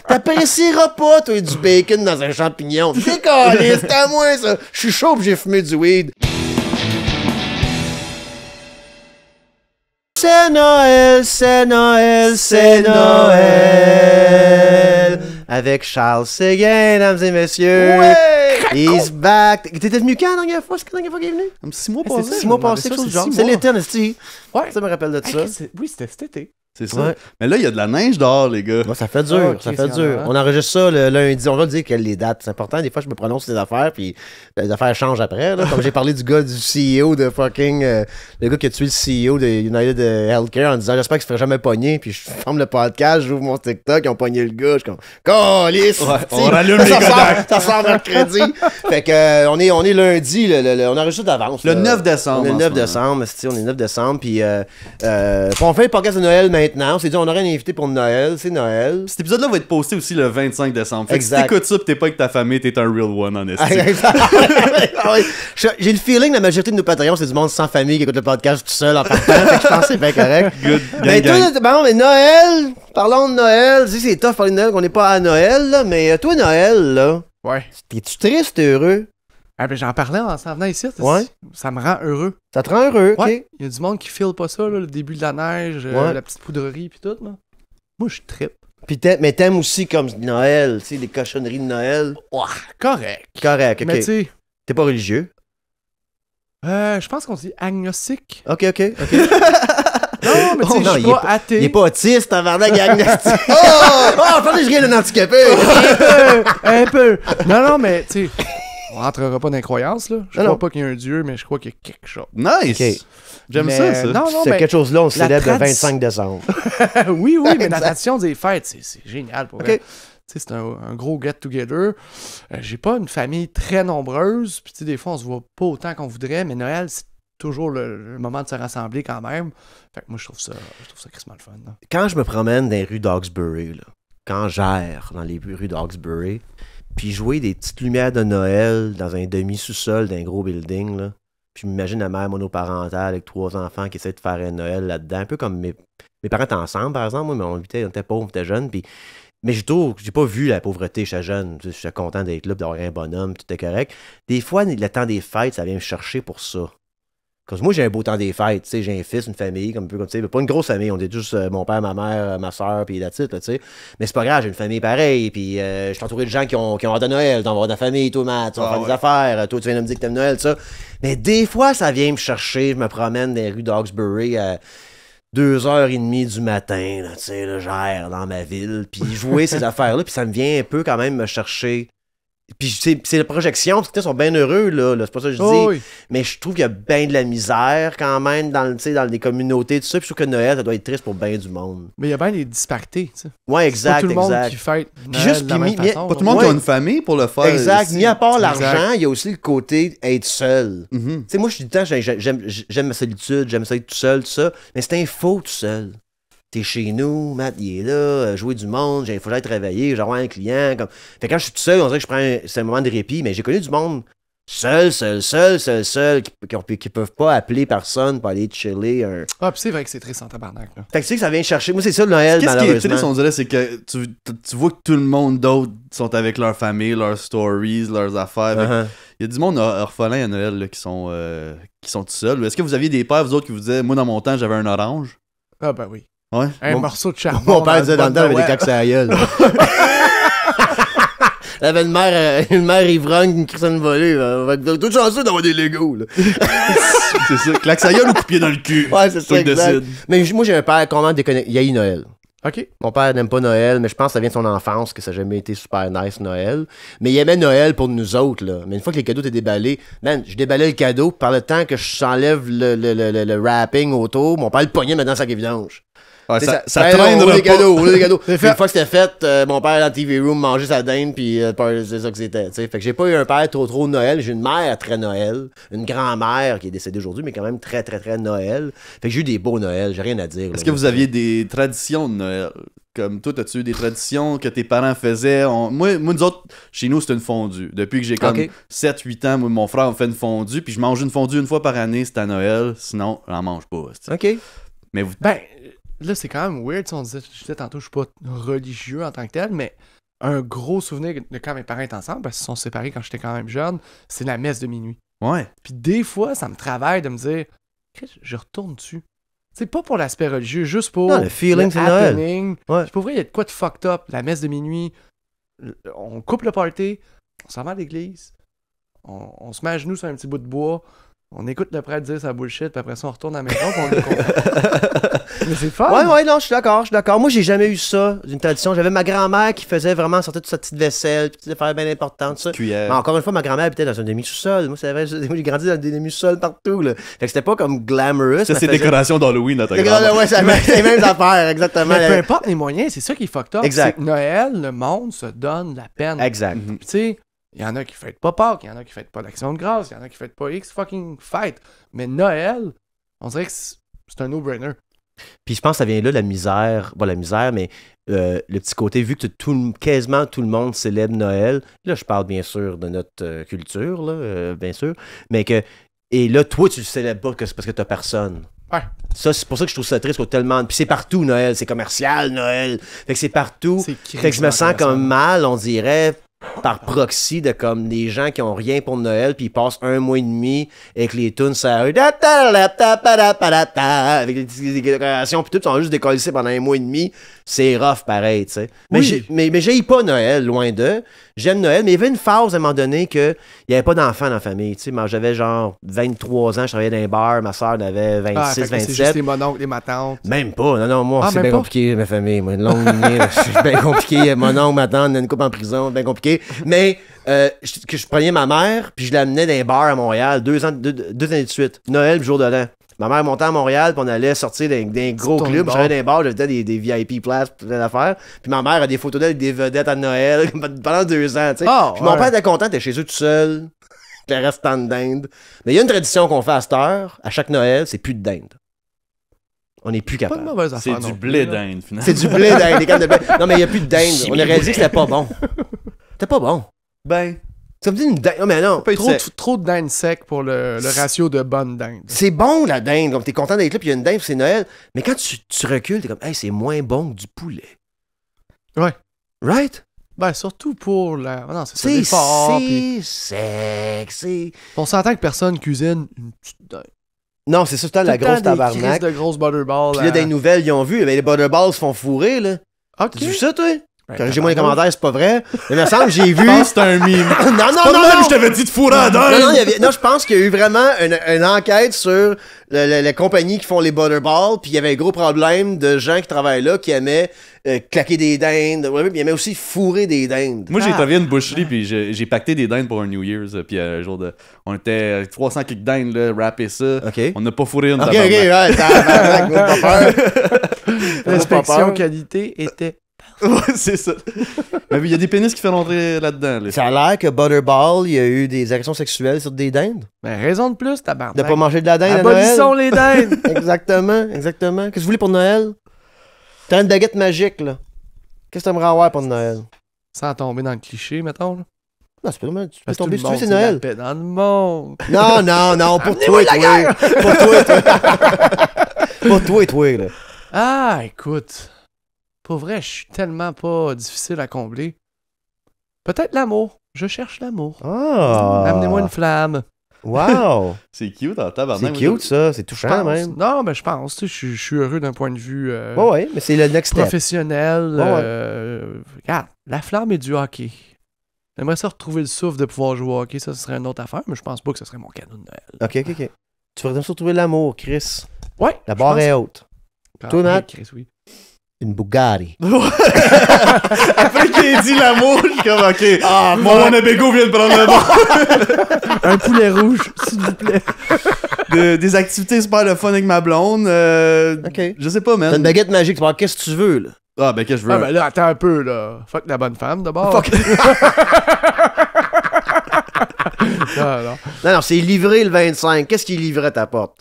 T'apprécieras pas, toi, du bacon dans un champignon. Décalé, c'est à moi, ça. Je suis chaud pis j'ai fumé du weed. C'est Noël, c'est Noël, c'est Noël. Avec Charles Séguin, mesdames et messieurs. Ouais! He's back. T'étais venu quand la dernière fois? C'est quand la dernière fois qu'il est venu? 6 mois passés. 6 mois passés, quelque chose du genre. C'est l'été, Nasty. Ouais. Ça me rappelle de ça. Oui, c'était cet été. C'est ça. Ouais. Mais là, il y a de la neige dehors, les gars. Ouais, ça fait dur, Ok, ça fait c'est dur. grave, hein. On enregistre ça le lundi. On va dire quelles les dates. C'est important. Des fois, je me prononce les affaires, puis les affaires changent après. Là. Comme j'ai parlé du gars, du CEO de fucking... le gars qui a tué le CEO de United Healthcare en disant « J'espère qu'il se ferait jamais pogner. » Puis je ferme le podcast, j'ouvre mon TikTok, ils ont pogné le gars. Je suis comme « Calice! Ouais, Tu sais, on rallume les ça Kodak. ça sort mercredi. » Fait que on est lundi. On enregistre d'avance. Le là. 9 décembre. On est le en 9 ce moment. décembre, on est le 9 décembre, puis on fait le podcast de Noël maintenant. On s'est dit, on aurait un invité pour Noël, c'est Noël. Cet épisode-là va être posté aussi le 25 décembre. Fait que Exact. si t'écoutes ça pis t'es pas avec ta famille, t'es un real one, en Ah, estime. ah oui. J'ai le feeling que la majorité de nos Patreons, c'est du monde sans famille qui écoute le podcast tout seul en partant. Fait que je pense que c'est bien correct. Good. Mais Gang, toi, bon, mais Noël, parlons de Noël. Tu sais, c'est tough parler de Noël, qu'on n'est pas à Noël, là, mais toi, Noël, là, Ouais. t'es-tu triste, heureux? Ah, ben, j'en parlais en s'en venant ici. Ouais. Ça me rend heureux. Ça te rend heureux, ok? Ouais. Il y a du monde qui file pas ça, là, le début de la neige, Ouais. la petite poudrerie pis tout, là. Moi, je trippe. Puis mais t'aimes aussi comme Noël, tu sais, les cochonneries de Noël. Ouah, correct. Correct, ok. Mais tu sais, T'es pas religieux? je pense qu'on dit agnostique. Ok. Non, mais tu Oh, sais, non, je il suis est pas pas- athée. Il est pas autiste, tabarnak, agnostique. Oh, je pensais que je rien d'un handicapé. Un peu. Non, mais tu sais, on rentrera pas dans les croyances, là. Je Non, crois non. pas qu'il y a un dieu, mais je crois qu'il y a quelque chose. Nice! Ok. J'aime Mais ça. Non, C'est mais... quelque chose-là, on célèbre le tradi- 25 décembre. oui, mais la Exact. tradition des fêtes, c'est génial pour Ok. vrai. Tu sais, c'est un gros get-together. J'ai pas une famille très nombreuse, puis tu sais, des fois, on se voit pas autant qu'on voudrait, mais Noël, c'est toujours le moment de se rassembler quand même. Fait que moi, je trouve ça crissement le fun. Là. Quand je me promène dans les rues d'Hawkesbury, là, quand j'erre dans les rues d'Hawkesbury, puis jouer des petites lumières de Noël dans un demi-sous-sol d'un gros building, là, puis je m'imagine la mère monoparentale avec 3 enfants qui essaient de faire un Noël là-dedans, un peu comme mes parents étaient ensemble, par exemple, moi, mais on était pauvres, on était jeunes, puis... Mais j'ai pas vu la pauvreté, j'étais jeune, j'étais content d'être là, d'avoir un bonhomme, tout était correct. Des fois, le temps des fêtes, ça vient me chercher pour ça. Comme moi, j'ai un beau temps des fêtes, tu sais, j'ai un fils, une famille, comme un peu comme tu sais, pas une grosse famille, on est juste mon père, ma mère, ma soeur, puis la titre, tu sais. Mais c'est pas grave, j'ai une famille pareille, puis je suis entouré de gens qui ont hâte de Noël, t'en vas avoir de la famille, toi, Matt, tu vas faire des affaires, toi, tu viens de me dire que t'aimes Noël, ça. Mais des fois, ça vient me chercher, je me promène dans les rues d'Hawkesbury à 2h30 du matin, là, tu sais, là, j'erre dans ma ville, puis jouer ces affaires-là, puis ça me vient un peu quand même me chercher. Puis c'est la projection, parce qu'ils sont bien heureux, là, c'est pas ça que je dis. Oh, oui. Mais je trouve qu'il y a bien de la misère quand même dans les communautés, tout ça. Puis je trouve que Noël, ça doit être triste pour bien du monde. Mais il y a bien des disparités, tu sais. Ouais, C'est pas exact, tout le monde exact. qui fête Puis Noël juste, de la puis même mi- façon. Pas tout le monde Ouais. qui a une famille pour le faire. Exact. Mis à part Exact. l'argent, il y a aussi le côté être seul. Mhm. Tu sais, moi, je suis du temps, j'aime ma solitude, j'aime ça être tout seul, tout ça. Mais c'est un faux tout seul. T'es chez nous, Matt, il est là, jouer du monde, il faut que j'aille travailler, j'ai un client. Comme... Fait que quand je suis tout seul, on dirait que c'est un moment de répit, mais j'ai connu du monde seul, qui peuvent pas appeler personne pour aller chiller. Ah, puis c'est vrai que c'est triste en tabarnak, là. Fait que tu sais que ça vient chercher. Moi, c'est ça le Noël, Qu'est-ce qui est malheureusement. triste, on dirait, c'est que tu vois que tout le monde d'autre sont avec leur famille, leurs stories, leurs affaires. Fait que Uh-huh. il y a du monde orphelin à Noël là, qui sont tout seuls. Est-ce que vous aviez des pères, vous autres, qui vous disaient, moi, dans mon temps, j'avais un orange? Ah, ben oui. Ouais. Un Mon- morceau de charbon. Mon père disait dans le temps, il avait ouais. des cacs sur la gueule. Il avait une mère ivrogne qui me crissait une volée. Tout chanceux d'avoir des Legos. Là. C'est ça. Claque sa gueule ou coup de pied dans le cul? Ouais, c'est ça, Toi qui exact. décides. Mais moi, j'ai un père complètement déconnecté. Il y a eu Noël. OK. Mon père n'aime pas Noël, mais je pense que ça vient de son enfance, que ça n'a jamais été super nice Noël. Mais il aimait Noël pour nous autres, là. Mais une fois que les cadeaux étaient déballés, man, je déballais le cadeau, puis par le temps que je s'enlève le wrapping autour, mon père le pognait maintenant dans sa vidange. Ouais, Tu sais, ça ben non, traînera des pas. cadeaux, des cadeaux. C'est Une fait. fois que c'était fait, mon père dans la TV Room mangeait sa dinde, puis c'est ça que c'était. T'sais. Fait que j'ai pas eu un père trop Noël. J'ai une mère très Noël, une grand-mère qui est décédée aujourd'hui, mais quand même très Noël. Fait que j'ai eu des beaux Noël, j'ai rien à dire. Est-ce que vous aviez des traditions de Noël? Comme toi, as-tu eu des traditions que tes parents faisaient? Moi, nous autres, chez nous, c'est une fondue. Depuis que j'ai comme Ok. 7-8 ans, moi, mon frère me fait une fondue, puis je mange une fondue une fois par année, c'est à Noël. Sinon, j'en mange pas. c'ti. OK. Mais vous... Ben, là, c'est quand même weird. Je disais tantôt, je suis pas religieux en tant que tel, mais un gros souvenir de quand mes parents étaient ensemble, parce qu'ils se sont séparés quand j'étais quand même jeune, c'est la messe de minuit. Ouais. Puis des fois, ça me travaille de me dire, je retourne dessus. C'est pas pour l'aspect religieux, juste pour Non, le feeling, c'est Noël. happening. Ouais. Puis pour vrai, il y a de quoi de fucked up. La messe de minuit, on coupe le party, on s'en va à l'église, on se met à genoux sur un petit bout de bois, on écoute le prêtre dire sa bullshit, puis après ça, on retourne à la maison, puis on est content. Mais c'est fun! Ouais, non, je suis d'accord. Moi, j'ai jamais eu ça, d'une tradition. J'avais ma grand-mère qui faisait vraiment sortir toute sa petite vaisselle, petites affaires bien importantes, ça. Cuillère. Mais encore une fois, ma grand-mère habitait dans un demi-sous-sol. Moi, j'ai grandi dans des demi-sous-sols partout, là. Fait que c'était pas comme glamorous. Ça, c'est décoration d'Halloween dans ta grand-mère. Ouais, c'est les mêmes affaires, exactement. Mais peu importe les moyens, c'est ça qui est fucked up. Exact. C'est que Noël, le monde se donne la peine. Exact. Mhm. Puis tu sais, il y en a qui fêtent pas Pâques, il y en a qui fêtent pas l'Action de grâce, il y en a qui fêtent pas X fucking fête. Mais Noël, on dirait que c'est un no-brainer. Puis je pense que ça vient là, la misère. Pas la misère, mais le petit côté, vu que quasiment tout le monde célèbre Noël. Là, je parle bien sûr de notre culture, là, bien sûr. Mais que. Et là, toi, tu le célèbres pas parce que t'as personne. Ouais. Ça, c'est pour ça que je trouve ça triste, tellement. Puis c'est partout, Noël. C'est commercial, Noël. Fait que c'est partout. Fait que je me sens comme mal, on dirait, par proxy, de comme des gens qui ont rien pour Noël, puis ils passent un mois et demi avec les tunes sur la rue, avec des décorations, puis tout, ils sont juste décollés pendant un mois et demi. C'est rough, pareil, tu sais. Oui. Mais j'haïs pas Noël, loin d'eux. J'aime Noël, mais il y avait une phase à un moment donné qu'il n'y avait pas d'enfants dans la famille. Tu sais, moi, j'avais genre 23 ans, je travaillais dans un bar, ma soeur en avait 26, fait que 27. c'est juste les mononcles, les matantes. Même pas, non, moi, c'est même bien pas? compliqué, ma famille. Moi, une longue lignée, c'est bien compliqué. Mon oncle, ma tante, une couple en prison, bien compliqué. Mais je prenais ma mère, puis je l'amenais dans un bar à Montréal, deux années de suite. Noël, jour de l'an. Ma mère montait à Montréal, puis on allait sortir d'un gros Ton club. bar. J'allais dans un bar, j'avais des VIP places, plein d'affaires. Puis ma mère a des photos d'elle avec des vedettes à Noël pendant 2 ans, tu sais. Oh, Puis mon ouais. père était content, t'es chez eux tout seul. Le reste en dinde. Mais il y a une tradition qu'on fait à cette heure, à chaque Noël, c'est plus de dinde. On n'est plus Pas de capable. mauvaise C'est affaire. du non blé plus, là. d'Inde, finalement. C'est du blé d'Inde, des cannes de blé. Non, mais il n'y a plus de dinde. On a réalisé que c'était pas bon. C'était pas bon. Ben, Ça me dit une dinde. Non, mais non. peut être sec. Trop de dinde sec pour le ratio de bonne dinde. C'est bon, la dinde. Comme t'es content d'être là, puis il y a une dinde, puis c'est Noël. Mais quand tu recules, t'es comme, hey, c'est moins bon que du poulet. Ouais. Right? Ben, surtout pour la. Non, c'est ça, C'est l'effort, puis sec, c'est. on s'entend que personne cuisine une petite dinde. Non, c'est ça, c'est la Tout le grosse temps des tabarnak. crises de grosses butterballs. Puis là, dans les nouvelles, ils ont vu, mais les butterballs se font fourrer, là. Ok. T'as vu ça, toi? Ben, Corrigez-moi les tabarnak. commentaires, c'est pas vrai. Mais il me semble que j'ai vu. Je pense que c'est un mime. Non, non, Pas de non, même, non. je t'avais dit de fourrer à Non, non, dinde. non, je pense qu'il y a eu vraiment une enquête sur les compagnies qui font les butterballs, puis il y avait un gros problème de gens qui travaillent là qui aimaient claquer des dindes, puis ils aimaient aussi fourrer des dindes. Moi, j'ai Ah. travaillé à une boucherie, puis j'ai pacté des dindes pour un New Year's. Puis un jour de. On était 300 quelques dindes, là, râpé ça. OK. On n'a pas fourré une Ok, tabarnak. ouais, tabarnak, pas peur. L'inspection qualité était. Ouais, c'est ça. Mais il y a des pénis qui font rentrer là-dedans. Là. Ça a l'air que Butterball, il y a eu des agressions sexuelles sur des dindes. Ben, raison de plus, tabarnak. De pas manger de la dinde à Abolissons Noël. les dindes. Exactement, exactement. Qu'est-ce que vous voulez pour Noël? T'as une baguette magique, là. Qu'est-ce que t'aimerais avoir pour Noël? Sans tomber dans le cliché, mettons. Là. Non, c'est pas normal. Tu peux Parce que tomber tout si le tu veux, monde, c'est la Noël. paix dans le monde. Non, non, non, pour toi et toi. Pour toi et toi. Pour toi et toi, là. Ah, écoute. Pour vrai, je suis tellement pas difficile à combler. Peut-être l'amour. Je cherche l'amour. Ah. Amenez-moi une flamme. Wow. C'est cute en tabarnak. C'est cute, ça. C'est Je touchant, pense. même. Non, mais je pense. Tu sais, je suis heureux d'un point de vue Ouais, ouais, mais c'est le next step. professionnel. Ouais, ouais. Regarde, la flamme et du hockey. J'aimerais ça retrouver le souffle de pouvoir jouer au hockey. Ça, ce serait une autre affaire, mais je pense pas que ce serait mon cadeau de Noël. Ok, ok, ok. Tu voudrais bien trouver l'amour, Chris. Ouais. La barre est haute. Toi, Nat? Chris, oui. Une Bugatti. Après qu'il ait dit l'amour, je suis comme ok. Ah, Mon Winnebago vient de prendre le bord. Un poulet rouge, s'il vous plaît. Des activités super le fun avec ma blonde. Ok. Je sais pas, T'as une man. baguette magique, tu peux avoir qu'est-ce que tu veux, là. Ah, ben, qu'est-ce que je veux? Ah, ben là, attends un peu, là. Fuck la bonne femme, d'abord. Fuck. Non, non. Non, non, c'est livré le 25. Qu'est-ce qui est livré à ta porte?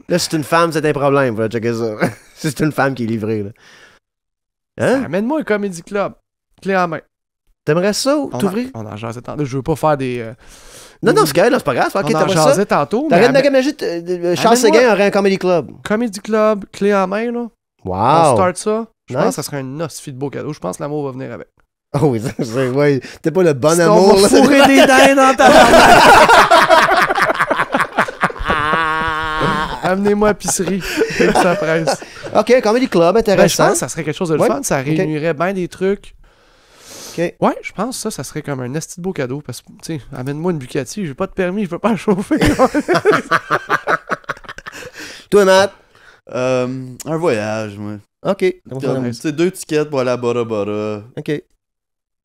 Là, c'est une femme, c'est un problème. Faut checker ça. C'est une femme qui est livrée, là. Hein? Amène-moi un comédie club. Clé en main. T'aimerais ça ou t'ouvrir? On en jasait tantôt. Je veux pas faire des. Non, non, c'est correct, là, c'est pas grave. Ok, on en t'aimerais ça? jasait tantôt. T'aurais une mais baguette magique, Charles amène-moi- Séguin aurait un comedy club. Comédie club, clé en main, là. On Wow! start ça. Je pense Nice. que ça serait un hostie de beau cadeau. Je pense que l'amour va venir avec. Oh oui, ouais, t'es pas le bon Sinon, amour. on va là. fourrer des dents dans ta Amenez-moi à pisserie. Et que ça presse. Ok, Comedy Club, Ben, je intéressant. pense que ça serait quelque chose de le Ouais. fun. Ça réunirait bien des trucs. Ok. Ouais, je pense que ça serait comme un esti de beau cadeau. Parce que, tu sais, amène-moi une Bucati. J'ai pas de permis, je peux pas la chauffer. Toi, Matt? Un voyage, moi. Ok. Comme, tu sais, 2 tickets pour aller à Bora Bora. Ok.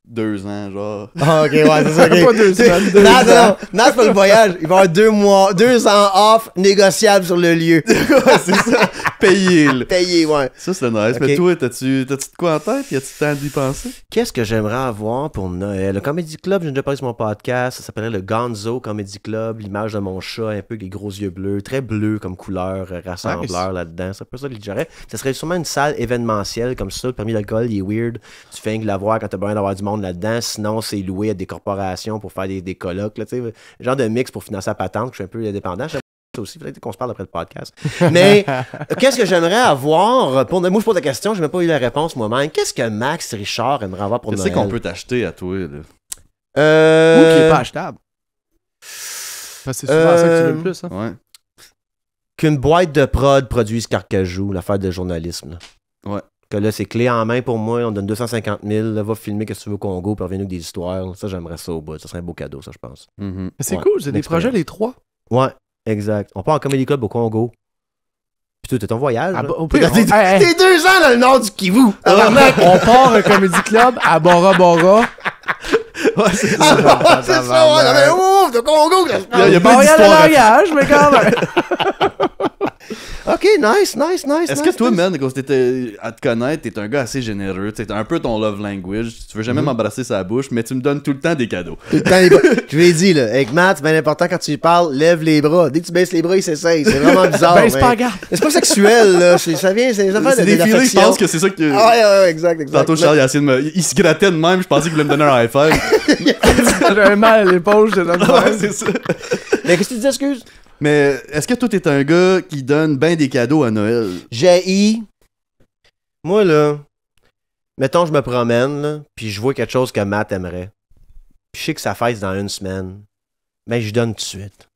2 ans, genre. Ah, ok, ouais, c'est ça. ok. Pas 2 semaines, 2 Non, ans. non, non, c'est pas le voyage. Il va y avoir 2 mois, 2 ans off, négociable sur le lieu. Ouais, c'est ça. Payé, là. Payé, ouais. Ça, c'est nice. Ok. Mais toi, t'as-tu de quoi en tête? Y a-tu le temps d'y penser? Qu'est-ce que j'aimerais avoir pour Noël? Le Comedy Club, j'ai déjà parlé sur mon podcast. Ça s'appellerait le Gonzo Comedy Club. L'image de mon chat, un peu avec les gros yeux bleus, très bleu comme couleur, rassembleur là-dedans. C'est un peu ça que j'aurais. Ça serait sûrement une salle événementielle comme ça. Le permis d'alcool, il est weird. Tu fais rien que l'avoir quand t'as besoin d'avoir du monde là-dedans. Sinon, c'est loué à des corporations pour faire des colloques. Là, tu sais, genre de mix pour financer la patente. Je suis un peu indépendant. Ça aussi, peut-être qu'on se parle après le podcast. Mais qu'est-ce que j'aimerais avoir pour moi, je pose la question, je n'ai même pas eu la réponse moi-même. Qu'est-ce que Max Richard aimerait avoir pour Qu'est-ce Noël? qu'on peut t'acheter à toi, là? Ou qui est pas achetable. Parce que c'est souvent ça que tu veux le plus. Hein. Ouais. Qu'une boîte de prod produise Carcajou, l'affaire de journalisme. Là. Ouais. Que là, c'est clé en main pour moi. On donne 250 000. Là, va filmer qu'est-ce que tu veux au Congo, puis reviens nous avec des histoires. Ça, j'aimerais ça au bout. Ça serait un beau cadeau, ça, je pense. Mhm. Mais c'est Ouais, cool, c'est des l'expérience. projets les trois. Ouais, exact. On part en Comedy Club au Congo. Puis toi, t'es ton voyage. Ah, là. bah, au pire, T'es hey, hey. 2 ans dans le nord du Kivu. On part un comedy club à Bora Bora. Ouais, c'est ça. Ah, c'est ça, ouais. Non, mais ouf, le Congo, que je Il y a parle. plein Bon, il y a le d'histoires à- langage, mais quand même. Ok, nice. Est-ce que toi, man, quand t'étais à te connaître, t'es un gars assez généreux, t'es un peu ton love language, tu veux jamais m'embrasser sa bouche, mais tu me donnes tout le temps des cadeaux. Tout le temps, les bras. Je l'ai dit, là, avec Matt, c'est bien important quand tu lui parles, lève les bras. Dès que tu baisses les bras, il s'essaye. C'est vraiment bizarre. Ben, c'est mais- pas grave. Mais c'est pas sexuel, là. Ça vient, c'est des affaires C'est de des feelings, je d'affection. pense que c'est ça que... Ah, ouais, exact. Tantôt, Charles, il a essayé de me... Il se grattait de même, je pensais qu'il voulait me donner un high five. J'ai un mal à l'épaule, je te donne Ouais, ça. c'est ça. Mais qu'est-ce que tu dis, excuse? Mais est-ce que toi, t'es un gars qui donne ben des cadeaux à Noël? J'ai moi, là, mettons, je me promène, là, puis je vois quelque chose que Matt aimerait. Puis je sais que ça fête dans 1 semaine. Ben, je donne tout de suite.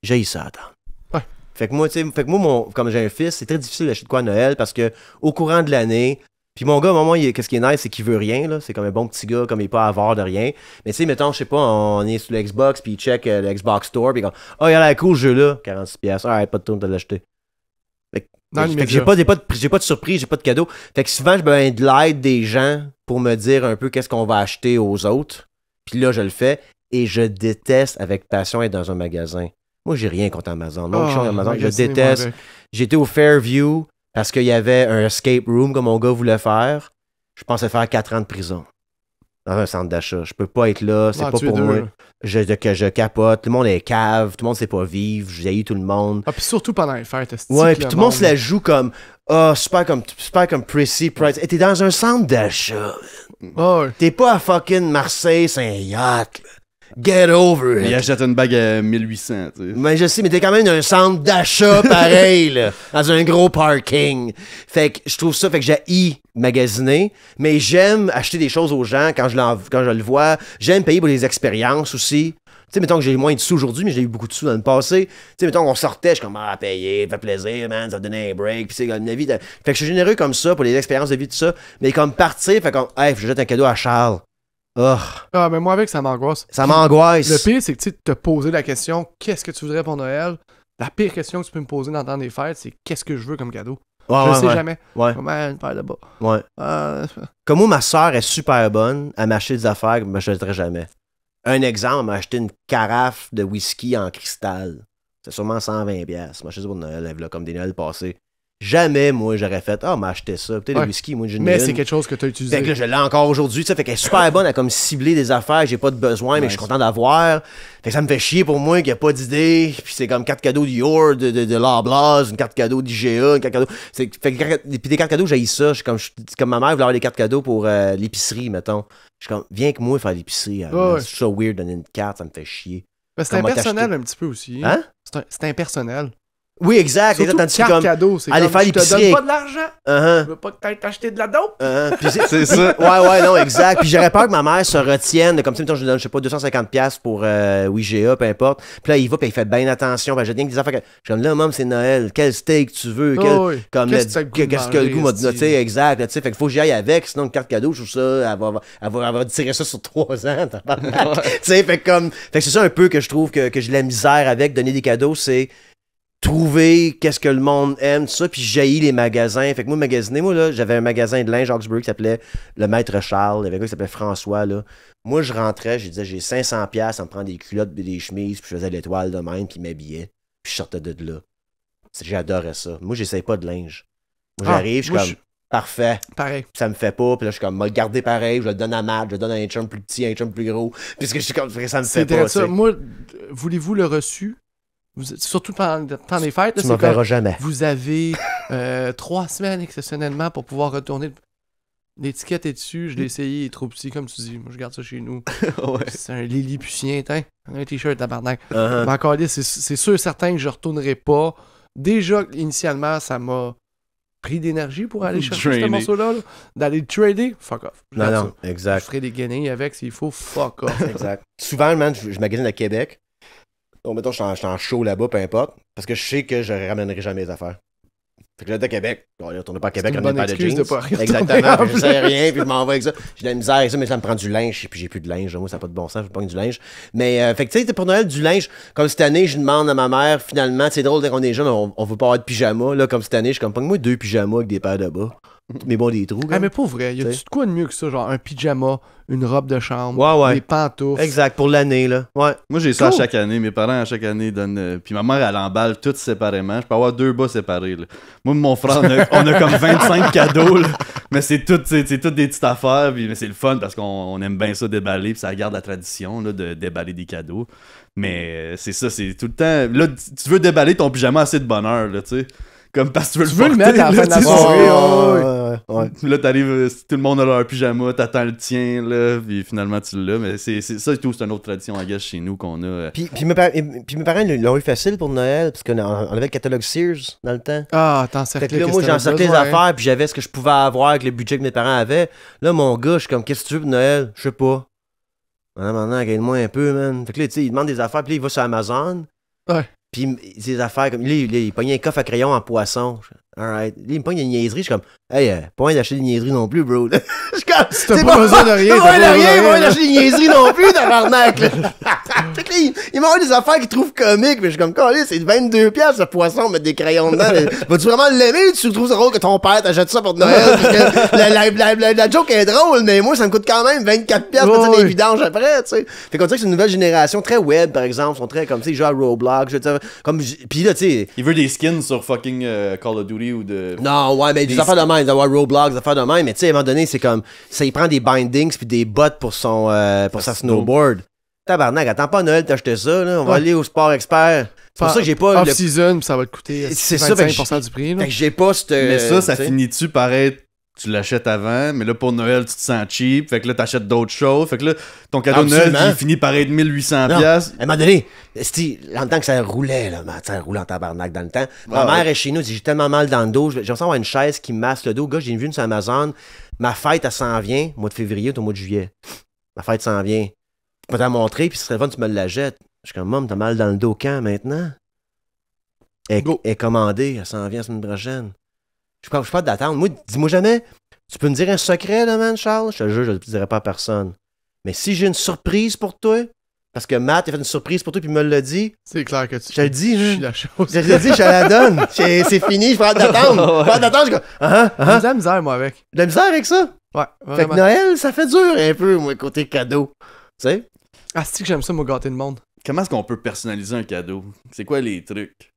J'ai ça à attendre. Ouais. Fait que moi, tu sais, comme j'ai un fils, c'est très difficile d'acheter de quoi à Noël parce que au courant de l'année, puis mon gars, à un moment, qu'est-ce qui est nice, c'est qu'il veut rien, là. C'est comme un bon petit gars, comme il est pas avare de rien. Mais tu sais, mettons, je sais pas, on est sur le Xbox, puis il check le Xbox Store, puis il dit oh, il a l'air cool, ce jeu-là. 46$. Ah, pas de tourne de l'acheter. Dans Fait que j'ai pas de surprise, j'ai pas de cadeau. Fait que souvent, j'ai besoin de l'aide des gens pour me dire un peu qu'est-ce qu'on va acheter aux autres. Puis là, je le fais. Et je déteste avec passion être dans un magasin. Moi, j'ai rien contre Amazon. Moi, je suis Amazon, je déteste. J'étais au Fairview parce qu'il y avait un escape room que mon gars voulait faire. Je pensais faire 4 ans de prison. Dans un centre d'achat. Je peux pas être là, c'est pas pour moi. Je capote. Tout le monde est cave, tout le monde sait pas vivre, je haïs tout le monde. Ah, puis surtout pendant les fêtes. Ouais, puis tout le monde se la joue comme super comme Prissy Price. Hey, t'es dans un centre d'achat. Ah, ouais. T'es pas à fucking Marseille, c'est un yacht. Là. Get over Il it. achète une bague à 1800, tu sais. Mais je sais, mais t'es quand même dans un centre d'achat pareil, là, dans un gros parking. Fait que je trouve ça, fait que j'ai magasiner, mais j'aime acheter des choses aux gens quand je le vois. J'aime payer pour les expériences aussi. Tu sais, mettons que j'ai moins de sous aujourd'hui, mais j'ai eu beaucoup de sous dans le passé. Tu sais, mettons qu'on sortait, je suis comme, payer, fait plaisir, man, ça va donner un break, puis c'est comme une vie. Fait que je suis généreux comme ça pour les expériences de vie, tout ça. Mais comme partir, fait comme, hey, je jette un cadeau à Charles. Oh, Ah, mais moi, avec, ça m'angoisse. ça m'angoisse. Le pire, c'est que tu sais, te poser la question, qu'est-ce que tu voudrais pour Noël? La pire question que tu peux me poser dans le temps des fêtes, c'est qu'est-ce que je veux comme cadeau? Ouais, Je ouais, sais ouais. jamais. Ouais, Comment une paire de bas. ouais. Comme moi, ma soeur est super bonne à m'acheter des affaires que je m'achèterais jamais. Un exemple, elle m'a acheté une carafe de whisky en cristal. C'est sûrement 120$. Elle m'a acheté ça pour Noël, elle, là, comme des Noëls passés. Jamais, moi, j'aurais fait, m'a acheté ça. Peut-être Ouais. le whisky, moi, j'ai Mais une. c'est quelque chose que tu as utilisé. Fait que là, je l'ai encore aujourd'hui, tu sais, fait qu'elle est super bonne à comme cibler des affaires, j'ai pas de besoin, mais je suis content d'avoir. Fait que ça me fait chier pour moi qu'il n'y a pas d'idée, puis c'est comme 4 cadeaux d'Yor, de Loblaws, une carte cadeau d'IGA, une carte cadeau. Fait que, puis des cartes cadeaux, j'ai ça. C'est comme ma mère voulait avoir des cartes cadeaux pour l'épicerie, mettons. Je suis comme, viens avec moi faire l'épicerie. Ouais. C'est ça weird de donner une carte, ça me fait chier. Mais c'est Comment impersonnel t'acheter? un petit peu aussi. Hein? C'est impersonnel. Oui, exact. Surtout Tandis que carte comme... cadeau, c'est aller comme, faire je te l'épicerie donne avec- pas de l'argent, Uh-huh. je veux pas que t'ailles t'acheter de la dope. Puis C'est ça. Ouais, non, exact. Puis j'aurais peur que ma mère se retienne, comme ça, mettons, je lui donne, je sais pas, 250$ pour WIGA, peu importe. Puis là, il va, puis il fait bien attention. Ben, j'ai rien que des affaires. Je suis comme là, maman, c'est Noël. Quel steak tu veux? Oh, oui. Comme, Qu'est-ce que t'as le goût de qu'est-ce que le goût manger, m'a dit? Tu sais, exact. Là, tu sais, fait qu'il faut que j'y aille avec. Sinon, une carte cadeau, je trouve ça, elle va tirer ça sur 3 ans. Tu sais, fait que c'est ça un peu que je trouve que j'ai de la misère avec. Donner des cadeaux, c'est trouver qu'est-ce que le monde aime, tout ça, puis jaillit les magasins. Fait que moi, magasiner, moi, là, j'avais un magasin de linge à Hawkesbury qui s'appelait Le Maître Charles. Il y avait un gars qui s'appelait François, là. Moi, je rentrais, je disais, j'ai 500$, ça me prend des culottes et des chemises, puis je faisais l'étoile de même, puis il m'habillait. Puis je sortais de là. J'adorais ça. Moi, j'essaye pas de linge. Moi, j'arrive, je suis moi, comme, parfait. Pareil. Ça me fait pas, puis là, je suis comme, me le garder pareil, je le donne à Matt, je le donne à un chum plus petit, à un chum plus gros, puisque je suis comme, ça me fait C'est pas, très tu sais. ça. Moi, voulez-vous le reçu? Surtout pendant le temps des fêtes, là, Tu c'est m'en comme, verras jamais. vous avez 3 semaines exceptionnellement pour pouvoir retourner. L'étiquette est dessus, je l'ai essayé, il est trop petit, comme tu dis. Moi, je garde ça chez nous. Ouais. C'est un Lilliputien, un t-shirt tabarnak. Uh-huh. Mais encore là, c'est sûr et certain que je retournerai pas. Déjà, initialement, ça m'a pris d'énergie pour aller chercher ce Drainé. morceau-là. D'aller le trader, fuck off. Non, J'aime non, ça. Je exact. ferai des guenilles avec s'il faut, fuck off. Exact. Souvent, man, je magasine à Québec. Donc, mettons, je suis en show là-bas, peu importe. Parce que je sais que je ramènerai jamais les affaires. Fait que là, de Québec, on ne retourne pas à Québec, C'est une on a bonne pas de excuse jeans. de pas retourner Exactement, en puis je plus. sais rien, puis je m'en vais avec ça. J'ai de la misère avec ça, mais ça me prend du linge, puis j'ai plus de linge. Moi, ça n'a pas de bon sens, je pas du linge. Mais, fait que, tu sais, pour Noël, du linge, comme cette année, je demande à ma mère, finalement, c'est drôle, dès qu'on est jeune, on veut pas avoir de pyjama. Là, comme cette année, je suis comme, moi 2 pyjamas avec des paires de bas. Mais bon, des trous. Ah, là. mais pas vrai, y a-tu T'sais. de quoi de mieux que ça? Genre un pyjama, une robe de chambre, Ouais, ouais. des pantoufles. Exact, pour l'année, là. Ouais. Moi, j'ai ça à Cool. chaque année. Mes parents, à chaque année, donnent. Puis ma mère, elle emballe toutes séparément. Je peux avoir 2 bas séparés. Là. Moi, mon frère, on a comme 25 cadeaux. Là. Mais c'est toutes des petites affaires. Puis, mais c'est le fun parce qu'on aime bien ça déballer. Puis ça garde la tradition là, de déballer des cadeaux. Mais c'est ça, c'est tout le temps. Là, tu veux déballer ton pyjama assez de bonheur, là, tu sais. Comme parce que tu veux Tu veux le porter, mettre à la là, fin de la tu sais. soirée, ouais. Là, t'arrives, tout le monde a leur pyjama, t'attends le tien, là, puis finalement tu l'as. Mais c'est ça et tout, c'est une autre tradition, I guess, chez nous qu'on a. Puis mes parents l'ont eu facile pour Noël, parce qu'on avait le catalogue Sears dans le temps. Ah, t'en Fait cercles. que là, moi, j'ai encerclé les affaires, puis j'avais ce que je pouvais avoir avec le budget que mes parents avaient. Là, mon gars, je suis comme, qu'est-ce que tu veux pour Noël? Je sais pas. Maintenant, gagne-moi un peu, man. Fait que là, tu sais, il demande des affaires, puis là, il va sur Amazon. Ouais. Puis des affaires comme. Là, il pognait un coffre à crayon en poisson. Alright. Là, il me pogne des niaiseries. Je suis comme, hey, pas moyen d'acheter des niaiseries non plus, bro. Je suis comme, Si t'as c'est pas besoin de rien, pas moyen t'as de pas rien, besoin de pas moyen rien, d'acheter des niaiseries non plus, tabarnak, là. Fait que là, il m'a envoyé des affaires qu'il trouve comiques, mais je suis comme, calé, c'est 22$ ce poisson, mettre des crayons dedans. Vas-tu vraiment l'aimer ou tu trouves ça drôle que ton père t'achète ça pour Noël? Parce que la joke est drôle, mais moi, ça me coûte quand même 24$ de mettre ça des vidanges après, tu sais. Fait qu'on dirait que c'est une nouvelle génération très web, par exemple. Ils sont très comme, tu sais, ils jouent à Roblox, comme, pis là, tu sais. Il veut des skins sur fucking Call of Duty ou de. Non, ouais, mais des affaires de même, d'avoir Roblox, des affaires de même, mais tu sais, à un moment donné, c'est comme, ça, il prend des bindings puis des bottes pour son, pour sa snowboard. Tabarnak, attends pas à Noël t'acheter ça, là, on va aller au Sport Expert. C'est pour ça que j'ai pas le... Off-season, ça va te coûter C'est ça, fait que 25% du prix. Là. Fait que j'ai pas cette... Mais ça tu sais. finit-tu par être. Tu l'achètes avant, mais là pour Noël, tu te sens cheap. Fait que là, t'achètes d'autres choses. Fait que là, ton cadeau de Noël, Absolument. il finit par être 1800$. Non. À un moment donné, dans le temps que ça roulait, là, ça roulait en tabarnak dans le temps. Ma mère est chez nous, elle dit, j'ai tellement mal dans le dos, j'ai l'impression d'avoir une chaise qui me masse le dos. Gars, j'ai vu une sur Amazon. Ma fête, elle s'en vient, mois de février ou au mois de juillet. Ma fête s'en vient. Je peux t'en montrer, puis ce serait fun, tu me la jettes. Je suis comme, Mom, t'as mal dans le dos quand maintenant? Elle Go. est commandée, elle s'en vient la semaine prochaine. Je suis pas d'attendre. Moi, dis-moi jamais, tu peux me dire un secret, là, man, Charles? Je te jure, je le dirai pas à personne. Mais si j'ai une surprise pour toi, parce que Matt a fait une surprise pour toi, puis il me l'a dit, C'est clair que tu. je te le dis, Je hein. suis la chose. Je te le dis, je te la donne. C'est fini, je prends hâte d'attendre. Je prends hâte d'attendre, je suis comme, J'ai de la misère, moi, avec. de la misère avec ça. Ouais, Fait que vraiment. Noël, ça fait dur un peu, moi, côté cadeau. Tu sais? Ah, c'est que j'aime ça, moi, gâter le monde. Comment est-ce qu'on peut personnaliser un cadeau? C'est quoi les trucs?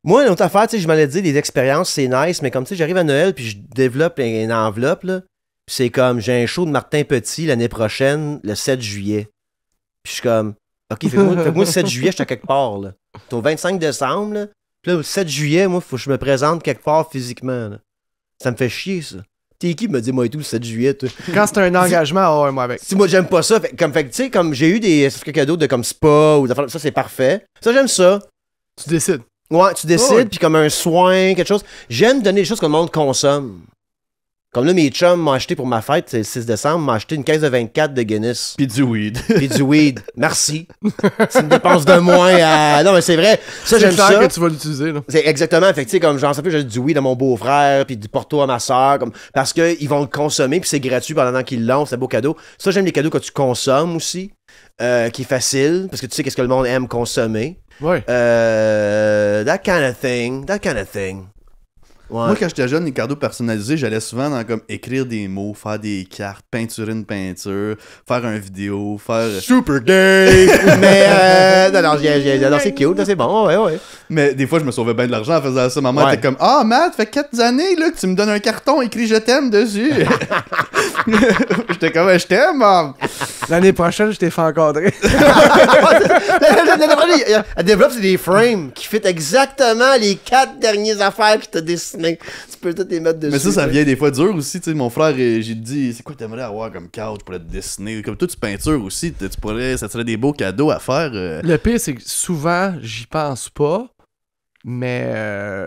Moi, l'autre affaire, tu sais, je m'allais dire, des expériences, c'est nice, mais comme tu sais, j'arrive à Noël, puis je développe une enveloppe, là. Puis c'est comme, j'ai un show de Martin Petit l'année prochaine, le 7 juillet. Puis je suis comme, OK, fait que moi, le 7 juillet, je suis à quelque part, là. C'est au 25 décembre, là. Puis là, le 7 juillet, moi, faut que je me présente quelque part physiquement, là. Ça me fait chier, ça. T'es qui me dit, moi et tout, le 7 juillet, toi? Quand c'est un engagement, ah ouais, moi, avec. Si moi, j'aime pas ça, fait que, tu sais, comme j'ai eu des cadeaux de comme spa ou des affaires, ça, c'est parfait. Ça, j'aime ça. Tu décides. Ouais, tu décides, Ouais. puis comme un soin, quelque chose. J'aime donner des choses que le monde consomme. Comme là, mes chums m'ont acheté pour ma fête, c'est le 6 décembre, m'ont acheté une caisse de 24 de Guinness. Puis du weed. Puis du weed. Merci. C'est une dépense de moins à... Non, mais c'est vrai. Ça, C'est j'aime clair ça. que tu vas l'utiliser, là. C'est exactement. Fait que, tu sais, comme genre, ça peut j'ai du weed à mon beau-frère, puis du Porto à ma soeur, comme, parce qu'ils vont le consommer, puis c'est gratuit pendant qu'ils l'ont, c'est un beau cadeau. Ça, j'aime les cadeaux que tu consommes aussi, qui est facile, parce que tu sais qu'est-ce que le monde aime consommer. Ouais. That kind of thing. Ouais. Moi, quand j'étais jeune, les cadeaux personnalisés, j'allais souvent dans comme écrire des mots, faire des cartes, peinturer une peinture, faire une vidéo, faire. Super gay! Mais, non, c'est cute, là, c'est bon, ouais. Mais des fois, je me sauvais bien de l'argent en faisant ça. Ma mère Ouais. était comme Ah, Matt, fait 4 années là, que tu me donnes un carton écrit je t'aime dessus. J'étais comme je t'aime, maman. L'année prochaine, je t'ai fait encadrer. Elle développe des frames qui fit exactement les 4 dernières affaires que t'as dessinées. Tu peux toutes les mettre dessus. Mais ça vient des fois dur aussi. Tu sais, mon frère, j'ai dit c'est quoi t'aimerais avoir comme couch pour te dessiner? Comme toi, tu peintures aussi, ça serait des beaux cadeaux à faire. Le pire, c'est que souvent, j'y pense pas. Mais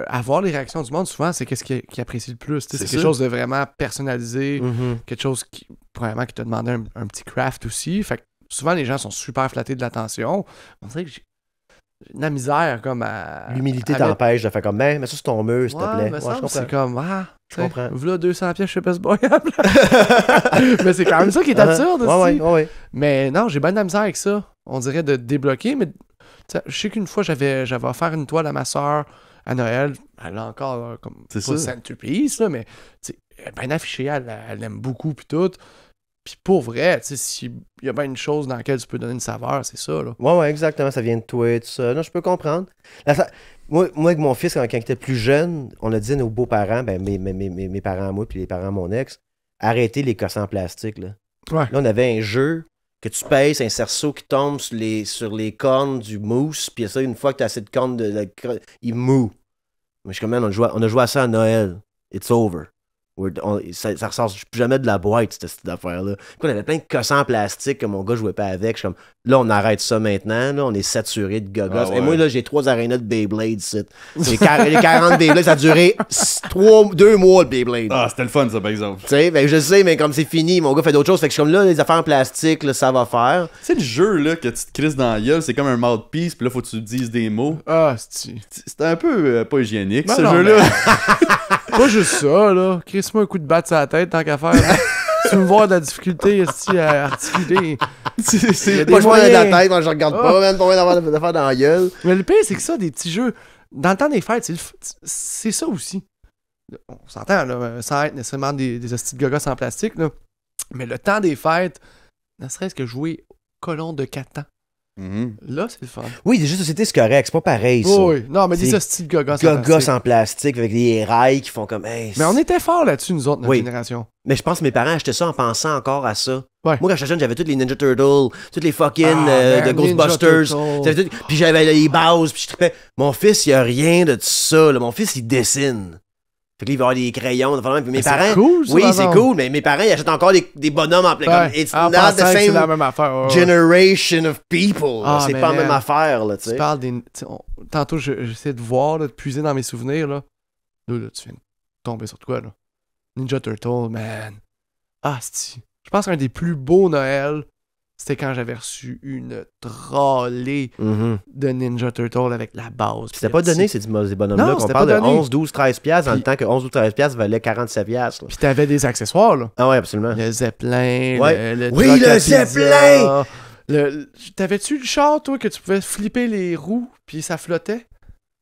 avoir les réactions du monde, souvent, c'est qu'est-ce qui apprécie le plus. C'est C'est quelque ça. chose de vraiment personnalisé. Mhm. Quelque chose qui, probablement, qui t'a demandé un petit craft aussi. Fait que souvent, les gens sont super flattés de l'attention. On dirait que j'ai de la misère comme à... L'humilité à mettre- t'empêche de faire comme, mais ça sur ton mur, s'il te Ouais, plaît. me Ouais, semble je que c'est comprends. comme, Je comprends. V'là 200 pièces chez Best Boy. Mais c'est quand même ça qui est absurde aussi. Ouais. Mais non, j'ai bien de la misère avec ça. On dirait de débloquer, mais tu sais, je sais qu'une fois, j'avais offert une toile à ma soeur à Noël. Elle a encore comme C'est pas ça. centerpiece, là, mais tu sais, elle est bien affichée, elle aime beaucoup puis tout. Puis pour vrai, tu sais, s'il y a bien une chose dans laquelle tu peux donner une saveur, c'est ça, là. Ouais, exactement, ça vient de toi, tout ça. Non, je peux comprendre. Moi, avec mon fils, quand il était plus jeune, on a dit à nos beaux-parents, ben, mes parents à moi, puis les parents à mon ex, arrêtez les cossins en plastique, là. Ouais. Là, on avait un jeu que tu pèses, un cerceau qui tombe sur les cornes du mousse, puis ça, une fois que tu as assez de cornes, il moue. Mais je suis comme, man, on a joué à ça à Noël. It's over. Ça ressort plus jamais de la boîte, cette affaire-là. Puis on avait plein de cossins en plastique que mon gars jouait pas avec. Je suis comme, là, on arrête ça maintenant. Là, on est saturé de gogos. Ah ouais. Et moi, là, j'ai 3 arénas de Beyblade ici. Les 40 Beyblade, ça a duré 2 mois, le Beyblade. Ah, c'était le fun, ça, par exemple. Tu sais, ben, je sais, mais comme c'est fini, mon gars fait d'autres choses. Fait que je suis comme là, les affaires en plastique, là, ça va faire. Tu sais, le jeu, là, que tu te crises dans la gueule, c'est comme un mouthpiece, puis là, faut que tu dises des mots. Ah, c'est... C'était un peu pas hygiénique, Ben ce non, jeu-là. Pas juste ça, là. Crisse-moi un coup de batte sur la tête, tant qu'à faire. Tu veux voir de la difficulté esti, à articuler. Il y a C'est des pas je vois dans moyens. la tête, moi je regarde pas, même pas d'avoir d'affaires dans la gueule. Mais le pire, c'est que ça, des petits jeux, dans le temps des fêtes, c'est ça aussi. On s'entend, là, sans être nécessairement des hosties de gogos en plastique, là. Mais le temps des fêtes, ne serait-ce que jouer au colon de Catan. Mhm. Là, c'est le fun. Oui, des jeux de société, c'est correct, c'est pas pareil, ça. Oui, non, mais des C'est hosties de gogos en Gogos plastique. en plastique avec des rails qui font comme. Hey, Mais on était forts là-dessus, nous autres, notre Oui. génération. Mais je pense que mes parents achetaient ça en pensant encore à ça. Ouais. Moi, quand j'étais jeune, j'avais tous les Ninja Turtles, toutes les fucking Ah, man, de Ghostbusters. Ninja Turtles. J'avais puis j'avais les bases, puis je trippais. Mon fils, il a rien de tout ça. Là. Mon fils, il dessine. Fait que là, il va avoir des crayons. Puis mes Mais parents. c'est cool, ça, oui, par c'est exemple. cool, mais mes parents, ils achètent encore des bonhommes en plein. Ouais. Comme, it's En not pensant the que c'est la same même affaire. ouais, ouais. generation of people. là. Ah, C'est mais pas la même man, affaire, là, tu Tu sais. parles des. Tantôt, j'essaie de voir, là, de puiser dans mes souvenirs. Là, là tu viens de tomber sur quoi, là? Ninja Turtle, man. Ah, c'est. Je pense qu'un des plus beaux Noël, c'était quand j'avais reçu une trollée Mhm. de Ninja Turtle avec la base. C'était pas donné, ces bonhommes-là. Non, On c'était parle pas de donné. 11, 12, 13 piastres, dans le Puis- temps que 11 ou 13 piastres valaient 47 piastres. là. Puis t'avais des accessoires, là. Ah ouais, absolument. Le Zeppelin, Ouais. le Oui, truck le à pizza, Zeppelin! T'avais-tu le char, toi, que tu pouvais flipper les roues, puis ça flottait?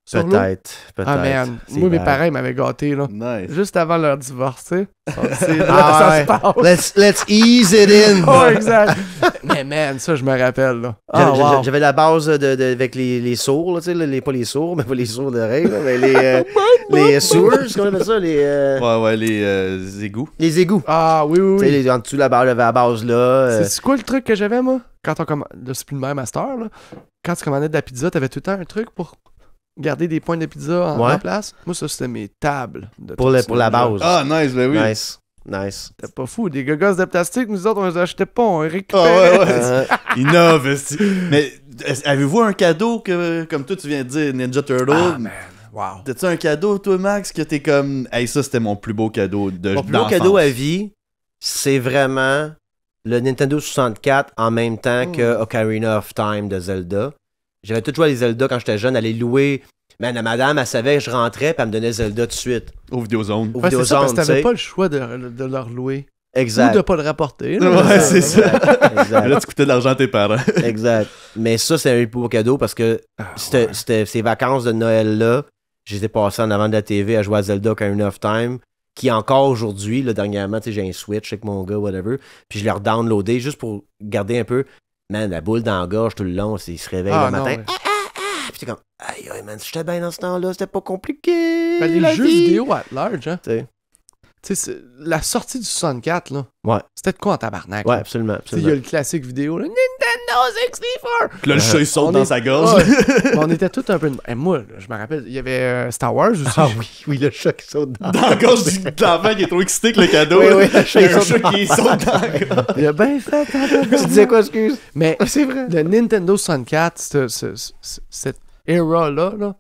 Sur l'eau? Peut-être. Ah, man. C'est Moi, mes bad. parents, ils m'avaient gâté, là. Nice. Juste avant leur divorce, tu sais. C'est là Ah que ça ouais. se passe. Let's ease it in. Oh, exact. Mais man, ça, je me rappelle, là. Ah, wow. J'avais la base avec les sourds, là, tu sais, pas les sourds, mais pas les sourds d'oreilles, là, mais les sewers, qu'on appelle ça, Ouais, les égouts. les égouts. Ah, oui, oui, Tu sais, oui. en dessous, j'avais la base là. C'est quoi le truc que j'avais, moi? Quand on commande... Là, c'est plus le même master, là. Quand tu commandais de la pizza, t'avais tout le temps un truc pour garder des points de pizza Ouais. en place. Moi, ça, c'était mes tables. De Pour la base. Ah, nice, ben oui. Nice. C'était pas fou. Des gogos de plastique, nous autres, on les achetait pas, on les Ah, récupérait. ouais. Innove, esti. Mais Avez-vous un cadeau que, comme toi tu viens de dire, Ninja Turtle? Ah, man. Wow. T'as-tu un cadeau, toi, Max, que t'es comme... Hey, ça, c'était mon plus beau cadeau de Mon plus beau cadeau à vie, c'est vraiment le Nintendo 64 en même temps que Ocarina of Time de Zelda. J'avais tout joué à les Zelda quand j'étais jeune, aller louer. Man, la madame, elle savait que je rentrais, puis elle me donnait Zelda tout de suite. Au Vidéozone. Au Ouais, c'est ça, Vidéozone, parce que tu sais. t'avais pas le choix de leur louer. Exact. Ou de pas le rapporter. là. Ouais, c'est ça. Exact. Là, tu coûtais de l'argent à tes parents. Exact. Mais ça, c'est un beau cadeau parce que c'était ces vacances de Noël-là, j'étais passé en avant de la TV à jouer à Zelda Ocarina of Time, qui encore aujourd'hui, là, dernièrement, tu sais, j'ai un Switch avec mon gars, whatever, puis je l'ai redownloadé juste pour garder un peu, man, la boule dans la gorge tout le long, il se réveille le matin. Ouais. Puis t'es comme, aïe, aïe, man, si j'étais bien dans ce temps-là, c'était pas compliqué. Ben, les la jeux vie. vidéo at large, hein. Tu sais. Tu sais, la sortie du 64, là. Ouais. C'était de quoi en tabarnak? Ouais, là? absolument. Tu sais, il y a le classique vidéo, là, Nintendo 64! Puis là, le chat, il saute On dans est- sa gorge. Ouais. Mais on était tous un peu... Et moi, là, je me rappelle, il y avait Star Wars aussi. Ah oui, le chat qui saute dans. Dans la gorge de l'enfant qui est trop excité que le cadeau. Oui, là. oui, le chat, Il y il a un saute chat qui saute dans la gorge. Il a bien fait, Tu disais quoi, excuse? Mais C'est vrai. le Nintendo 64, cette era-là, là,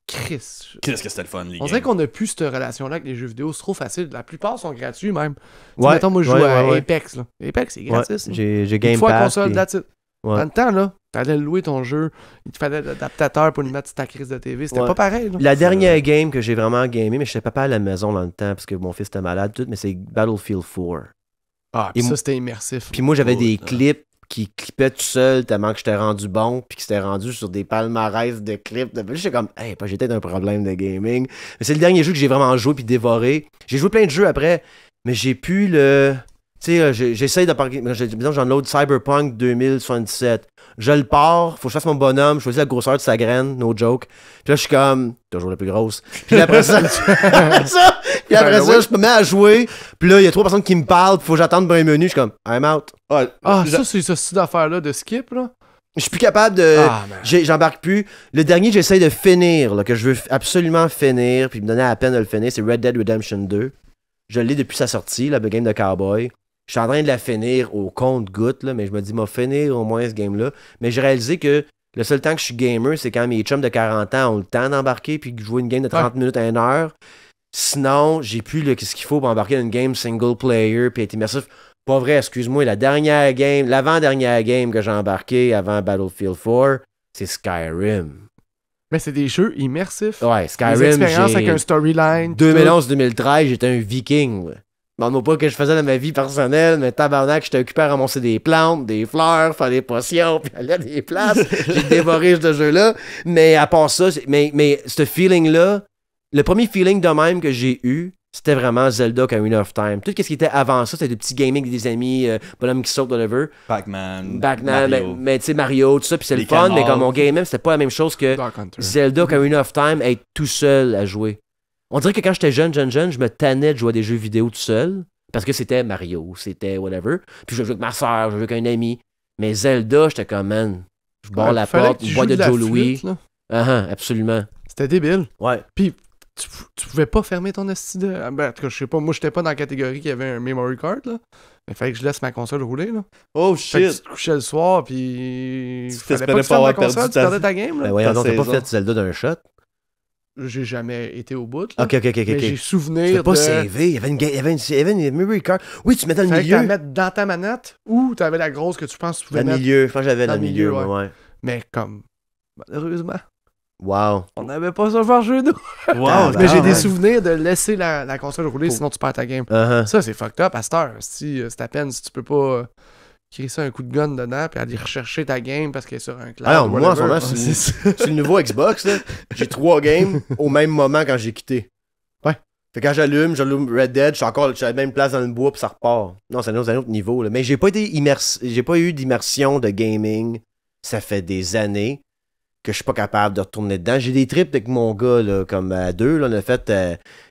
Chris. Qu'est-ce que c'était le fun, les On dirait qu'on a plus cette relation-là avec les jeux vidéo. C'est trop facile. La plupart sont gratuits, même. Tu sais, Ouais, mettons, moi, je joue ouais, à ouais, ouais. Apex. Là. Apex, c'est Ouais, gratis. là. j'ai Une Game fois Pass. console, puis- that's it. Ouais. Dans le temps, là, t'allais louer ton jeu. Il te fallait l'adaptateur pour le mettre sur ta crise de TV. C'était Ouais. pas pareil. Là. La dernière game que j'ai vraiment gamé, mais je sais pas à la maison dans le temps parce que mon fils était malade, tout, mais c'est Battlefield 4. Ah, Et puis moi- ça, c'était immersif. Puis moi, j'avais des là. clips qui clippaient tout seul tellement que j'étais rendu bon, puis que c'était rendu sur des palmarès de clips. Puis j'étais comme, hey, j'ai peut-être un problème de gaming. Mais c'est le dernier jeu que j'ai vraiment joué puis dévoré. J'ai joué plein de jeux après, mais j'ai pu le. Tu sais, j'essaye de parler. Disons, j'enload Cyberpunk 2077. Je le pars, faut que je fasse mon bonhomme, je choisis la grosseur de sa graine, no joke. Puis là, je suis comme, toujours la plus grosse. Puis après ça, puis après ça, je me mets à jouer. Puis là, il y a 3 personnes qui me parlent, puis faut que j'attende pour un menu. Je suis comme, I'm out. Ouais, Ah, j'a- ça, c'est ce style d'affaire-là de skip, là. Je suis plus capable de. Ah, man. J'embarque plus. Le dernier que j'essaye de finir, là, que je veux absolument finir, puis me donner la peine de le finir, c'est Red Dead Redemption 2. Je l'ai depuis sa sortie, la game de Cowboy. Je suis en train de la finir au compte-goutte, là, mais je me dis, m'a finir au moins ce game-là. Mais j'ai réalisé que le seul temps que je suis gamer, c'est quand mes chums de 40 ans ont le temps d'embarquer puis que jouer une game de 30 minutes à 1 heure. Sinon, j'ai plus ce qu'il faut pour embarquer dans une game single player puis être immersif. Pas vrai, excuse-moi, la dernière game, l'avant-dernière game que j'ai embarqué avant Battlefield 4, c'est Skyrim. Mais c'est des jeux immersifs. Ouais, Des Skyrim, expériences avec j'ai... un storyline. 2011-2013, j'étais un viking. Demande-moi pas ce que je faisais dans ma vie personnelle, mais tabarnak, j'étais occupé à ramasser des plantes, des fleurs, faire des potions, puis aller à des places. J'ai dévoré ce jeu-là. Mais à part ça, mais ce feeling-là, le premier feeling de même que j'ai eu, c'était vraiment Zelda Ocarina of Time. Tout ce qui était avant ça, c'était des petits gaming avec des amis, bonhomme qui saute, whatever. Pac-Man, Backman, Mario. mais tu sais, Mario, tout ça, puis c'est le Les fun, mais canards. comme on game même, c'était pas la même chose que Dark Hunter. Zelda Ocarina of Time, être tout seul à jouer. On dirait que quand j'étais jeune, je me tannais de jouer à des jeux vidéo tout seul. Parce que c'était Mario, c'était whatever. Puis je jouais avec ma soeur, je jouais avec un ami. Mais Zelda, j'étais comme, man, je barre la Fallait porte, que tu une boîte joues de la Joe Louis. flûte, là. Absolument. C'était débile. Ouais. Tu pouvais pas fermer ton esti de... Ah, ben, en tout cas, je sais pas, moi, j'étais pas dans la catégorie qui avait un memory card, là. Il fallait que je laisse ma console rouler, là. Oh Fait que tu shit! te couchais le soir, puis... Tu Fallait t'espérais pas que tu pas fermes avoir la console, perdu tu ta- perdais ta game, Ben là. voyons donc, t'as pas saison. fait Zelda d'un shot. J'ai jamais été au bout, là. Ok. Mais j'ai Tu souvenir fais pas de... saver. Il y avait une memory card. Oui, tu mettais dans le Fallait que tu la milieu. mettes dans ta manette, ou t'avais la grosse que tu penses que tu Dans pouvais le mettre. milieu. Je pense que j'avais Dans dans le le milieu, milieu, ouais. Mais comme... Malheureusement, Wow. on n'avait pas ça faire jeu, nous. Wow! Mais j'ai ouais. des souvenirs de laisser la console rouler, sinon tu perds ta game. Ça, c'est fucked up à cette heure. Si, c'est à peine si tu peux pas créer ça un coup de gun dedans puis aller rechercher ta game parce qu'elle est sur un cloud. Alors, ou moi, en ce whatever. moment, c'est le nouveau Xbox, là. J'ai 3 games au même moment quand j'ai quitté. Ouais. Fait que quand j'allume Red Dead, je suis à la même place dans le bois puis ça repart. Non, c'est un autre niveau, là. Mais j'ai pas eu d'immersion de gaming. Ça fait des années que je suis pas capable de retourner dedans. J'ai des trips avec mon gars, là, comme à 2, là, on a fait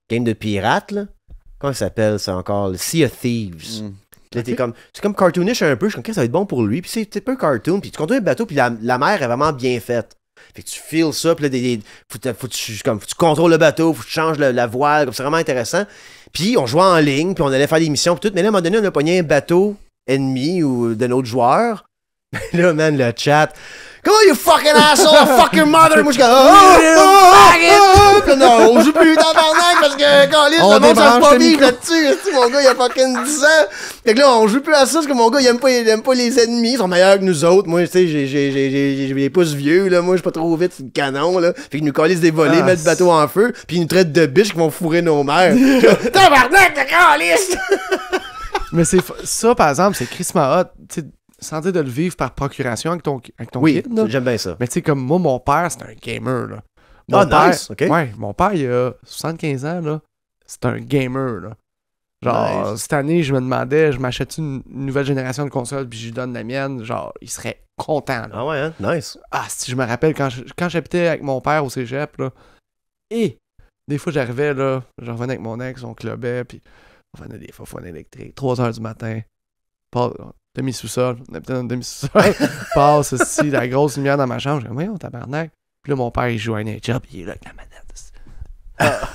game de pirate, là. Comment ça s'appelle, ça encore? Le Sea of Thieves. Mm. Là, c'est comme cartoonish un peu. Je suis comme, qu'est-ce que ça va être bon pour lui? Puis c'est un peu cartoon. Puis tu conduis un bateau, puis la mer est vraiment bien faite. Fait que tu feels ça, puis là, faut que tu contrôles le bateau, faut que tu changes la voile, comme c'est vraiment intéressant. Puis on jouait en ligne, puis on allait faire des missions, puis tout. Mais là, à un moment donné, on a pogné un bateau ennemi ou de notre joueur. Là, man, le chat. Come on, you fucking asshole, fuck your mother! Moi, je suis comme, oh! Puis non, on joue plus tabarnak parce que, câlisse, le monde s'en pas vivre là-dessus. Mon gars, il a fucking 10 ans. Fait que là, on joue plus à ça parce que mon gars, il aime pas les ennemis. Ils sont meilleurs que nous autres. Moi, tu sais, j'ai les pouces vieux, là. Moi, je suis pas trop vite, c'est le canon, là. Fait qu'ils nous calissent des volets, mettent le bateau en feu, puis ils nous traitent de biches qui vont fourrer nos mères. Tabarnak, de câlisse! Mais c'est ça, par exemple, c'est Chris Mahot. Tu sais, sans dire de le vivre par procuration avec ton Oui, kid, là. j'aime bien ça. Mais tu sais, comme moi, mon père, c'est un gamer, là. Ah, Mon père, nice, ok. Ouais, mon père, il a 75 ans, là. C'est un gamer, là. Genre, Nice. cette année, je me demandais, je m'achète une nouvelle génération de consoles, puis je lui donne la mienne. Genre, il serait content, là. Ah ouais, hein? Nice. Ah, si je me rappelle, quand j'habitais avec mon père au cégep, là, et des fois, j'arrivais, là, je revenais avec mon ex, on clubait, puis on venait des fois, on électrique, 3h du matin, demi-sous-sol, on habitait dans le demi-sous-sol, passe ici, la grosse lumière dans ma chambre, je dis, voyons, tabarnak. Puis là, mon père, il joue à un NHL, puis il est là avec la manette.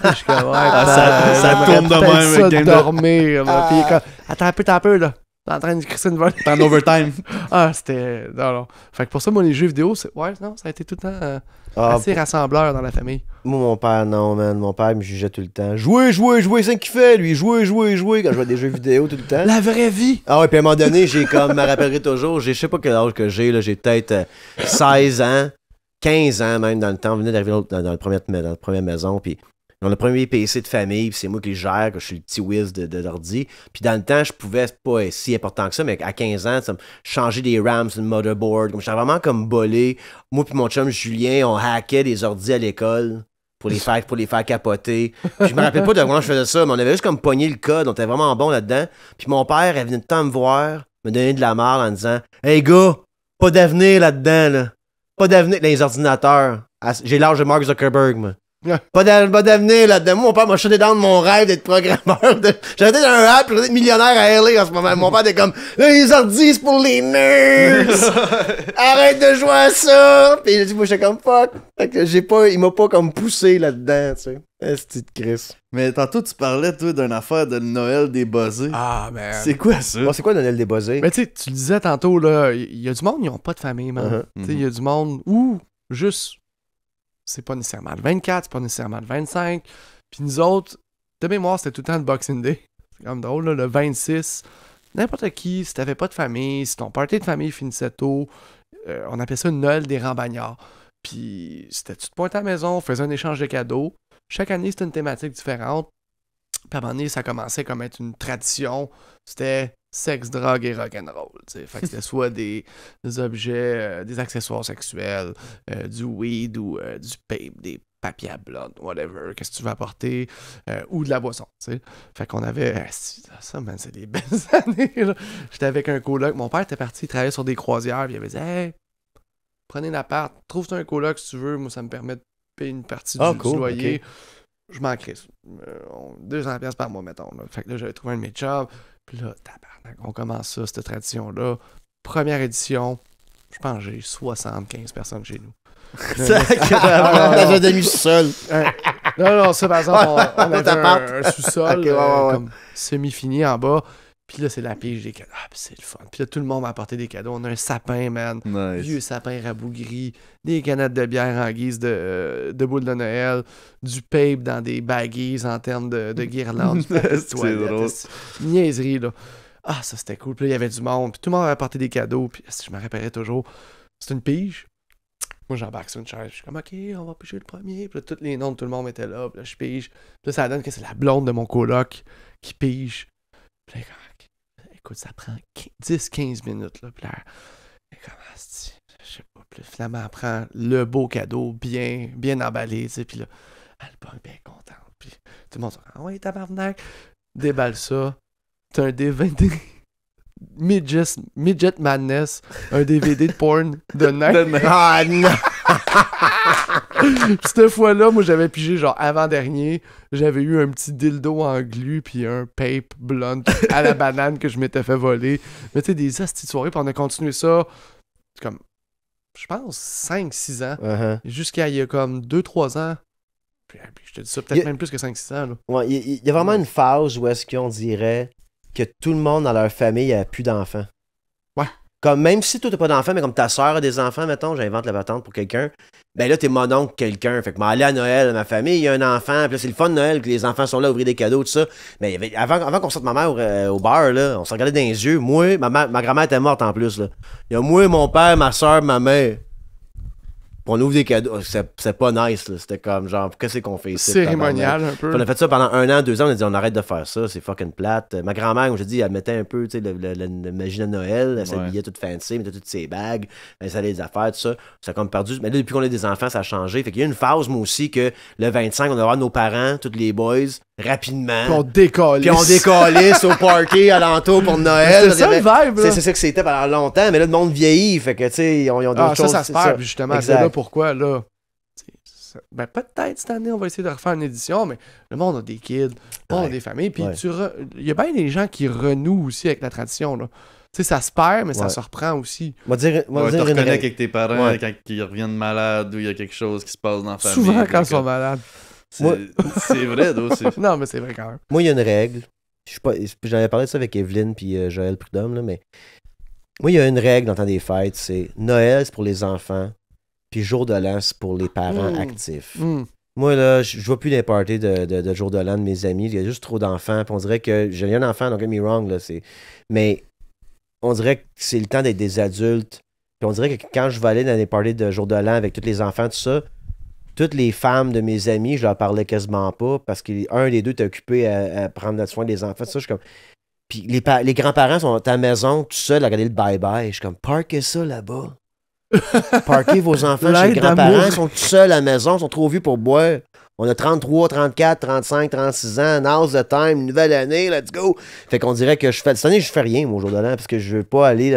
Je suis comme, ouais, ça tourne de même, ça le game de- dormir, là. Puis il est comme, attends un peu, là. T'es en train de crisser une volée. T'es en overtime. Ah, c'était. Non. Fait que pour ça, moi, les jeux vidéo, ouais, non, ça a été tout le temps Ah, assez rassembleur dans la famille. moi, mon père, non, man. Mon père me jugeait tout le temps. Jouer, c'est ça qu'il fait, lui. Jouer, quand je jouais à des jeux vidéo tout le temps. La vraie vie! Ah ouais, puis à un moment donné, j'ai comme, me rappellerai toujours, je sais pas quel âge que j'ai, là, j'ai peut-être 16 ans, 15 ans même dans le temps. On venait d'arriver dans la première maison, puis on a le premier PC de famille, puis c'est moi qui le gère, que je suis le petit whiz de l'ordi. Puis dans le temps, je pouvais, c'est pas si important que ça, mais à 15 ans, ça me changer des RAMs sur le motherboard. Comme j'étais vraiment comme bolé. Moi puis mon chum Julien, on hackait des ordis à l'école pour les faire capoter. Puis je me rappelle pas de comment je faisais ça, mais on avait juste comme pogné le code, on était vraiment bon là-dedans. Puis mon père, elle venait de temps me voir, me donner de la marde en disant « Hey gars, pas d'avenir là-dedans, là. Pas d'avenir dans les ordinateurs. » J'ai l'âge de Mark Zuckerberg, moi. Pas d'avenir là-dedans. Moi, mon père m'a shutté down mon rêve d'être programmeur. J'étais dans un rap, j'étais millionnaire à LA en ce moment. Mon père était comme, les ordis, c'est pour les nerds! Arrête de jouer à ça! Puis moi, j'étais comme, fuck. Fait que il m'a pas comme poussé là-dedans, tu sais. C'est Chris. Mais tantôt, tu parlais, toi, d'une affaire de Noël des buzzés. Ah, man. C'est quoi ça? Bon, c'est quoi Noël des buzzés? Mais tu sais, tu le disais tantôt, là, il y a du monde, ils ont pas de famille, man. Tu sais, il y a du monde où, juste, c'est pas nécessairement le 24, c'est pas nécessairement le 25. Puis nous autres, de mémoire, c'était tout le temps le Boxing Day. C'est comme drôle, là, le 26. N'importe qui, si t'avais pas de famille, si ton party de famille finissait tôt, on appelait ça Noël des rembagnards. Puis c'était tu te pointais à la maison, on faisait un échange de cadeaux. Chaque année, c'était une thématique différente. Puis à un moment donné, ça commençait comme être une tradition. C'était sexe, drogue et rock'n'roll. Fait que c'était soit des objets, des accessoires sexuels, du weed ou du pape, des papiers à blonde, whatever, qu'est-ce que tu veux apporter, ou de la boisson. T'sais. Fait qu'on avait. Ça, man, c'est des belles années. Là. J'étais avec un coloc. Mon père était parti, il travaillait sur des croisières, puis il avait dit hey, prenez l'appart, trouve-toi un coloc si tu veux, moi ça me permet de payer une partie du loyer. Okay. Je m'en crisse. 200$ par mois, mettons. Là. Fait que là, j'avais trouvé un de mes jobs. Puis là, tabarnak, on commence ça, cette tradition-là. Première édition, je pense que j'ai 75 personnes chez nous. Dans un demi-sous-sol. Non, ça, par exemple, on avait un sous-sol comme semi-fini en bas. Puis là, c'est la pige des cadeaux. Ah, puis c'est le fun. Puis là, tout le monde m'a apporté des cadeaux. On a un sapin, man. Nice. Vieux sapin rabougri. Des canettes de bière en guise de boule de Noël. Du pape dans des baggies en termes de guirlandes. C'est drôle. Niaiserie, là. Ah, ça, c'était cool. Puis là, il y avait du monde. Puis tout le monde avait apporté des cadeaux. Puis je me rappellerai toujours. C'est une pige. Moi, j'embarque sur une chaise. Je suis comme, OK, on va piger le premier. Puis là, tous les noms de tout le monde étaient là. Puis là, je pige. Puis là, ça donne que c'est la blonde de mon coloc qui pige. Puis là, écoute, ça prend 10-15 minutes, là, puis là, comment je sais pas, puis finalement, elle prend le beau cadeau, bien emballé, tu sais, puis là, elle est bien contente, puis tout le monde dit, ah ouais, tabarnak, déballe ça, t'as un DVD, Midget Madness, un DVD de porn de Night. Ah non! Cette fois-là, moi, j'avais pigé, genre, avant-dernier, j'avais eu un petit dildo en glu puis un pape blunt à la banane que je m'étais fait voler. Mais tu sais, des hosties de soirée, puis on a continué ça, comme, je pense, 5-6 ans, jusqu'à il y a comme 2-3 ans. Puis je te dis ça, peut-être même plus que 5-6 ans, là. Ouais, il y a vraiment une phase où est-ce qu'on dirait que tout le monde dans leur famille a plus d'enfants. Ouais. Comme même si toi t'as pas d'enfants, mais comme ta soeur a des enfants, mettons, j'invente la patente pour quelqu'un, ben là t'es mononcle quelqu'un. Fait que m'aller à Noël, à ma famille, il y a un enfant, puis là c'est le fun de Noël, que les enfants sont là à ouvrir des cadeaux, tout ça. Mais avant qu'on sorte ma mère au bar, là, on se regardait dans les yeux. Moi, ma grand-mère était morte en plus. Là. Il y a moi, mon père, ma soeur, ma mère. Puis on ouvre des cadeaux. C'est pas nice, là. C'était comme genre, qu'est-ce qu'on fait ici? Cérémonial un peu. Puis on a fait ça pendant 1 an, 2 ans. On a dit, on arrête de faire ça. C'est fucking plate. Ma grand-mère, comme je dis, elle mettait un peu, tu sais, la magie de Noël. Elle s'habillait toute fancy, mettait toutes ses bagues. Elle installait des affaires, tout ça. Ça a comme perdu. Mais là, depuis qu'on a des enfants, ça a changé. Fait qu'il y a une phase, moi aussi, que le 25, on va voir nos parents, tous les boys, rapidement. Puis on décalisse. Puis on décalisse au party alentour pour Noël. C'est ça le vibe, là. C'est ça que c'était pendant longtemps. Mais là, le monde vieillit. Fait que, tu sais, ils ont d'autres choses. Ça se perd, justement. Exact. C'est là pourquoi, là. Ben, peut-être cette année, on va essayer de refaire une édition, mais le monde a des kids, le monde a des familles. Puis il y a bien des gens qui renouent aussi avec la tradition, là. Tu sais, ça se perd, mais ça se reprend aussi. Tu reconnais avec tes parents quand ils reviennent malades ou il y a quelque chose qui se passe dans la famille. Souvent quand ils sont malades. C'est vrai, aussi. Non, mais c'est vrai quand même. Moi, il y a une règle. J'en avais parlé de ça avec Evelyne puis Joël Prudhomme, là, mais moi, il y a une règle dans le temps des fêtes, c'est Noël, c'est pour les enfants, puis jour de l'an, c'est pour les parents actifs. Moi, là, je vois plus les parties de jour de l'an de mes amis. Il y a juste trop d'enfants. Puis on dirait que j'ai un enfant, don't get me wrong, là, mais on dirait que c'est le temps d'être des adultes. Puis on dirait que quand je vais aller dans les parties de jour de l'an avec tous les enfants, tout ça, toutes les femmes de mes amis, je leur parlais quasiment pas parce qu'un des deux était occupé à prendre soin des enfants. Ça, je suis comme. Puis les grands-parents sont à la maison tout seuls à regarder le bye-bye. Je suis comme, parquez ça là-bas. Parquez vos enfants chez les grands-parents. Ils sont tout seuls à la maison, ils sont trop vieux pour boire. On a 33, 34, 35, 36 ans, now's the time, nouvelle année, let's go. Fait qu'on dirait que cette année, je fais rien, mon jour de l'an, parce que je veux pas aller.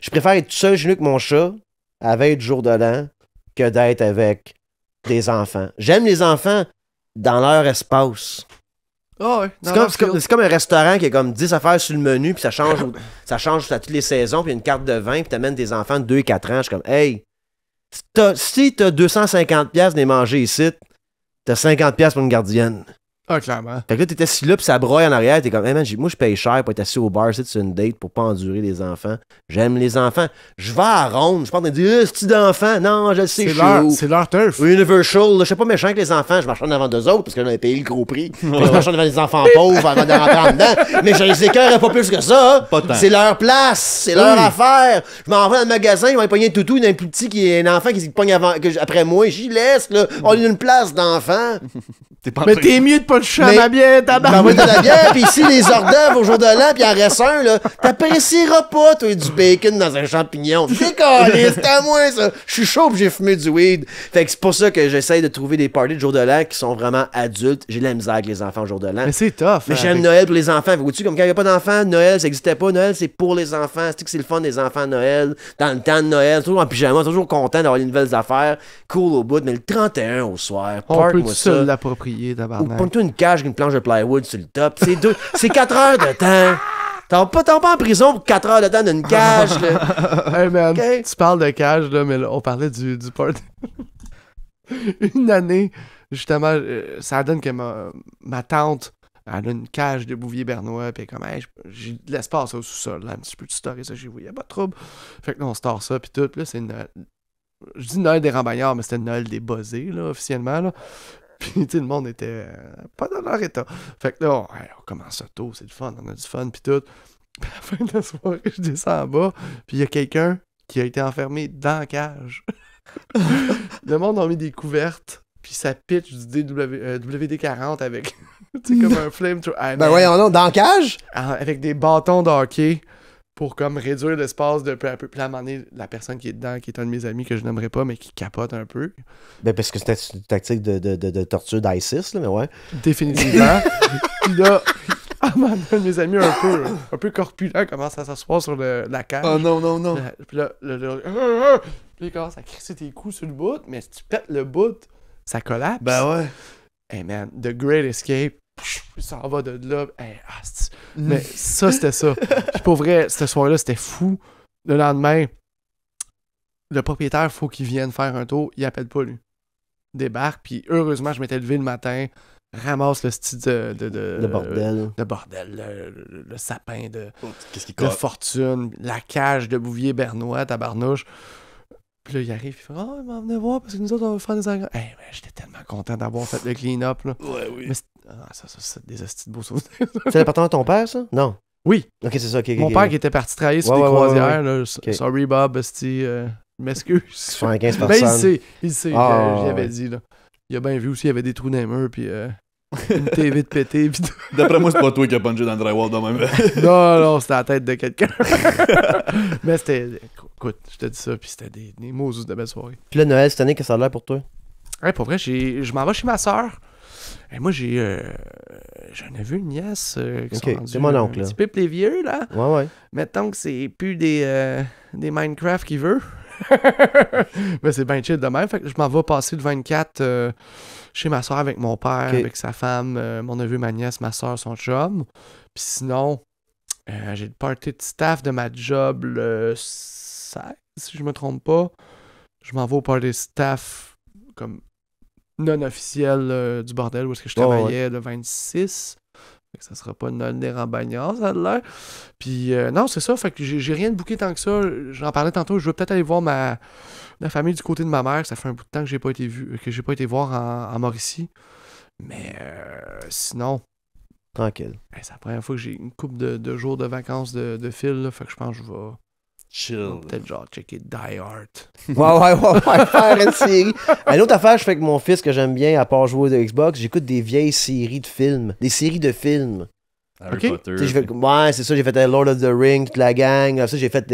Je préfère être tout seul chez nous avec mon chat, à veille du jour de l'an, que d'être avec des enfants. J'aime les enfants dans leur espace. Oh ouais, c'est comme un restaurant qui a comme 10 affaires sur le menu, puis ça change à toutes les saisons, puis il y a une carte de vin, puis t'amènes des enfants de 2 et 4 ans. Je suis comme, hey, si t'as 250$ de les manger ici, t'as 50$ pour une gardienne. Ah, clairement. Fait que là, t'es assis là, puis ça broye en arrière, t'es comme, hey man, moi je paye cher pour être assis au bar, c'est une date pour pas endurer les enfants. J'aime les enfants. Je vais à Ronde, je suis pas en train de dire, c'est-tu d'enfants? Non, je le sais, c'est leur turf. Universal, là, je suis pas méchant avec les enfants, je marche en avant d'eux autres parce que j'avais payé le gros prix. Je marche en avant des enfants pauvres avant de rentrer en dedans. Mais je les écœure pas plus que ça. C'est leur place, c'est leur affaire. Je m'en vais dans le magasin, ils vont pogner un toutou, il y en a un plus petit qui est un enfant qui se pogne après moi, j'y laisse, là. On a une place d'enfant. Mais t'es mieux de pas toucher à ma bière, tabarnak. Ben, de la bière, pis ici, les hors d'œuvre au jour de l'an, pis il en reste un, là. T'apprécieras pas, toi, du bacon dans un champignon. Décalé, c'est à moi, ça. Je suis chaud pis j'ai fumé du weed. Fait que c'est pour ça que j'essaye de trouver des parties de jour de l'an qui sont vraiment adultes. J'ai de la misère avec les enfants au jour de l'an. Mais c'est tough. Mais j'aime Noël pour les enfants. Vois-tu, comme quand il n'y a pas d'enfants, Noël, ça n'existait pas. Noël, c'est pour les enfants. C'est que c'est le fun des enfants à Noël. Dans le temps de Noël, toujours en pyjama, toujours content d'avoir des nouvelles affaires. Cool au bout. Mais le 31 au soir, on peut se l'approprier, tabarnak. Pogne-toi une cage avec une planche de plywood sur le top. C'est 4 heures de temps. T'es pas en prison pour 4 heures de temps d'une cage, là. Hey man, tu parles de cage, là, mais là, on parlait du party. Une année, justement, ça donne que ma tante, elle a une cage de Bouvier Bernois, puis comme, hey, j'ai de l'espace au sous-sol, là, je peux te storer ça chez vous, y'a pas de trouble. Fait que là, on store ça, puis tout, puis là, c'est Noël. Je dis Noël des Rambagnards, mais c'était Noël des Buzzés, là, officiellement, là. Puis, tu sais, le monde était pas dans leur état. Fait que là, on commence ça tôt, c'est le fun, on a du fun, puis tout. Puis à la fin de la soirée, je descends en bas, puis il y a quelqu'un qui a été enfermé dans la cage. Le monde a mis des couvertes, puis ça pitch du WD-40 avec, tu sais, comme un flame. Ben voyons non, dans la cage? Avec des bâtons de hockey pour comme réduire l'espace de peu à peu. Puis là, à un moment donné, la personne qui est dedans, qui est un de mes amis que je n'aimerais pas, mais qui capote un peu. Ben parce que c'était une tactique de torture d'ISIS, là, mais ouais. Définitivement. Puis là, à un moment donné, un de mes amis un peu corpulent commence à s'asseoir sur la cage. Oh non. Puis là, puis il commence à crisser tes coups sur le bout, mais si tu pètes le bout, ça collapse. Ben ouais. Hey man, The Great Escape, ça en va de là. Hey, mais ça, c'était ça. Puis pour vrai, ce soir-là, c'était fou. Le lendemain, le propriétaire, faut qu'il vienne faire un tour. Il appelle pas, lui. Débarque, puis heureusement, je m'étais levé le matin ramasse le style Le bordel. de bordel, le sapin Qu'est-ce qui de fortune, la cage de Bouvier Bernois, tabarnouche. Puis là, il arrive, il fait « Ah, il m'en venait voir parce que nous autres, on va faire des engrais. » Hey, mais j'étais tellement content d'avoir fait le clean-up, là. Ouais, oui. Mais ça, c'est des hosties de beaux souvenirs. C'est l'appartement de ton père, ça? Non. Oui. Ok, c'est ça. Mon père qui était parti travailler sur des croisières, là, sorry Bob, hostie, je m'excuse. 75 Ben, personnes. il sait, Ah, j'y avais ouais. dit, là. Il a bien vu aussi, il y avait des trous dans les murs, puis une TV de pété, puis tout. D'après moi, c'est pas toi qui as punché dans le drywall de même. Non, c'était la tête de quelqu'un. Mais c'était... Écoute, je te dis ça, puis c'était des Moses de belles soirées. Puis là, Noël, cette année, qu'est-ce que ça a l'air pour toi? Ouais, pour vrai, je m'en vais chez ma soeur. Et moi, j'en ai vu une nièce qui Ok, sont rendues c'est mon oncle, un là. petit peu plus vieux, là. Ouais. Mettons que c'est plus des Minecraft qu'il veut. Mais c'est bien chill de même. Fait que je m'en vais passer le 24 chez ma soeur avec mon père, Ok. avec sa femme, mon neveu, ma nièce, ma soeur, son chum. Puis sinon, j'ai le party de staff de ma job le 16, si je me trompe pas. Je m'en vais au party de staff comme non officiel du bordel où est-ce que je travaillais le 26. Fait que ça sera pas Noël des Rambagnards, ça a l'air. Puis non, c'est ça. Fait que j'ai rien de booké tant que ça. J'en parlais tantôt. Je veux peut-être aller voir la famille du côté de ma mère. Ça fait un bout de temps que j'ai pas été voir en Mauricie. Mais sinon, Tranquille. c'est la première fois que j'ai une couple de jours de vacances de fil. Là, fait que je pense que je vais Chill. peut-être genre checker Die Hard. Ouais, faire une série. Une autre affaire, je fais avec mon fils que j'aime bien, à part jouer de Xbox, j'écoute des vieilles séries de films. Des séries de films. Harry Ok. Potter. Tu sais, ouais, c'est ça, j'ai fait Lord of the Rings, toute la gang. Ça, j'ai fait.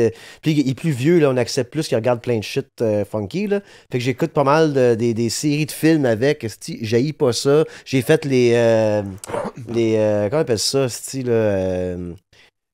Puis il est plus vieux, là, on accepte plus qu'il regarde plein de shit funky, là. Fait que j'écoute pas mal des séries de films avec. J'haïs pas ça. J'ai fait les. Comment on appelle ça, style, là?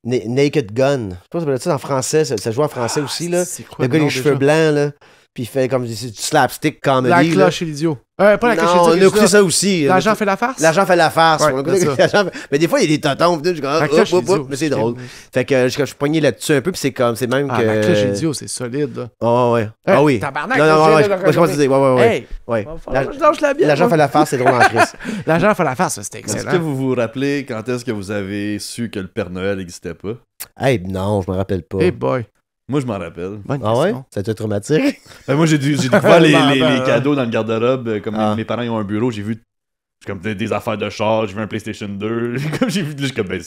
Naked Gun. Je sais pas si ça s'appelle ça en français. Ça joue en français aussi, là. C'est quoi Le gars, nom les cheveux déjà? blancs, là. Puis il fait comme du slapstick comedy. La là. cloche et l'idiot. Pas la cloche Non, on et a écouté l'idiot. ça aussi. L'argent fait la farce? L'argent fait la farce. Ouais, On a c'est écouté ça. Mais des fois, il y a des totons. Puis je suis comme, La cloche et l'idiot. mais c'est drôle. Fait que je suis poigné là-dessus un peu. Puis c'est même Ah, que. la cloche et l'idiot, c'est solide, là. Ouais. Hey, Ah oui. tabarnak, Non, là, non, je ouais, viens de je comprends ce que tu dis. Ouais. Hey! Ouais. Va falloir que je lâche la bière, L'argent moi. fait la farce, c'est drôle en crise. L'argent fait la farce, ça, c'était Est-ce excellent. que vous vous rappelez quand est-ce que vous avez su que le Père Noël n'existait pas? Hey, non, je me rappelle pas. Hey boy. Moi, je m'en rappelle. Bonne Ah ouais? question. Ça a été traumatique? Ben, moi, j'ai découvert les Ben, cadeaux dans le garde-robe. Comme Ah. mes parents ils ont un bureau, j'ai vu comme des affaires de char, j'ai vu un PlayStation 2. Comme j'ai vu, je suis comme, ben,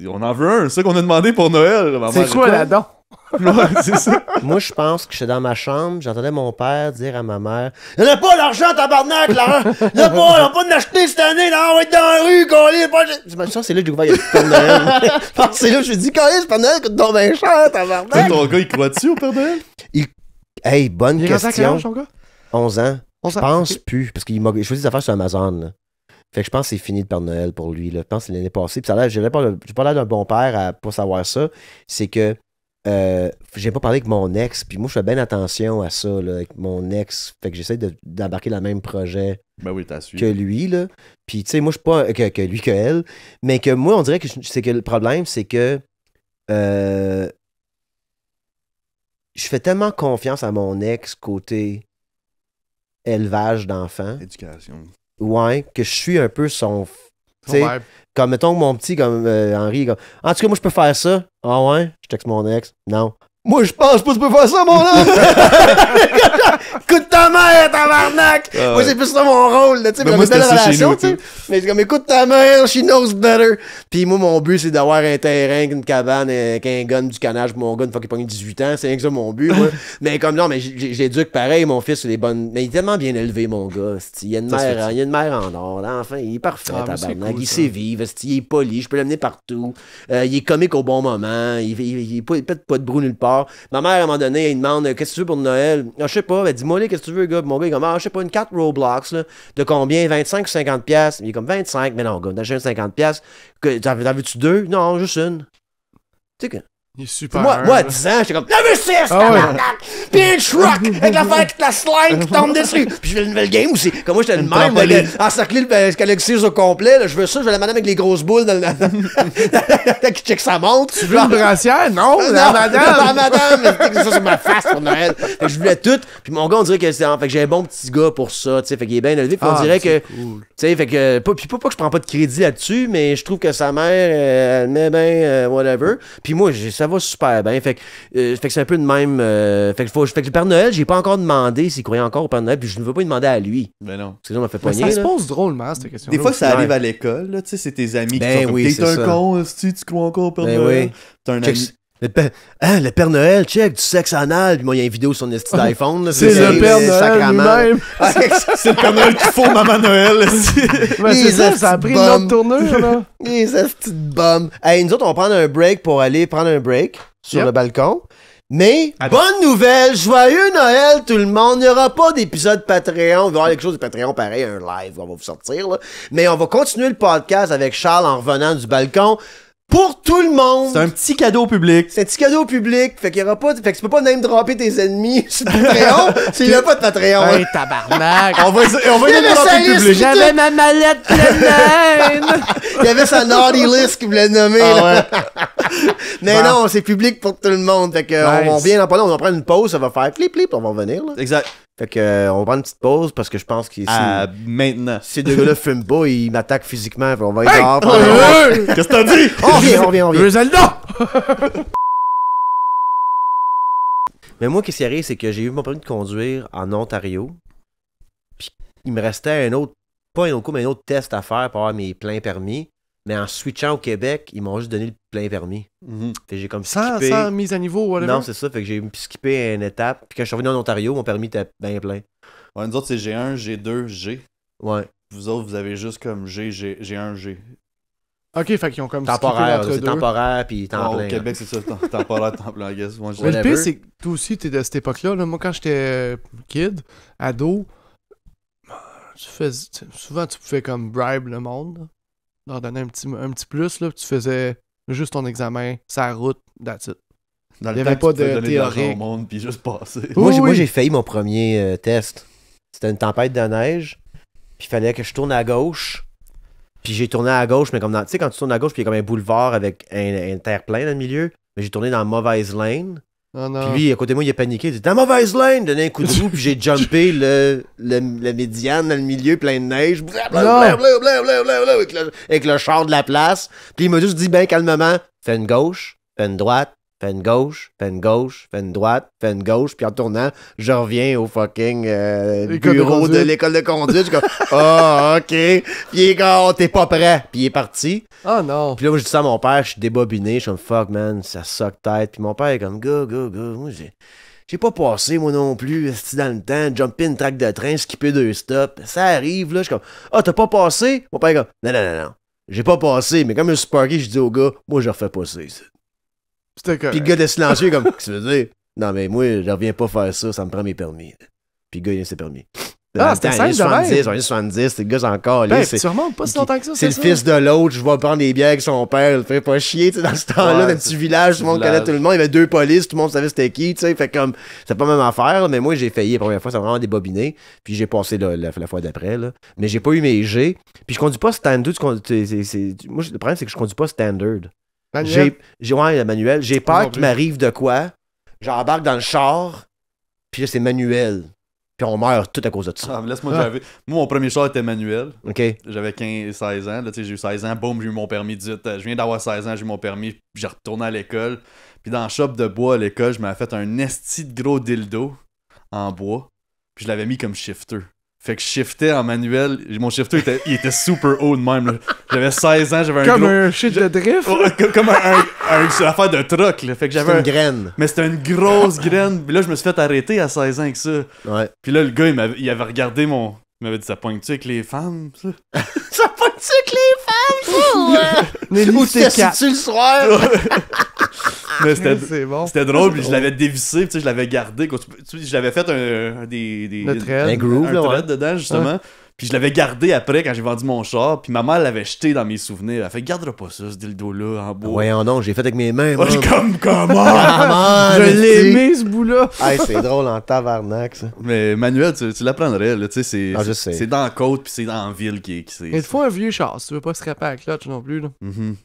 on en veut un, c'est ça qu'on a demandé pour Noël. Ma mère, C'est quoi là-dedans? Ouais, c'est ça. Moi, je pense que j'étais dans ma chambre, j'entendais mon père dire à ma mère: il n'y en a pas l'argent, tabarnak, là! Il n'y en a pas, on va pas l'acheter cette année, là, on va être dans la rue, coller. Je pense que c'est là que j'ai découvert qu'il y a le Père Noël. Je pense que c'est là que je me suis dit: coller, le Père Noël coûte donc bien cher, Toi, tabarnak! ton gars, il croit-tu au Père Noël? Hey, bonne Il est rendu à quel question. âge, ton gars? 11 ans. On Je pense plus, parce qu'il m'a choisi des affaires sur Amazon. Là. Fait que je pense que c'est fini le Père Noël pour lui. Là. Je pense que c'est l'année passée. Puis ça a l'air, j'ai pas l'air d'un bon père à pas savoir ça. C'est que j'ai pas parlé avec mon ex. Puis moi, je fais bien attention à ça là, avec mon ex. Fait que j'essaie d'embarquer dans le même projet Ben oui, t'as su. que lui. Là. Puis tu sais, moi, je suis pas que lui, que elle. Mais que moi, on dirait que c'est que le problème, c'est que je fais tellement confiance à mon ex côté élevage d'enfants. Éducation. Ouais, que je suis un peu son. Tu Ouais. sais, comme mettons que mon petit, comme Henri, comme, en tout cas, moi, je peux faire ça. Ah ouais? Je texte mon ex. Non. Moi, je pense pas que tu peux faire ça, mon homme! Écoute ta mère, tabarnak! Ah ouais. Moi, c'est plus ça mon rôle, là, tu sais. Ben, On moi, a une belle c'était ça chez relation, nous, tu sais. Mais c'est comme, écoute ta mère, she knows better. Puis moi, mon but, c'est d'avoir un terrain, une cabane, avec un gun, du canage pour mon gun, une fois qu'il pogne 18 ans. C'est rien que ça, mon but, moi. Mais comme, non, mais j'éduque pareil, mon fils, c'est des bonnes. Mais il est tellement bien élevé, mon gars. Il y a une Ça se mère, fait. il y a une mère en or. L'enfant, il est parfait, Ah, mais c'est tabarnak. cool, Il ça. sait vivre, il est poli, je peux l'amener partout. Il est comique au bon moment. Il pète pas de brou nulle part. Ma mère, à un moment donné, elle demande qu'est-ce que tu veux pour Noël? Ah, je sais pas. Elle dit, moi, qu'est-ce que tu veux, gars? Puis mon gars, il est comme, ah, je sais pas, une carte Roblox, là. De combien? 25 ou 50 piastres? Il est comme 25. Mais non, gars, t'achètes 50 piastres. T'en veux-tu deux? Non, juste une. Tu sais que. Il est super. Moi, à 10 ans, j'étais comme Level 6! Puis un truck avec l'affaire qui te la slime qui tombe dessus. Puis je veux une nouvelle game aussi. Comme moi, j'étais le même, encercler le Galaxy au complet. Là, je veux ça, je veux la madame avec les grosses boules dans le... qui check sa montre. Tu veux une brassière? Non, la madame! Ça, c'est ma face pour Noël. Fait que je voulais tout. Puis mon gars, on dirait que c'est. Fait que j'ai un bon petit gars pour ça, tu sais. Fait qu'il est bien élevé. Puis on dirait que. Cool. Tu sais, fait que. Puis pas que je prends pas de crédit là-dessus, mais je trouve que sa mère, elle met bien, whatever. Puis moi, ça va super bien. Fait que c'est un peu de même. Fait que le Père Noël, j'ai pas encore demandé s'il croyait encore au Père Noël, puis je ne veux pas lui demander à lui. Ben non. Parce que ça m'a fait Mais poigner. ça se pose drôlement, cette question. Des fois, ça arrive à l'école, là, tu sais, c'est tes amis qui sont comme, oui, t'es un con, si tu crois encore au Père Noël. T'as un ami... Le Père Noël, check, du sexe anal. Puis moi, il y a une vidéo sur une esti d'iPhone. C'est le Père Noël lui-même. C'est le Père Noël qui faut Maman Noël. C'est ça a pris une autre tournure, là. Les estis de bum. Hey, nous autres, on va prendre un break pour aller prendre un break sur le balcon. Mais, bonne nouvelle, joyeux Noël tout le monde. Il n'y aura pas d'épisode Patreon. Il va y avoir quelque chose de Patreon pareil, un live, on va vous sortir. Là. Mais on va continuer le podcast avec Charles en revenant du balcon. Pour tout le monde! C'est un petit cadeau public. C'est un petit cadeau public. Fait qu'il y aura pas. Fait que tu peux pas name dropper tes ennemis sur Patreon s'il n'y a pas de Patreon. Hey, tabarnak! On va name dropper public. J'avais ma mallette pleine de haine! Il y avait sa naughty list qu'il voulait nommer. Là. Mais non, c'est public pour tout le monde. Fait que on vient dans pas long, on va prendre une pause, ça va faire flip, on va revenir. Là. Exact. Fait que on va prendre une petite pause parce que je pense que maintenant. Si ces deux gars-là fument pas, ils m'attaquent physiquement. On va être dehors. Qu'est-ce que t'as dit? On revient. Le Zelda! Mais moi, qu'est-ce qui arrive, c'est que j'ai eu mon permis de conduire en Ontario. Puis il me restait pas un autre coup, mais un autre test à faire pour avoir mes pleins permis. Mais en switchant au Québec, ils m'ont juste donné le plein permis. Fait que j'ai comme skippé. Sans mise à niveau, whatever. Non, c'est ça. Fait que j'ai skippé une étape. Puis quand je suis revenu en Ontario, mon permis était bien plein. Ouais, nous autres, c'est G1, G2, G. Ouais. Vous autres, vous avez juste comme G1, G. Ok, fait qu'ils ont comme temporaire, skippé c'est temporaire, puis temps plein. Au Québec, c'est ça, temporaire, temps plein, I guess. Moi, mais le pire, c'est que toi aussi, t'es de cette époque-là. Là. Moi, quand j'étais kid, ado, souvent, tu pouvais comme bribe le monde. Là. Leur donner un petit plus, là, tu faisais juste ton examen, sa route, that's it. Dans il n'y avait pas de théorie. Au monde, puis juste passer. Moi, j'ai failli mon premier test. C'était une tempête de neige, puis il fallait que je tourne à gauche. Puis j'ai tourné à gauche, mais comme tu sais, quand tu tournes à gauche, puis il y a comme un boulevard avec un terre-plein dans le milieu, mais j'ai tourné dans la mauvaise lane. Oh non. Puis lui, à côté de moi, il a paniqué. Il dit, dans la mauvaise lane, donné un coup de roue, puis j'ai jumpé le médiane dans le milieu, plein de neige, avec le char de la place. Puis il m'a juste dit, ben calmement, fais une gauche, fais une droite, fais une gauche, fais une gauche, fais une droite, fais une gauche, puis en tournant, je reviens au fucking bureau de l'école de conduite. Je suis comme, ok. Puis il est comme, t'es pas prêt. Puis il est parti. Oh non. Puis là, moi, je dis ça à mon père, je suis débobiné, je suis comme, fuck man, ça suck tête. Puis mon père est comme, go. Moi, j'ai pas passé, moi non plus, dans le temps, jumper une track de train, skipper 2 stops. Ça arrive, là, je suis comme, t'as pas passé? Mon père est comme, non. J'ai pas passé, mais comme je suis parké, je dis au gars, moi, je refais passer ça. C'était correct. Puis le gars de silencieux, comme, qu'est-ce que tu veux dire? Non, mais moi, je reviens pas faire ça me prend mes permis. Puis le gars, il a ses permis. C'était simple de 70, les gars, c'est encore. Ben, tu remontes pas si longtemps que ça. C'est le fils de l'autre, je vais prendre des bières avec son père, il fait pas chier, tu sais, dans ce temps-là, dans le petit village, tout le monde connaît tout le monde, il y avait 2 polices, tout le monde savait c'était qui, tu sais, fait comme, c'est pas même affaire, mais moi, j'ai failli la première fois, ça m'a vraiment débobiné, puis j'ai passé la fois d'après, là, mais j'ai pas eu mes G, puis je conduis pas standard, moi, le problème, c'est que je conduis pas standard. Manuel. Ouais, manuel, j'ai peur qu'il m'arrive de quoi, j'embarque dans le char, puis là, c'est manuel. Puis on meurt tout à cause de ça. Moi, mon premier char était manuel. OK. J'avais 16 ans. Là, j'ai eu 16 ans. Boum, j'ai eu mon permis 18. Je viens d'avoir 16 ans, j'ai eu mon permis. Puis j'ai retourné à l'école. Puis dans le shop de bois à l'école, je m'avais fait un esti de gros dildo en bois. Puis je l'avais mis comme shifter. Fait que je shiftais en manuel. Mon shifter, il était super haut de même. Là. J'avais 16 ans, j'avais un comme gros... un shit de drift? Comme une affaire de truck. Là. Fait que j'avais une graine. Mais c'était une grosse graine. Puis là, je me suis fait arrêter à 16 ans avec ça. Ouais. Puis là, le gars, il avait regardé mon... Il m'avait dit, ça pointe-tu avec les femmes, ça? Ça pointe-tu avec les femmes, ça? Ou t'es le soir? Mais c'est bon. C'était drôle, puis je l'avais dévissé, je l'avais gardé. Je l'avais fait un groove, thread dedans, justement. Puis je l'avais gardé après quand j'ai vendu mon char. Puis ma mère l'avait jeté dans mes souvenirs. Elle fait, gardera pas ça, ce dildo-là, en bois. Voyons donc, j'ai fait avec mes mains. Moi, je suis comme, comment? Ah, Je l'ai aimé, ce bout-là. Hey, c'est drôle en tabarnak, ça. Mais Manuel, tu l'apprendrais, là. Tu sais, Ah, je sais. c'est dans la côte, puis c'est dans la ville qui c'est. Il te faut un vieux char, si tu veux pas scraper à la clutch non plus. Là. Mhm.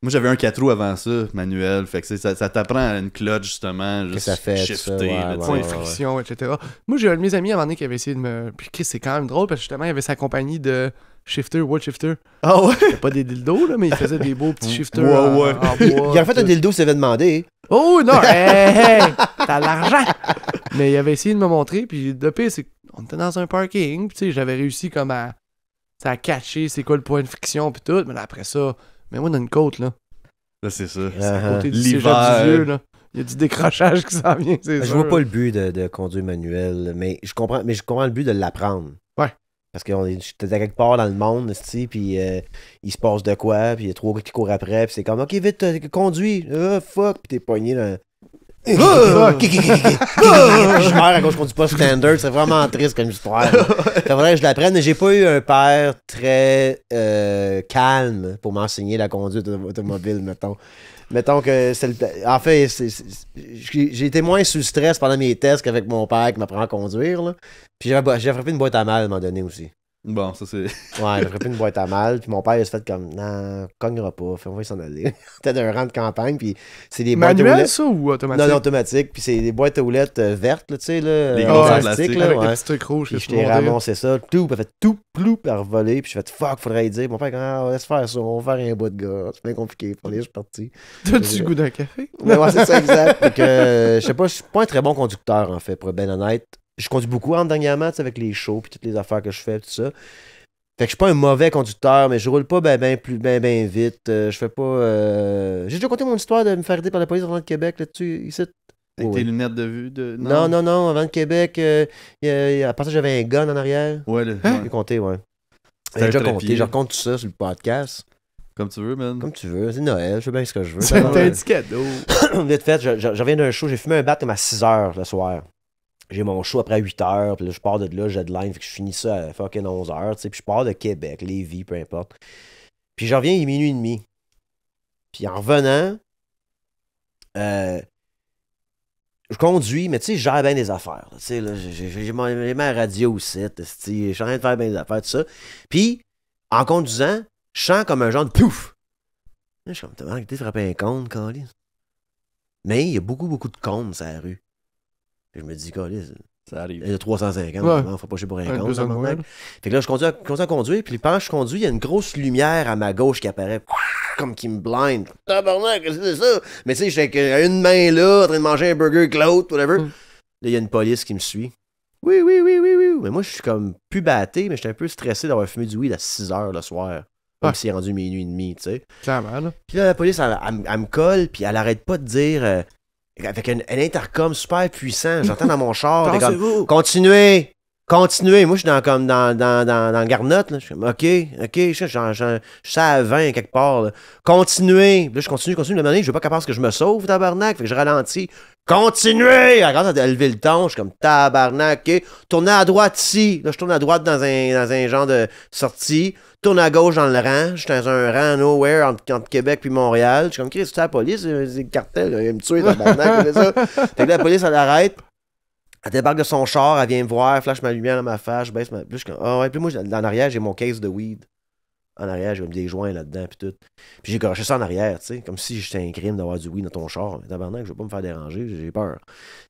Moi, j'avais un 4 roues avant ça, manuel. Fait que ça t'apprend à une clutch, justement. Juste ça fait, shifter. tout ça, ouais, là, tu sais. Point de friction, etc. Moi, j'ai un de mes amis à un moment donné qui avait essayé de me. Puis Chris, c'est quand même drôle parce que justement, il avait sa compagnie de shifter, wood shifter. Ah ouais? C'était pas des dildos, là, mais il faisait des beaux petits shifters Ouais, en ouais. bois. Il a fait un tout. dildo, s'il avait demandé. Oh non, hey, t'as l'argent! Mais il avait essayé de me montrer, puis le pire, c'est qu'on était dans un parking, puis tu sais, j'avais réussi comme à catcher c'est quoi le point de friction, puis tout, mais là, après ça, mais moi, dans une côte, là, Là, c'est ça. à côté du cégep L'hiver. du vieux, là, il y a du décrochage qui s'en vient, c'est Je sûr. vois pas le but de conduire manuel, mais je comprends le but de l'apprendre. Ouais. Parce que j'étais quelque part dans le monde, puis il se passe de quoi, puis il y a trois gars qui courent après, puis c'est comme, ok, vite, conduis, fuck, puis t'es pogné dans. Je meurs à cause qu'on conduis pas standard, c'est vraiment triste comme histoire. C'est vrai que je l'apprenne, mais j'ai pas eu un père très calme pour m'enseigner la conduite automobile, mettons. Mettons que c'est en fait, j'ai été moins sous stress pendant mes tests qu'avec mon père qui m'apprend à conduire. Là. Puis j'ai frappé une boîte à mal à un moment donné aussi. Bon, ça c'est. Ouais, j'ai frappé une boîte à mal. Puis mon père il s'est fait comme non, cognera pas, on va s'en aller. C'était d'un rang de campagne. Puis c'est des boîtes aux Manuel, lettres. ça, ou automatique? Non, automatique. Puis c'est des boîtes aux lettres vertes, là, tu sais, là. Les en grosses en plastique, plastique, là, Avec ouais. des petits trucs rouges. Puis que je tu t'ai peux monter. ramassé ça, tout, puis fait tout, ploup, par voler, puis je fait fuck, faudrait y dire. Mon père, laisse faire ça, on va faire un bout de gars, c'est bien compliqué, pour aller, je suis parti. T'as-tu le goût d'un café? Mais ouais, c'est ça, exact. Fait que, je sais pas, je suis pas un très bon conducteur, en fait, pour être bien honnête. Je conduis beaucoup en dernièrement, tu sais, avec les shows, puis toutes les affaires que je fais, tout ça. Fait que je suis pas un mauvais conducteur, mais je roule pas ben vite. Je fais pas. J'ai déjà conté mon histoire de me faire aider par la police avant de Québec là-dessus, ici. Avec Oui. tes lunettes de vue de. Non, avant de Québec, à part ça, j'avais un gun en arrière. Ouais, J'ai compté, ouais. C'était J'ai déjà un compté, trépied. je raconte tout ça sur le podcast. Comme tu veux, man. Comme tu veux, c'est Noël, je fais bien ce que je veux. C'est un petit cadeau. Vite fait, je reviens d'un show, j'ai fumé un bat comme à 6h le soir. J'ai mon show après 8h, puis là, je pars de là, j'ai deadline, fait que je finis ça à fucking 11h, tu sais, puis je pars de Québec, Lévis, peu importe. Puis je reviens, il est minuit et demi. Puis en revenant, je conduis, mais tu sais, je gère bien des affaires. Tu sais, là, j'ai ma radio aussi, je suis en train de faire bien des affaires, tout ça. Puis, en conduisant, je sens comme un genre de pouf. Je suis comme, t'as vraiment frappé un cône, Calis. Mais il y a beaucoup de cônes sur la rue. Puis je me dis, Calis, Ça arrive. il y a 350, Ouais. on faut pas chier pour un Un cône. besoin de tabarnak. Noël. Fait que là, je continue à conduire, puis pendant que je conduis, il y a une grosse lumière à ma gauche qui apparaît, comme qui me blind. Tabarnak, qu'est-ce que c'est ça? Mais tu sais, j'étais avec une main là, en train de manger un burger avec l'autre, whatever. Mm. Là, il y a une police qui me suit. Oui. Mais moi, je suis comme plus batté, mais j'étais un peu stressé d'avoir fumé du weed à 6h le soir. Même Ouais. s'il est rendu minuit et demi, tu sais. Clairement, là. Puis là, la police, elle me colle, puis elle arrête pas de dire, avec un intercom super puissant, j'entends dans mon char, t'es comme, Pensez-vous. continuez. Moi, je suis comme dans le garnotte, là. Je suis comme, OK, je suis à 20 quelque part, là. Continuez. Puis là, je continue. Le moment donné, je veux pas qu'elle pense que je me sauve, tabarnak. Fait que je ralentis. Continuez! Elle commence à lever le ton. Je suis comme, tabarnak, OK. Tournez à droite ici. Là, je tourne à droite dans un genre de sortie. Tourne à gauche dans le rang. Je suis dans un rang nowhere entre Québec puis Montréal. Je suis comme, Chris, c'est la police, c'est le cartel, là, il va me tuer, tabarnak. C'est ça. Fait que là, la police, elle arrête. Elle débarque de son char, elle vient me voir, flash ma lumière dans ma face, je baisse ma. Puis je suis comme, ah ouais, puis moi, en arrière, j'ai mon case de weed. En arrière, j'ai comme des joints là-dedans, puis tout. Puis j'ai garoché ça en arrière, tu sais, comme si j'étais un crime d'avoir du weed dans ton char. Mais tabarnak, je veux pas me faire déranger, j'ai peur.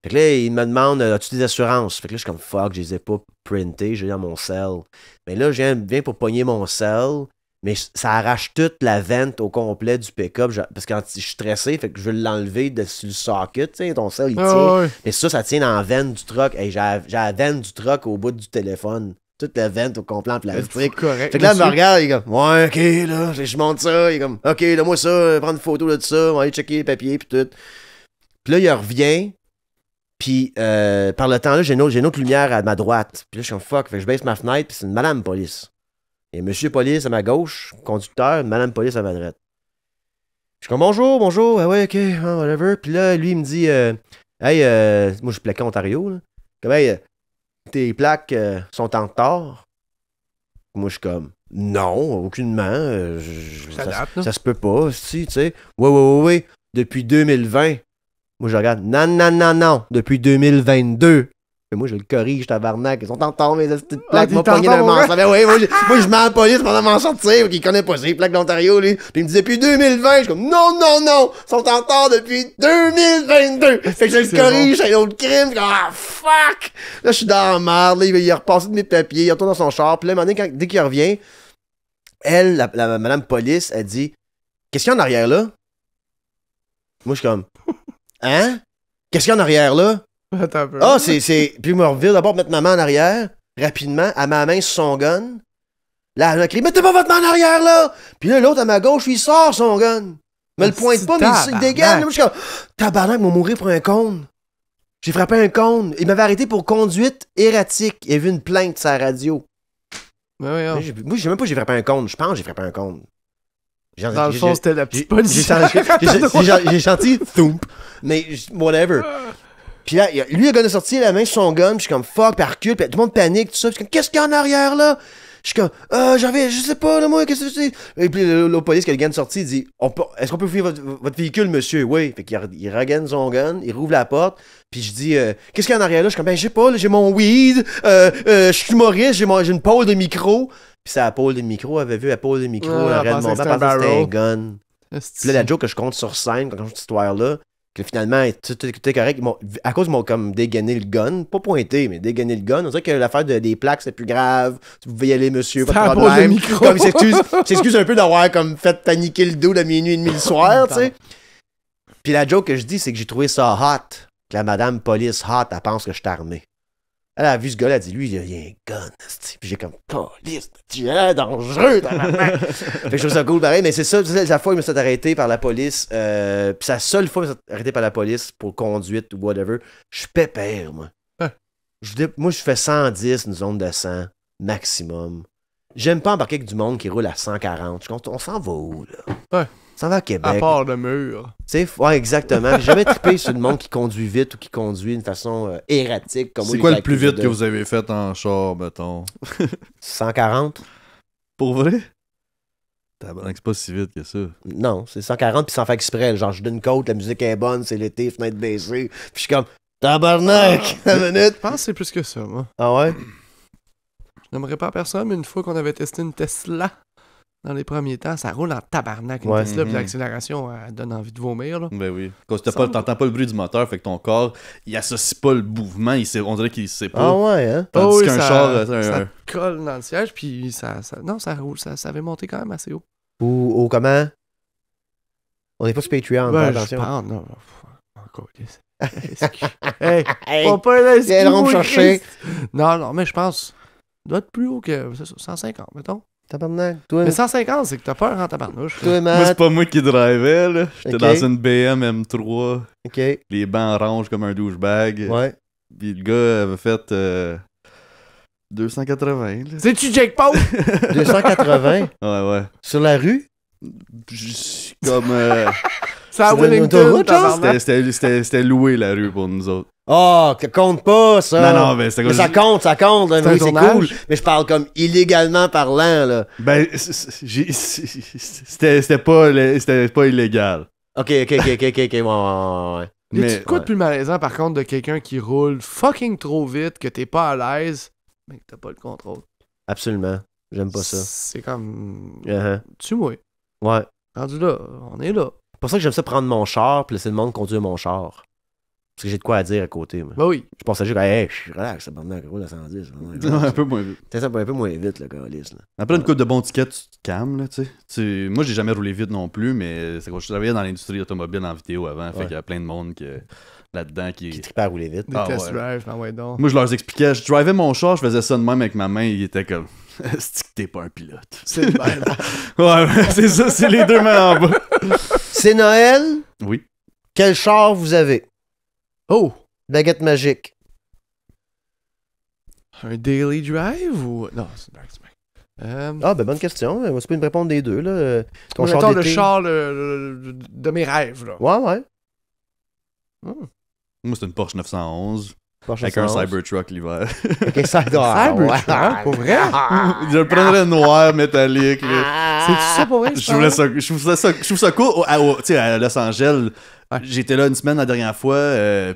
Fait que là, il me demande, as-tu des assurances? Fait que là, je suis comme, fuck, je les ai pas printées, j'ai dans mon cell. Mais là, je viens pour pogner mon cell. Mais ça arrache toute la vente au complet du pick-up. Parce que quand je suis stressé, fait que je veux l'enlever sur le socket, tu sais, ton cell, il tient. Ah, ouais. Mais ça tient dans la veine du truck. Hey, j'ai la veine du truck au bout du téléphone. Toute la veine au complet en plastique. Correct. Fait que là, elle me monsieur. regarde, il est comme, ouais, ok, là, je monte ça. Il est comme, ok, donne-moi ça, prendre une photo de ça, on va aller checker les papiers, puis tout. Puis là, il revient. Puis par le temps, là, j'ai une autre lumière à ma droite. Puis là, je suis comme, fuck. Fait que je baisse ma fenêtre, puis c'est une madame police. Il y a monsieur police à ma gauche, conducteur, une madame police à ma droite. Je suis comme bonjour, ah ouais, ok, whatever. Puis là, lui, il me dit, hey, moi je suis plaqué Ontario, là. Comme, hey, tes plaques sont en retard. Moi, je suis comme, non, aucunement. Ça date, là. ça se peut pas, si, tu sais. Oui. Depuis 2020. Moi, je regarde, non. Depuis 2022. Mais moi, je le corrige, tabarnak. Ils sont en temps, mes petites plaques. t'es Moi, pogné en d'un temps, mensonge. Ouais, moi, je mets en police pendant m'en sortir. Il connaît pas ces plaques d'Ontario, lui. Puis il me dit, depuis 2020. Je suis comme, non. Ils sont en temps depuis 2022. Fait que je le C'est corrige, c'est un autre crime. Je suis comme, ah, fuck. Là, je suis dans la merde. Là, il repasse de mes papiers. Il retourne dans son char. Puis là, à un moment donné, dès qu'il revient, elle, la madame police, elle dit, qu'est-ce qu'il y a en arrière là? Moi, je suis comme, hein? Qu'est-ce qu'il y a en arrière là? Attends un peu. Ah, c'est. Puis je me revire d'abord mettre ma main en arrière, rapidement, à ma main sur son gun. Là, elle a crié, mettez pas votre main en arrière, là! Puis là, l'autre à ma gauche, il sort son gun. Me le pointe pas, mais il dégage. Moi, je suis comme, tabarnak, il m'a mourir pour un cône. J'ai frappé un cône. Il m'avait arrêté pour conduite erratique. Il a vu une plainte sur la radio. Ouais, Moi, je sais même pas si j'ai frappé un cône. Je pense que j'ai frappé un cône. Dans le fond, c'était la petite police. J'ai senti thump. Mais whatever. Puis là, lui, il a sorti la main sur son gun, puis je suis comme fuck, puis elle recule, puis tout le monde panique, tout ça. Puis je suis comme, qu'est-ce qu'il y a en arrière là? Je suis comme, je sais pas, là, moi, qu'est-ce que c'est? Et puis l'autre police qui a le gun sorti, il dit, est-ce qu'on peut fouiller votre véhicule, monsieur? Oui. Fait qu'il regagne son gun, il rouvre la porte, puis je dis, qu'est-ce qu'il y a en arrière là? Je suis comme, ben, je sais pas, là, j'ai mon weed, je suis humoriste, j'ai une pôle de micro. Puis c'est la pôle de micro, avait vu la pôle de micro, l'arrêt de mon banc, parce que c'était un gun. Puis là, la joke que je compte sur scène, quand je compte cette histoire-là, que finalement, tout est correct. À cause, ils m'ont comme dégainé le gun. Pas pointé, mais dégainé le gun. On dirait que l'affaire des plaques, c'est plus grave. Vous pouvez y aller, monsieur, pas de problème. Comme il s'excuse un peu d'avoir comme fait paniquer le dos de minuit et demi le soir, tu sais. Puis la joke que je dis, c'est que j'ai trouvé ça hot. Que la madame police hot, elle pense que je suis armé. Elle a vu ce gars-là, elle a dit, lui, il a un gun. Puis j'ai comme, police, tu es dangereux. Fait que je trouve ça cool pareil, mais c'est ça, c'est la fois où il me s'est arrêté par la police. Puis c'est la seule fois où il me s'est arrêté par la police pour conduite ou whatever. Je suis pépère, moi. Moi, je fais 110, une zone de 100, maximum. J'aime pas embarquer avec du monde qui roule à 140. On s'en va où, là? Ouais. On s'en va à Québec. À part le mur. Tu sais, ouais, exactement. J'ai jamais trippé sur le monde qui conduit vite ou qui conduit d'une façon erratique. C'est quoi le plus vite que vous avez fait en char, mettons? 140? Pour vrai? Tabarnak, c'est pas si vite que ça. Non, c'est 140 puis sans faire exprès. Genre, je donne une côte, la musique est bonne, c'est l'été, fenêtre baissée. Puis je suis comme, tabarnak! Une minute. Je pense que c'est plus que ça, moi. Ah ouais? Je n'aimerais pas à personne, mais une fois qu'on avait testé une Tesla, dans les premiers temps, ça roule en tabarnak, une Tesla, puis l'accélération, elle donne envie de vomir, là. Ben oui. Quand t'entends pas le bruit du moteur, fait que ton corps, il associe pas le mouvement, on dirait qu'il sait pas. Ah ouais, hein? Tandis qu'un char... ça colle dans le siège, puis ça roule, ça avait monté quand même assez haut. Ou comment? On n'est pas sur Patreon, attention. Je pense, non. Encore, hey, pas là, c'est long de chercher. Non, mais je pense, doit être plus haut que 150, mettons. Tabarnak, toi. Mais 150, c'est que t'as peur en tabarnouche. Toi, Moi, c'est pas moi qui drivais, là. J'étais Okay. dans une BM M3. OK. Les bancs orange comme un douchebag. Ouais. Puis le gars avait fait 280, là. C'est-tu Jake Paul? 280? Ouais. Sur la rue? Comme... C'est à C'est Wellington, l'autoroute, genre? tabarnak. C'était loué, la rue, pour nous autres. Oh, que compte pas, ça. Non, mais c'est Mais ça compte. C'est Oui, un c'est tournage. cool. Mais je parle comme illégalement parlant, là. Ben, c'était pas illégal. OK, ouais. Y a-tu Mais, de quoi de plus malaisant, par contre, de quelqu'un qui roule fucking trop vite, que t'es pas à l'aise, mais que t'as pas le contrôle? Absolument. J'aime pas ça. C'est comme... Uh-huh. moi. Ouais. Rendu là, on est là. C'est pour ça que j'aime ça prendre mon char puis laisser le monde conduire mon char. Parce que j'ai de quoi à dire à côté, moi. Ben oui. Je pense à juste, hey, je suis relax, ça roule à 110. un peu moins vite. C'est ça, un peu moins vite, le calice, là. Après une coupe de bons tickets, tu te calmes, là, tu sais. Moi, j'ai jamais roulé vite non plus, mais c'est quand je travaillais dans l'industrie automobile en vidéo avant, fait qu'il y a plein de monde là-dedans Qui trippait à rouler vite. Des Ah, test ouais. drive, ben ouais donc. Moi, je leur expliquais, je drivais mon char, je faisais ça de même avec ma main, ils étaient comme, c'est que t'es pas un pilote. C'est le même. Ouais, c'est ça, c'est les deux mains en bas. C'est Noël. Oui. Quel char vous avez? Oh! Baguette magique. Un daily drive ou... Non, c'est back. Ah, ben bonne question. On va pas me répondre des deux, là. Ton Mettons le d'été. char de mes rêves, là. Ouais. Moi, c'était une Porsche 911. Porsche Avec un 911. Cybertruck l'hiver. Avec un Cybertruck, pour vrai? Je le prendrais noir, métallique. Là. C'est ça pour vrai? Je trouve ça cool. Tu sais, à Los Angeles, Ouais. j'étais là une semaine la dernière fois,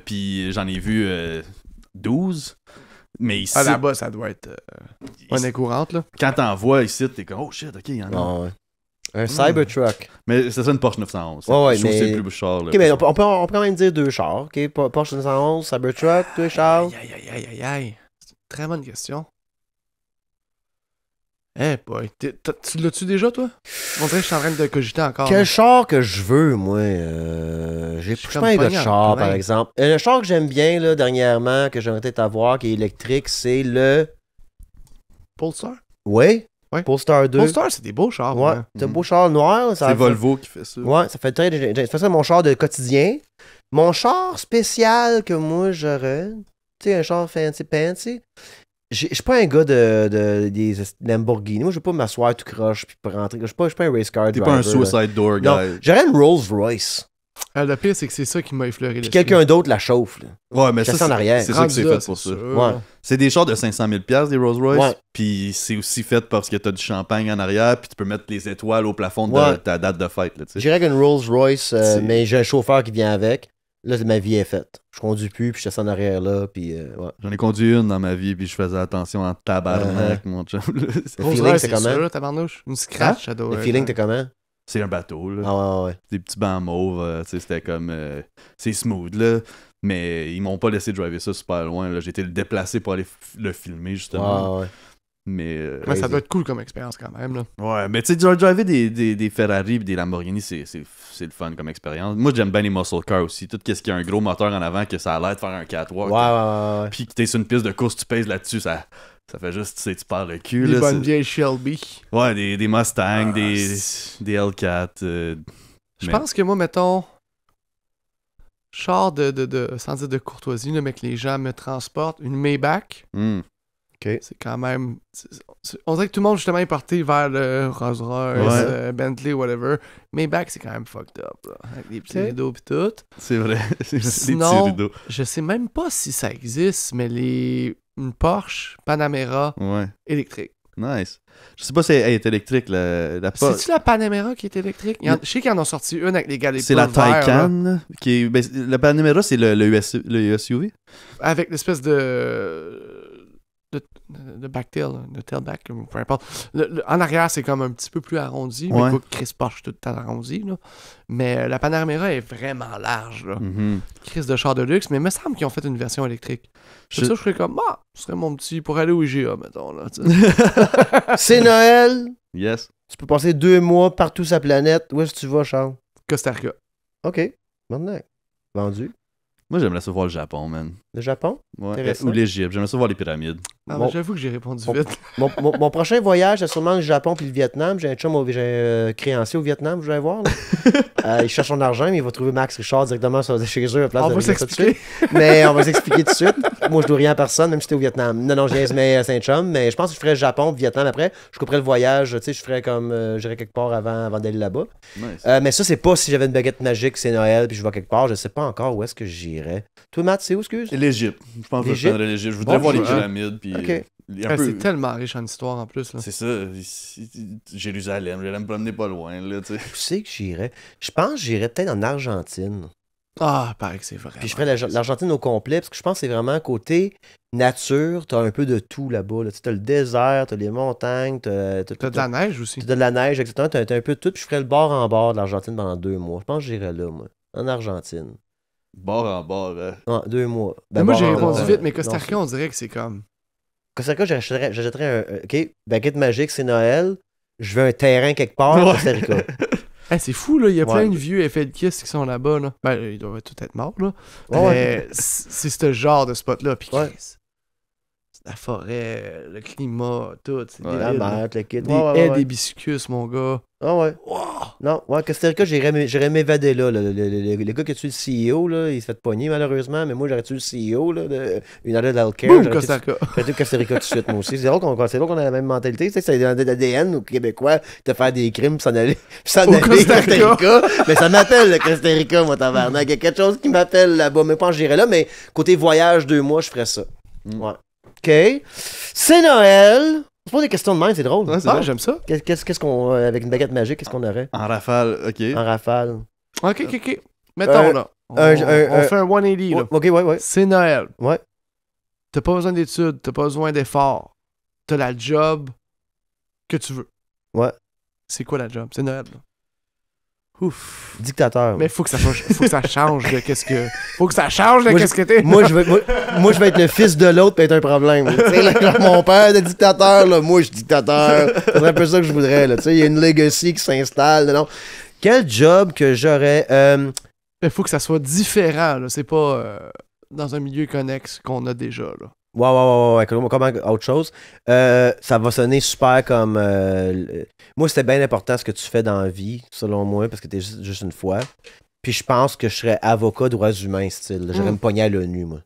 puis j'en ai vu 12. Mais ici, Ah, là-bas, ça doit être monnaie courante, là. quand t'en vois ici, t'es comme, oh shit, ok, il y en a. Ah, ouais. Un Cybertruck. Mais c'est ça une Porsche 911. Ouais, je trouve que c'est mais- le plus char. Là. Ok, mais on peut quand même dire 2 chars. Ok, Porsche 911, Cybertruck, 2 chars. Aïe. C'est une très bonne question. Eh boy. Tu l'as-tu déjà, toi? On dirait que je suis en train de cogiter encore. Quel là. char que je veux, moi? Je suis suis comme pas un gars de pogné en char, plein. par exemple. Le char que j'aime bien, là, dernièrement, que j'aimerais peut-être avoir, qui est électrique, c'est le... Polestar? Ouais? Ouais. Polestar 2. Polestar, c'est des beaux chars. Ouais. C'est un beau char noir. Ça C'est fait- Volvo qui fait ça. Ouais, ça fait ça fait ça mon char de quotidien. Mon char spécial que moi j'aurais, tu sais, un char fancy. Je suis pas un gars des Lamborghini. Moi, je veux pas m'asseoir tout croche puis pas rentrer. Je suis pas un race car T'es driver. pas un suicide door là. guy. Non, j'aurais une Rolls Royce. Le pire, c'est que c'est ça qui m'a effleuré. Puis l'esprit. quelqu'un d'autre la chauffe. Là. Ouais, mais Chassis ça, en arrière. c'est ça que Rendu c'est là, fait pour ça. sûr. Ouais. C'est des chars de 500 000 $ des Rolls Royce. Ouais. Puis c'est aussi fait parce que t'as du champagne en arrière. Puis tu peux mettre les étoiles au plafond de Ouais. ta date de fête. Là, tu sais. J'irais avec une Rolls Royce, C'est- mais j'ai un chauffeur qui vient avec. Là, ma vie est faite. Je conduis plus, puis je chasse en arrière là, puis ouais. J'en ai conduit une dans ma vie. Puis je faisais attention en tabarnak, mon chum. Le Rolls feeling, Royce, c'est c'est comment? sûr, tabarnouche. Une scratch, ça doit Le être, feeling, hein. t'es comment? C'est un bateau. Là. Ah ouais. Des petits bancs mauves. Tu sais, c'était comme. C'est smooth, là. Mais ils m'ont pas laissé driver ça super loin. Là. J'ai été le déplacer pour aller le filmer, justement. Ouais. Mais. Mais ça Crazy. doit être cool comme expérience quand même. Là. Ouais, mais tu sais, driver des Ferrari et des Lamborghini, c'est le fun comme expérience. Moi, j'aime bien les muscle cars aussi. Tout ce qui a un gros moteur en avant, que ça a l'air de faire un catwalk. Ouais. Puis que t'es sur une piste de course, tu pèses là-dessus, ça fait juste, tu sais, tu perds le cul. Les Là, bonnes c'est- vieilles Shelby. Ouais, des Mustangs, Ah, des L4. Je mais- pense que moi, mettons, char sans dire de courtoisie, là, mais que les gens me transportent, une Maybach, Hmm. c'est quand même... on dirait que tout le monde, justement, est parti vers le Rolls Royce, Ouais. Bentley, whatever. Maybach, c'est quand même fucked up, là, avec des petits Ok. rideaux pis tout. C'est vrai. C'est des Sinon- petits rideaux. Je sais même pas si ça existe, mais une Porsche Panamera Ouais. électrique. Nice. Je sais pas si elle est électrique, la Porsche. C'est-tu la Panamera qui est électrique? Je sais qu'ils en ont sorti une avec les galets C'est la verts, là, Taycan. Qui est, ben, la Panamera, c'est le SUV. avec l'espèce de backtail, là, de tailback, peu importe. En arrière, c'est comme un petit peu plus arrondi, Ouais. mais quoi que Chris Porsche tout le temps arrondi, là. Mais la Panamera est vraiment large, là. Mhm. Chris de char de luxe, mais il me semble qu'ils ont fait une version électrique. Je- C'est ça, je serais comme, ce serait mon petit pour aller au IGA, mettons, là, tu sais. C'est Noël. Yes. Tu peux passer 2 mois partout sur la planète. Où est-ce que tu vas, Charles? Costa Rica. OK. Maintenant. Vendu. Moi, j'aimerais ça voir le Japon, man. Le Japon? Ouais. Intéressant. Ou l'Égypte. J'aimerais ça voir les pyramides. Ah, Bon. mais j'avoue que j'ai répondu Bon. vite. Mon prochain voyage, c'est sûrement le Japon puis le Vietnam. J'ai un chum, j'ai un créancier au Vietnam, je vais voir. Là. Il cherche son argent, mais il va trouver Max Richard directement chez eux à la place On de va régler ça tout de s'expliquer. suite. Mais on va s'expliquer tout de suite. Moi, je dois rien à personne, même si t'es au Vietnam. Non, je viens de Saint-Chum, mais je pense que je ferais le Japon puis Vietnam après. Je couperais le voyage, tu sais, je ferais comme, j'irais quelque part avant d'aller là-bas. Nice. Mais ça, c'est pas si j'avais une baguette magique, c'est Noël, puis je vais quelque part. Je sais pas encore où est-ce que j'irais. Toi, Matt, c'est où, excuse? L'Égypte. Je pense que je L'Égypte? prendrais l'Égypte. Je voudrais Bon voir les choix. pyramides. Puis, Ok. un peu- C'est tellement riche en histoire, en plus, là. C'est ça. Jérusalem. J'allais me promener pas loin, là, tu sais. Où c'est que j'irais? Je pense que j'irais peut-être en Argentine. Ah, paraît que c'est vrai. Puis je ferais l'Argentine au complet, parce que je pense que c'est vraiment côté nature, t'as un peu de tout là-bas. Là. Tu sais, t'as le désert, t'as les montagnes, t'as T'as de la neige aussi. t'as de la neige, exactement. T'as un peu de tout. Puis je ferais le bord en bord de l'Argentine pendant 2 mois. Je pense que j'irais là, moi. En Argentine. Bord en bord. Non, 2 mois. Mais moi, bord j'ai en répondu bord, vite, mais non, Costa Rica, on dirait que c'est comme... Costa Rica, j'achèterais un. OK, baguette magique, c'est Noël. Je veux un terrain quelque part, Ouais. Costa Rica. Hey, c'est fou, là. Il y a Ouais. plein de vieux effets de kiss qui sont là-bas, là. Ben, ils doivent tout être morts, là. Ouais, ouais. Mais c'est ce genre de spot-là. Puis, Ouais. Chris, c'est la forêt, le climat, tout. C'est Ouais, La débile, mer, là. le kit. Des Ouais, ouais, haies ouais. d'hibiscus, mon gars. Ah ouais. Wow! Non, ouais, Costa Rica, j'irais m'évader là. Le gars qui a tué le CEO, là, il s'est fait pogner malheureusement, mais moi j'aurais tué le CEO là, de United Healthcare. Boum, Costa Rica. J'aurais tué Costa Rica tout de suite, moi aussi. C'est drôle qu'on a la même mentalité. Tu sais, c'est dans l'ADN aux Québécois de faire des crimes puis s'en aller au Costa Rica. Mais ça m'appelle le Costa Rica, moi, tabarnak. Il y a quelque chose qui m'appelle là-bas. Mais pas j'irais là, mais côté voyage 2 mois, je ferais ça. Ouais. OK. C'est Noël. On se pose des questions de même, c'est drôle. Ouais, ah, j'aime ça. Qu'est-ce qu'on. Avec une baguette magique, qu'est-ce qu'on aurait? En rafale, ok. En rafale. Ok. Mettons, là. On fait un 180, là. Ok, ouais. C'est Noël. Ouais. T'as pas besoin d'études, t'as pas besoin d'efforts. T'as la job que tu veux. Ouais. C'est quoi la job? C'est Noël, là. Ouf. Dictateur. Mais faut que ça change de qu'est-ce que. Faut que ça change de qu'est-ce que t'es. Moi, je vais être le fils de l'autre et être un problème. Tu sais, là, mon père est dictateur, là, moi, je suis dictateur. C'est un peu ça que je voudrais, là. Tu sais, il y a une legacy qui s'installe. Non. Quel job que j'aurais. Il faut que ça soit différent, là. C'est pas dans un milieu connexe qu'on a déjà, là. Ouais. Comment autre chose? Ça va sonner super comme. Moi, c'était bien important ce que tu fais dans la vie, selon moi, parce que t'es juste une fois. Puis je pense que je serais avocat droits humains, style. J'aurais me pogné à l'ONU, moi.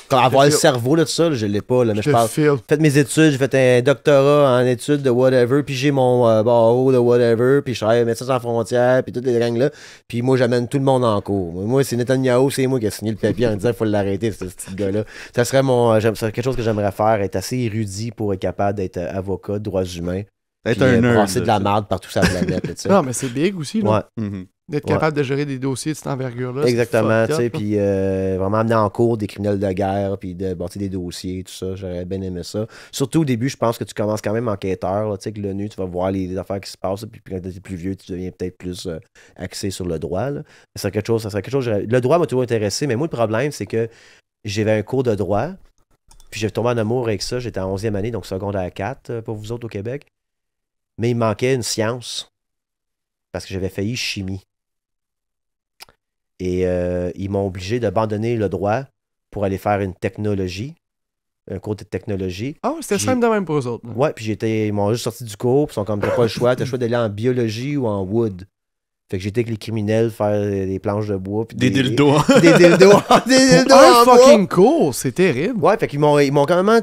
Comme avoir le cerveau là, de ça, là, je l'ai pas. Là, mais je parle. J'ai fait mes études, j'ai fait un doctorat en études de whatever, puis j'ai mon barreau de whatever, puis je travaille à Médecins sans frontières, puis toutes les gangs là. Puis moi, j'amène tout le monde en cours. Moi, c'est Netanyahu, c'est moi qui ai signé le papier en disant qu'il faut l'arrêter, ce petit gars-là. Ça serait quelque chose que j'aimerais faire, être assez érudit pour être capable d'être avocat de droits humains. Être un nerd. Brasser de la merde partout sur la planète. Non, mais c'est big aussi, là. Ouais. D'être capable de gérer des dossiers de cette envergure-là. Exactement, tu sais, puis vraiment amener en cours des criminels de guerre, puis de bâtir des dossiers, tout ça, j'aurais bien aimé ça. Surtout au début, je pense que tu commences quand même enquêteur, tu sais, que l'ONU, tu vas voir les affaires qui se passent, puis quand tu es plus vieux, tu deviens peut-être plus axé sur le droit, là. Ça serait quelque chose, le droit m'a toujours intéressé, mais moi, le problème, c'est que j'avais un cours de droit, puis j'ai tombé en amour avec ça, j'étais en 11e année, donc secondaire 4, pour vous autres au Québec, mais il me manquait une science, parce que j'avais failli chimie. Et ils m'ont obligé d'abandonner le droit pour aller faire une technologie, un cours de technologie. Ah, c'était simple de même pour eux autres. Là. Ouais, puis ils m'ont juste sorti du cours, puis ils sont comme, t'as pas le choix d'aller en biologie ou en wood. Fait que j'étais avec les criminels faire des planches de bois. Puis des dildos. Des dildos. Des dildos en fucking cool, c'est terrible. Ouais, fait qu'ils m'ont carrément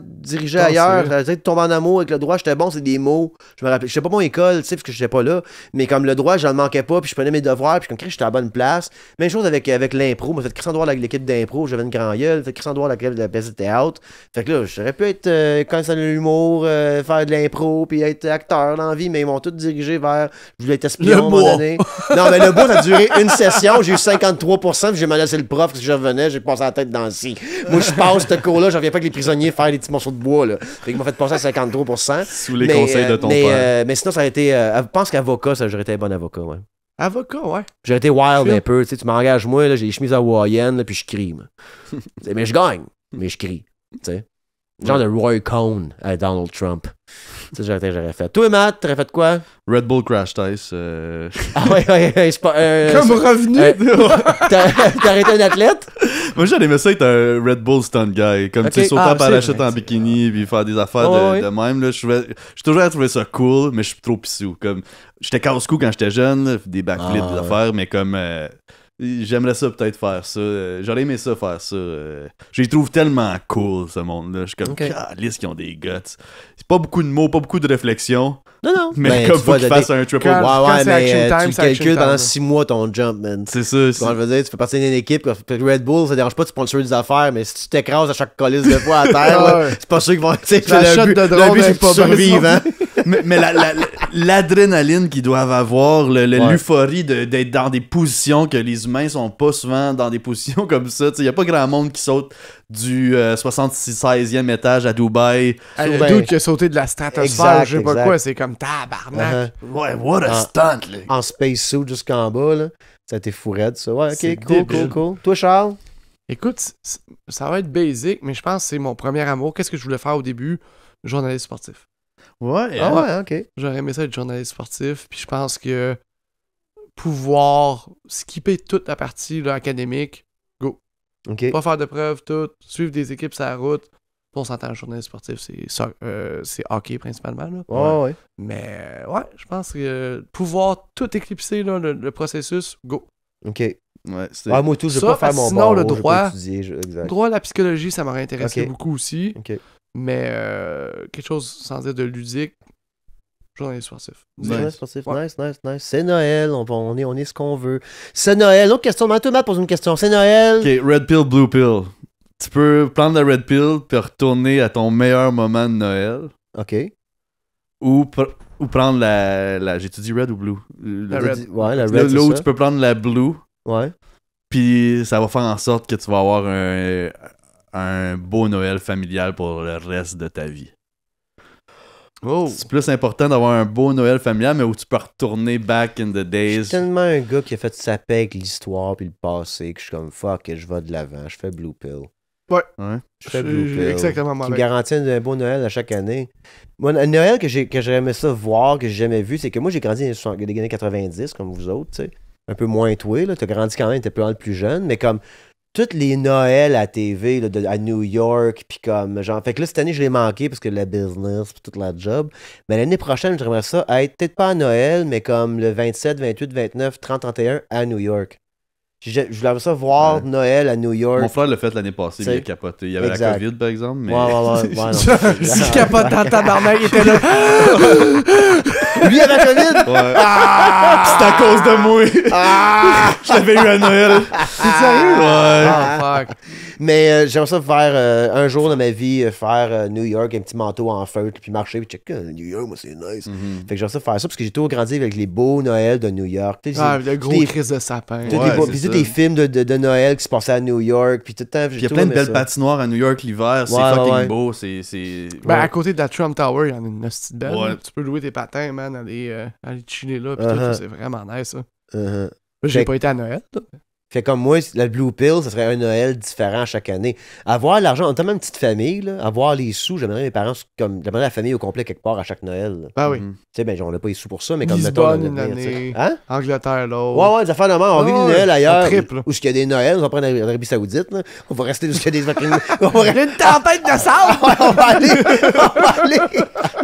dirigé ailleurs. J'allais tomber en amour avec le droit, j'étais bon, c'est des mots. Je me rappelle, je sais pas mon école, tu sais, parce que j'étais pas là. Mais comme le droit, j'en manquais pas, puis je prenais mes devoirs, puis comme j'étais à la bonne place. Même chose avec l'impro. Moi, j'ai fait Christian Douard avec l'équipe d'impro, j'avais une grand gueule. Fait Christian Douard avec l'équipe de la pièce de théâtre. Fait que là, j'aurais pu être quand ça l'humour, faire de l'impro, puis être acteur dans la vie, mais ils m'ont tous dirigé vers. Je voulais être espion à un moment donné. Non, mais le bout, ça a duré une session. J'ai eu 53%, puis j'ai menacé le prof parce que je revenais, j'ai passé la tête dans le scie. Moi, je passe ce cours-là, j'en viens pas avec les prisonniers faire des petits morceaux de bois. Là. Fait qu'ils m'ont fait passer à 53%. Sous les conseils de ton père. Mais sinon, ça a été. Je pense qu'avocat, j'aurais été un bon avocat, ouais. Avocat, ouais. J'aurais été wild un peu. Tu m'engages, moi, là, j'ai les chemises hawaïennes, puis je crie. Mais je gagne, mais je crie. T'sais. Genre de Roy Cohn à Donald Trump. Ça, j'aurais fait. Toi, Matt, t'aurais fait quoi? Red Bull Crash Test. Ah ouais, c'est pas. Comme revenu. T'as été un athlète? Moi, j'aurais aimé ça être un Red Bull stunt guy. Comme tu sais, sauter en parachute en bikini, puis faire des affaires de même. Là, j'ai toujours trouvé ça cool, mais je suis trop pissou. Comme, j'étais casse-cou quand j'étais jeune, là, des backflips, des affaires, mais comme. J'aimerais ça peut-être faire ça. J'aurais aimé ça faire ça. Je les trouve tellement cool, ce monde-là. Je suis comme, lisse qui ont des guts. C'est pas beaucoup de mots, pas beaucoup de réflexion. Non. Mais comme faut qu'ils fassent un triple. Ouais, mais tu le calcules pendant 6 mois ton jump, man. C'est ça. Quand je veux dire, tu fais partie d'une équipe. Red Bull, ça dérange pas de sponsoriser des affaires, mais si tu t'écrases à chaque colisse de fois à terre, c'est pas sûr qu'ils vont. Le but, c'est pas survivre, hein. Mais l'adrénaline qu'ils doivent avoir, l'euphorie d'être dans des positions que les humains sont pas souvent dans des positions comme ça. Il y a pas grand monde qui saute du 76e étage à Dubaï. Le dude qui a sauté de la stratosphère, je sais pas quoi, c'est comme tabarnak. Ouais, what a stunt, là. En spacesuit jusqu'en bas, là. Ça a été fou raide, ça. Ouais, ok, cool. Toi, Charles? Écoute, ça va être basic, mais je pense que c'est mon premier amour. Qu'est-ce que je voulais faire au début? Journaliste sportif. Ouais, ok. J'aurais aimé ça être journaliste sportif, puis je pense que pouvoir skipper toute la partie là, académique, go. Okay. Pas faire de preuves, tout, suivre des équipes sur la route, On s'entend, le journaliste sportif, c'est hockey principalement. Là. Ouais. Mais ouais, je pense que pouvoir tout éclipser, là, le processus, go. OK. Ouais, c'est... Moi, tout, je vais Ça, pas faire parce que mon sinon, le barreau, je vais droit- pas étudier, exact. Droit à la psychologie, ça m'aurait intéressé Ok. beaucoup aussi. OK. Mais quelque chose sans dire de ludique, journaliste sportif. Nice, sportif. Ouais. Nice. C'est Noël, on est ce qu'on veut. C'est Noël. Autre question, Thomas pose une question. C'est Noël. Ok, red pill, blue pill. Tu peux prendre la red pill puis retourner à ton meilleur moment de Noël. OK. Ou prendre la... J'ai-tu dit red ou blue? La red. Ouais, la Là red, c'est où ça. tu peux prendre la blue, Ouais. puis ça va faire en sorte que tu vas avoir un beau Noël familial pour le reste de ta vie. Oh! C'est plus important d'avoir un beau Noël familial, mais où tu peux retourner back in the Je days. suis tellement un gars qui a fait sa paix avec l'histoire puis le passé que je suis comme fuck, je vais de l'avant. Je fais Blue Pill. Ouais. Je fais Blue Pill. Exactement Qui me moi. garantit un beau Noël à chaque année. Moi, un Noël que j'aimais ça voir, que j'ai jamais vu, c'est que moi j'ai grandi dans les années 90 comme vous autres, tu sais. Un peu moins toué, là. T'as grandi quand même, t'es plus jeune, mais comme toutes les Noëls à TV là, à New York, puis comme genre. Fait que là, cette année, je l'ai manqué parce que la business, puis toute la job. Mais l'année prochaine, j'aimerais ça être peut-être pas à Noël, mais comme le 27, 28, 29, 30, 31 à New York. Je voulais ça voir Ouais. Noël à New York. Mon frère l'a fait l'année passée, mais il a T'sais. capoté. Il y avait Exact. la COVID, par exemple, mais... Ouais, non. Si capote dans tabarnak, il était là. Lui avait la COVID? Ouais. Ah! C'est à cause de moi! Ah! Je l'avais eu à Noël! T'es sérieux? Ouais. Oh, fuck. Mais j'aimerais ça faire un jour dans ma vie, faire New York, un petit manteau en feutre, puis marcher, puis checker New York, moi c'est nice. Mhm. Fait que j'aimerais ça faire ça parce que j'ai toujours grandi avec les beaux Noëls de New York. Tu sais, Ah, le gros des- crise de sapin. tous Ouais, des beaux- c'est puis ça. tous des films de Noël qui se passaient à New York, puis tout le temps. Puis il y a plein de belles patinoires à New York l'hiver, c'est Ouais, fucking ouais. beau, c'est... Ben, Ouais. à côté de la Trump Tower, il y en a une hostie de belle. Ouais. là. Tu peux louer tes patins, man, aller chiller là. Pis tout, Uh-huh. c'est vraiment nice, ça. Uh-huh. Moi, j'ai Fait- pas été à Noël. là. Fait comme moi, la Blue Pill, ça serait un Noël différent chaque année. Avoir l'argent, on est tellement une petite famille, là, avoir les sous, j'aimerais mes parents, j'aimerais la famille au complet quelque part à chaque Noël. là. Ben oui. Mhm. Tu sais, ben, on n'a pas les sous pour ça, mais comme Lisbonne, mettons, une année. Hein? Angleterre, là. Ouais, des affaires de mort. On vit des Ouais, Noëls on ailleurs. triple, là. Où il y a des Noëls, on va prendre en Arabie Saoudite. Là. On va rester jusqu'à des. on va Il y a une tempête de sable! on va aller.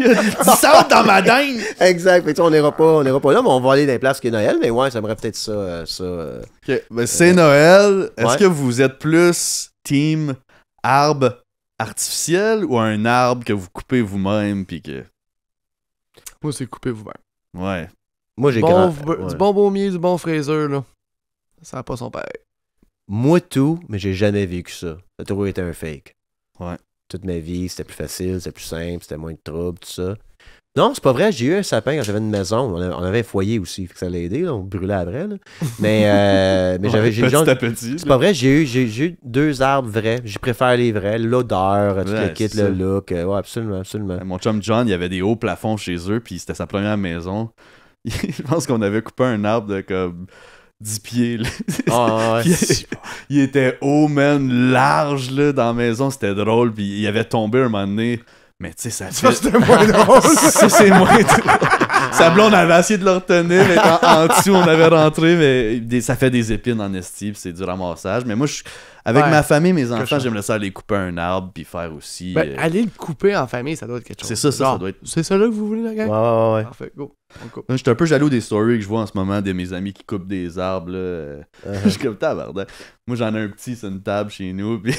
Il y a du sable dans ma dingue! Exact. Fait que, tu sais, on n'ira pas là, mais on va aller dans les places qui est Noël. Mais ouais, ça aimerait peut-être ça. Ok, ben, c'est Noël. Est-ce Ouais. que vous êtes plus team arbre artificiel ou un arbre que vous coupez vous-même pis que... Moi, c'est coupé vous-même. Ouais. Moi, j'ai Bon, grand. Du ouais. bon baumier, du bon fraiseur, là. Ça n'a pas son pareil. Moi, tout, mais j'ai jamais vécu ça. Ça a toujours été un fake. Ouais. Toute ma vie, c'était plus facile, c'était plus simple, c'était moins de troubles, tout ça. Non, c'est pas vrai. J'ai eu un sapin quand j'avais une maison. On avait un foyer aussi, fait que ça l'a aidé. Là, on brûlait après. Là. Mais j'avais. Petit genre- à petit. C'est pas vrai, j'ai eu 2 arbres vrais. Je préfère les vrais. L'odeur, tout Ouais, le kit, c'est ça. le look. Ouais, absolument. Mon chum John, il y avait des hauts plafonds chez eux, puis c'était sa première maison. Je pense qu'on avait coupé un arbre de comme 10 pieds. Là. Ah, ouais. Puis, il était haut, man, large là, dans la maison, c'était drôle, puis il avait tombé un moment donné. Mais tu sais, ça Ça, fait... c'était moins drôle. Ça, c'est moins drôle. Sa blonde avait essayé de le retenir, mais en dessous, on avait rentré, mais ça fait des épines en esti, puis c'est du ramassage. Mais moi, avec Ouais. ma famille, mes enfants, Cochon. j'aimerais ça aller couper un arbre, puis faire aussi... Ben, aller le couper en famille, ça doit être quelque chose. C'est ça, ça Genre, doit être... C'est ça là que vous voulez, la gang? Ouais. Parfait, go. On le coupe. Je suis un peu jaloux des stories que je vois en ce moment de mes amis qui coupent des arbres. Là. Je suis comme tabarnak. Moi, j'en ai un petit sur une table chez nous. Puis...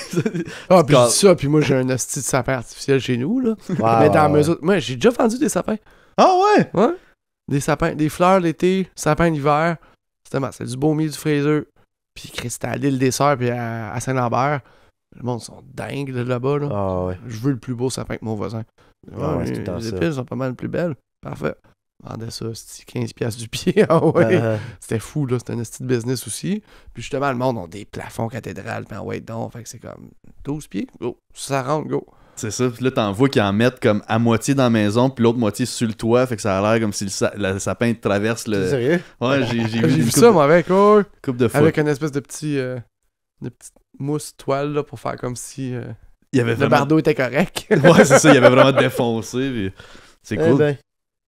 Ah, puis je Quand- dis ça, puis moi, j'ai un hostie de sapin artificiel chez nous, là. Ouais, Mais dans ouais. mesure... Moi, j'ai déjà vendu des sapins. Ah ouais? Ouais. Des sapins, des fleurs l'été, sapins l'hiver. C'est du baumier, du fraiseur. Puis Chris, c'était à l'île des Sœurs, puis à Saint-Lambert. Le monde sont dingues de là-bas, là. Ah, ouais. Je veux le plus beau sapin que mon voisin. Ah ouais, c'est tout le temps les ça. épines sont pas mal plus belles. Parfait. Je vendais ça, c'était 15$ du pied. Ah ouais. C'était fou, là. C'était un esti de business aussi. Puis justement, le monde a des plafonds cathédrales, puis en wait donc. Fait que c'est comme 12 pieds. Go. Ça rentre, go. C'est ça. Puis là, t'en vois qu'ils en mettent comme à moitié dans la maison, puis l'autre moitié sur le toit. Fait que ça a l'air comme si le sapin traverse T'es le. sérieux? Ouais, j'ai J'ai vu vu ça, moi, avec, ouais. coupe de fois. Avec une espèce de petit. De petite mousse toile, là, pour faire comme si Il y avait le vraiment. bardeau était correct. Ouais, c'est ça. Il y avait vraiment défoncé. Puis... C'est Eh cool. ben.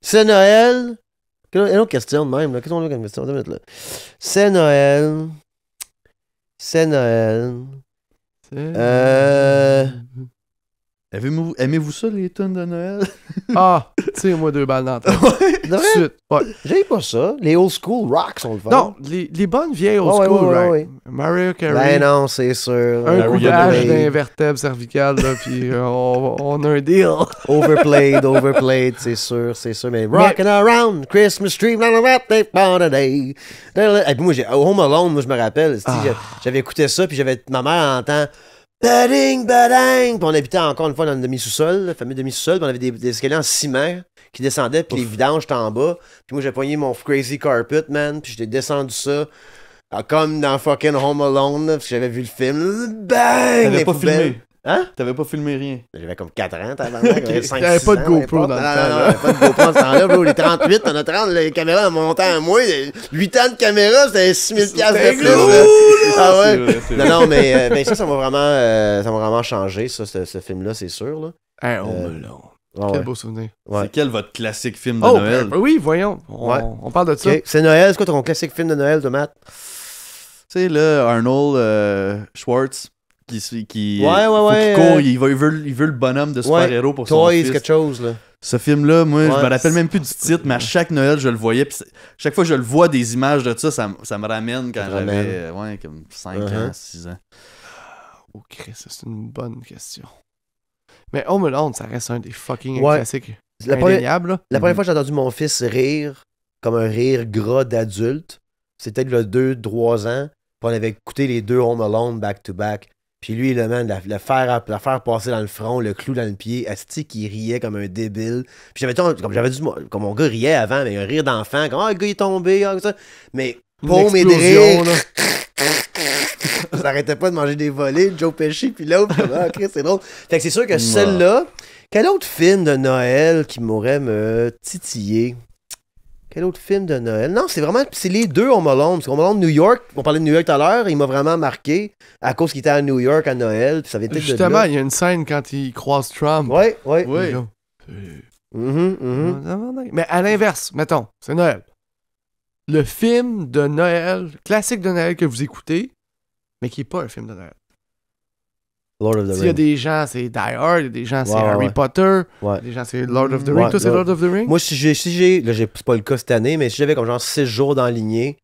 C'est Noël. Une autre question de même. Qu'est-ce qu'on a comme question? Attends une minute, là. C'est Noël. C'est- 嗯 C'est Noël. 嗯 Euh, 嗯 Aimez-vous ça, les tunes de Noël? Ah, tire-moi 2 balles dans la tête. De Tout de vrai? suite. Ouais. J'aime pas ça. Les old school rock sont le fun. Non, les bonnes vieilles old Ouais, school, ouais, right? ouais. Mariah Carey. Ben non, c'est sûr. Un coup de Mariah hache Carey. d'un vertèbre cervicale, là, puis on a un deal. Overplayed, c'est sûr. Mais rockin' around Christmas tree, blah, blah, blah, blah, blah, blah, blah. Et puis moi, Home Alone, moi, je me rappelle. J'avais écouté ça, puis ma mère entend bading, bading. Puis on habitait encore une fois dans le demi-sous-sol, le fameux demi-sous-sol, puis on avait des escaliers en ciment qui descendaient, puis les vidanges étaient en bas. Puis moi, j'ai pogné mon Crazy Carpet, man, puis j'étais descendu ça. Comme dans fucking Home Alone, là, parce que j'avais vu le film. Bang! T'avais les pas poubelles. filmé? Hein? T'avais pas filmé rien? J'avais comme 4 ans, tabarnak. J'avais 5 T'avais pas de GoPro dans le temps, Non, là. j'avais pas de GoPro dans ce temps-là, bro. Les 38, on a 30, les caméras en montant à moi. 8 ans de caméra, c'était 6000$ de plus, là. Ah ouais? C'est vrai, c'est vrai. Non, mais ben, ça m'a vraiment changé, ça, ce film-là, c'est sûr, là. Hey, Alone. Ouais, Quel ouais. beau souvenir. Ouais. C'est quel votre classique film de Oh, Noël? ben oui, voyons. On parle de ça. Ok. C'est Noël, c'est quoi ton classique film de Noël, de Matt? Tu sais, là, Arnold Schwartz, qui Ouais, faut ouais, qu'il court, il veut le bonhomme de super-héros pour son Toys, fils. quelque chose, là. Ce film-là, moi, je Ouais, me rappelle même plus du titre, mais à chaque Noël, je le voyais. Puis chaque fois que je le vois, des images de ça me ramène quand Ça te j'avais ramène. comme 5 Uh-huh. ans, 6 ans. Oh, Chris, c'est une bonne question. Mais Home Alone, ça reste un des fucking Ouais. classiques La première, indéniables, là. la première fois que j'ai entendu mon fils rire, comme un rire gras d'adulte, c'était il y a 2-3 ans. Puis on avait écouté les deux Home Alone back-to-back. Puis lui, le man, la faire passer dans le front, le clou dans le pied, asti qui riait comme un débile. Puis comme mon gars riait avant, mais un rire d'enfant, comme le gars il est tombé, comme ça. Mais Une paume et de explosion, rire. Ça n'arrêtait pas de manger des volets, Joe Pesci, puis l'autre, comme Chris, c'est drôle. Fait que c'est sûr que celle-là, quel autre film de Noël qui m'aurait me titillé? Quel autre film de Noël? Non, c'est les deux Home Alone. Parce que Home Alone New York, on parlait de New York tout à l'heure, il m'a vraiment marqué à cause qu'il était à New York à Noël, puis ça avait été Justement, il y a une scène quand il croise Trump. Ouais. Oui. Mais à l'inverse, mettons, c'est Noël. Le film de Noël, classique de Noël que vous écoutez, mais qui n'est pas un film de Noël. Lord of the S'il y a Rings. des gens, c'est Die Hard, il y a des gens, c'est Ouais, Harry ouais. Potter, Ouais. des gens, c'est Lord of the Ouais, Rings. Toi, c'est ouais. Lord of the Rings? Moi, si j'ai, c'est pas le cas cette année, mais si j'avais comme genre 6 jours d'enligné,